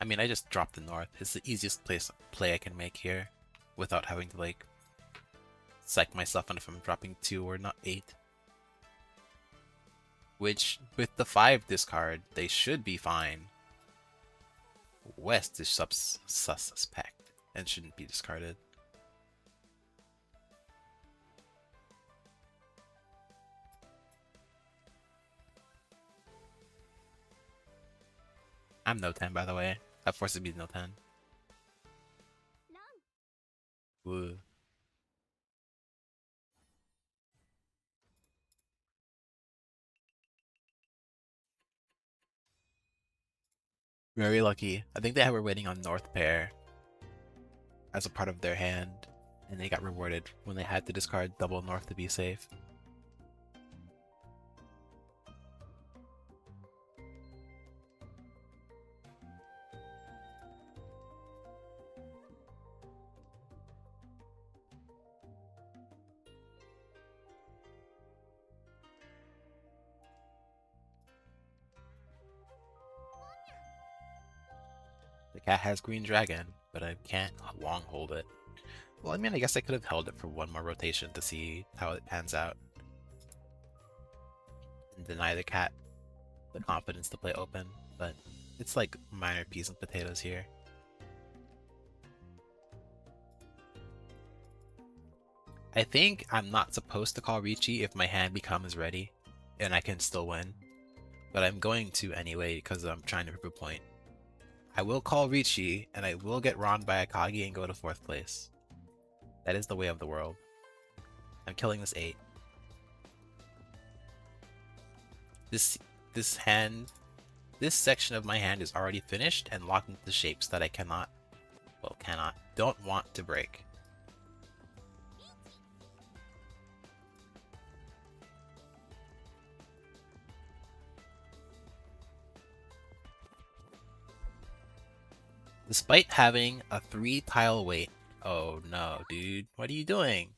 Speaker 1: I mean, I just dropped the north. It's the easiest play I can make here without having to like psych myself on if I'm dropping 2 or not 8. Which, with the 5 discard, they should be fine. West is suspect and shouldn't be discarded. I'm no 10, by the way. That forces me to no 10. Woo. Very lucky. I think they were waiting on North pair as a part of their hand, and they got rewarded when they had to discard double North to be safe. The cat has Green Dragon, but I can't long hold it. Well, I mean, I guess I could have held it for one more rotation to see how it pans out. And deny the cat the confidence to play open, but it's like minor peas and potatoes here. I think I'm not supposed to call Riichi if my hand becomes ready, and I can still win. But I'm going to anyway because I'm trying to prove a point. I will call Riichi, and I will get Ron by Akagi and go to 4th place. That is the way of the world. I'm killing this 8. This section of my hand is already finished and locked into shapes that I don't want to break. Despite having a 3-tile wait. Oh no, dude. What are you doing?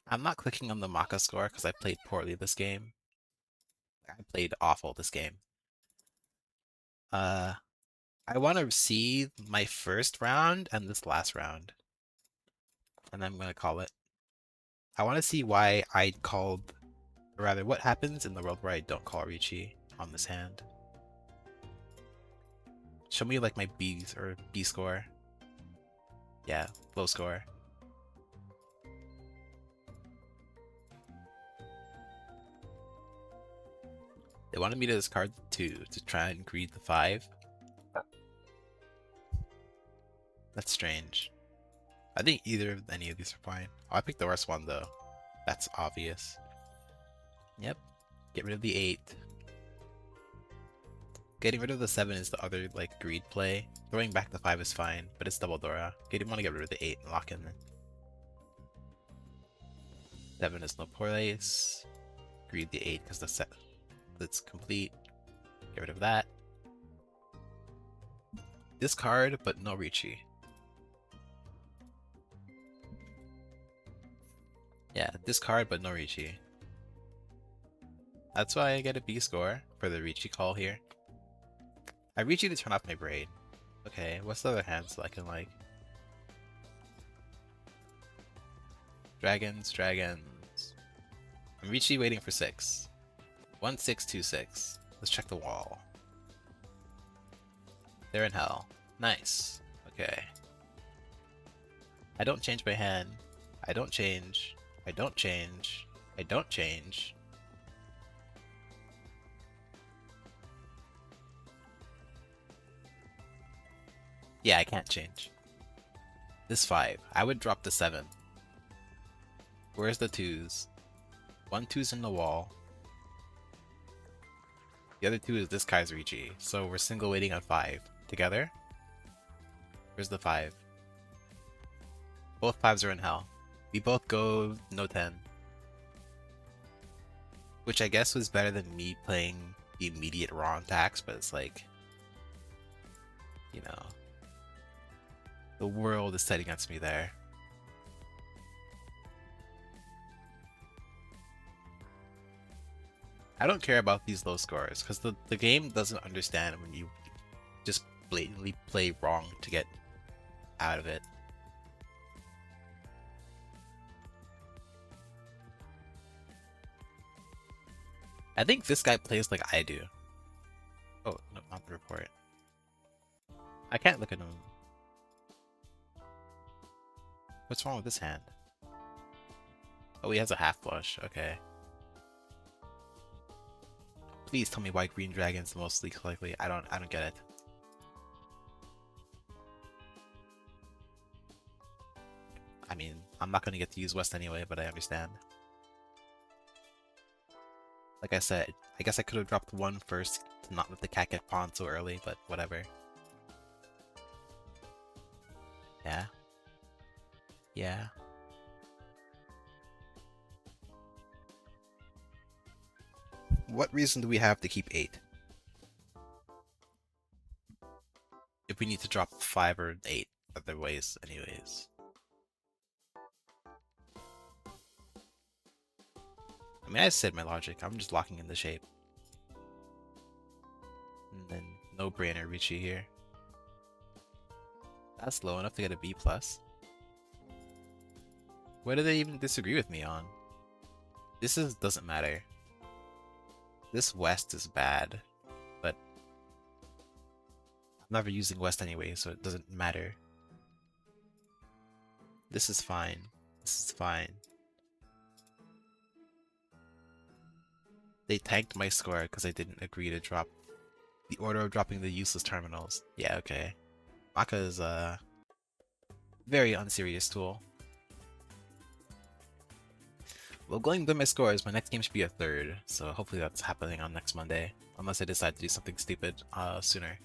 Speaker 1: I'm not clicking on the Maka score because I played poorly this game. I played awful this game. I want to see my first round and this last round. And I'm going to call it. I want to see why I called, or rather what happens in the world where I don't call Riichi on this hand. Show me like my B score. Yeah, low score. They wanted me to discard the 2 to try and greed the 5. That's strange. I think any of these are fine. Oh, I picked the worst one though. That's obvious. Yep. Get rid of the 8. Getting rid of the 7 is the other like greed play. Throwing back the 5 is fine, but it's double Dora. Okay, you want to get rid of the 8 and lock in. 7 is no place. Greed the 8 because the set that's complete. Get rid of that. Discard, but no Riichi. Yeah, discard, but no Riichi. That's why I get a B score for the Riichi call here. I Riichi to turn off my braid. Okay, what's the other hand so I can like... Dragons. I'm Riichi waiting for 6. 1626. Let's check the wall. They're in hell. Nice. Okay. I don't change my hand. I don't change. I don't change. I don't change. Yeah, I can't change. This 5. I would drop the 7. Where's the 2s? 1 2's in the wall. The other 2 is this guy's Riichi. So we're single waiting on 5. Together? Where's the 5? Both 5s are in hell. We both go no 10. which I guess was better than me playing the immediate raw attacks, but it's like, you know, the world is set against me there. I don't care about these low scores because the game doesn't understand when you just blatantly play wrong to get out of it. I think this guy plays like I do. Oh, no, not the report. I can't look at him. What's wrong with this hand? Oh, he has a half flush. Okay. Please tell me why green dragon's the most least likely. I don't get it. I mean, I'm not gonna get to use West anyway, but I understand. Like I said, I guess I could have dropped one first to not let the cat get pawned so early, but whatever. Yeah. Yeah. What reason do we have to keep 8? If we need to drop 5 or 8 other ways anyways. I mean, I said my logic. I'm just locking in the shape. And then no brainer Riichi here. That's low enough to get a B+. What do they even disagree with me on? This doesn't matter. This West is bad, but I'm never using West anyway, so it doesn't matter. This is fine. This is fine. They tanked my score because I didn't agree to drop the order of dropping the useless terminals. Yeah, okay. Maka is a very unserious tool. Well, going by my scores, my next game should be a 3rd, so hopefully that's happening on next Monday. Unless I decide to do something stupid sooner.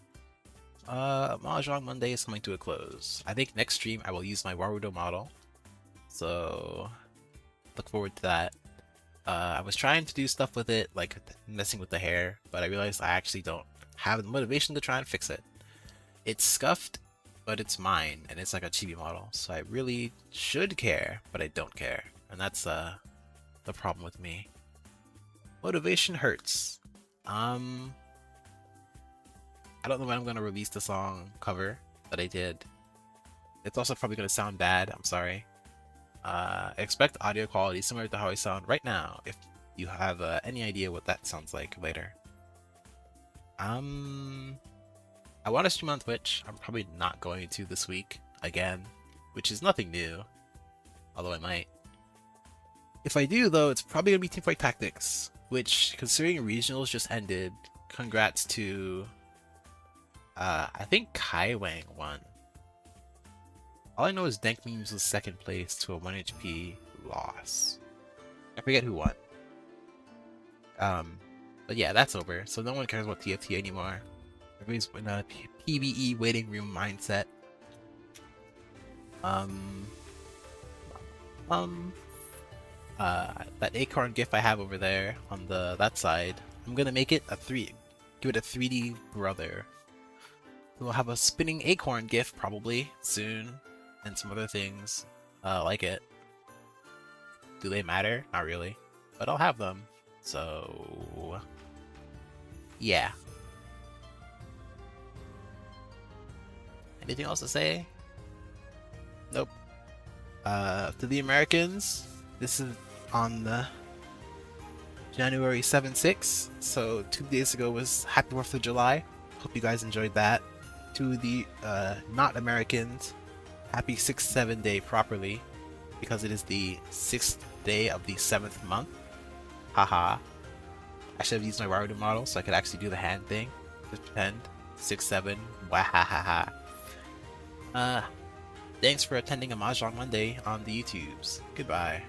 Speaker 1: Mahjong Monday is coming to a close. I think next stream I will use my Warudo model. So, look forward to that. I was trying to do stuff with it, like messing with the hair, but I realized I actually don't have the motivation to try and fix it. It's scuffed, but it's mine, and it's like a chibi model, so I really should care, but I don't care. And that's the problem with me. Motivation hurts. I don't know when I'm gonna release the song cover that I did. It's also probably gonna sound bad, I'm sorry. Expect audio quality similar to how I sound right now, if you have any idea what that sounds like later. I want to stream on Twitch. I'm probably not going to this week, again, which is nothing new, although I might. If I do, though, it's probably going to be Teamfight Tactics, which, considering regionals just ended, congrats to, I think Kai Wang won. All I know is Dank Memes was 2nd place to a 1 HP loss. I forget who won. But yeah, that's over, so no one cares about TFT anymore. Everybody's in a PvE waiting room mindset. That acorn gif I have over there on that side, I'm gonna make it give it a 3D brother. We'll have a spinning acorn gif probably soon, and some other things like it. Do they matter? Not really, but I'll have them. So yeah. Anything else to say? Nope. To the Americans, this is on the January 7-6, so 2 days ago was Happy 4th of July. Hope you guys enjoyed that. To the not Americans, Happy 6-7 day properly, because it is the 6th day of the 7th month. Haha. I should have used my Warudo model so I could actually do the hand thing. Just pretend. 6-7. Wahahaha. Thanks for attending a Mahjong Monday on the YouTubes. Goodbye.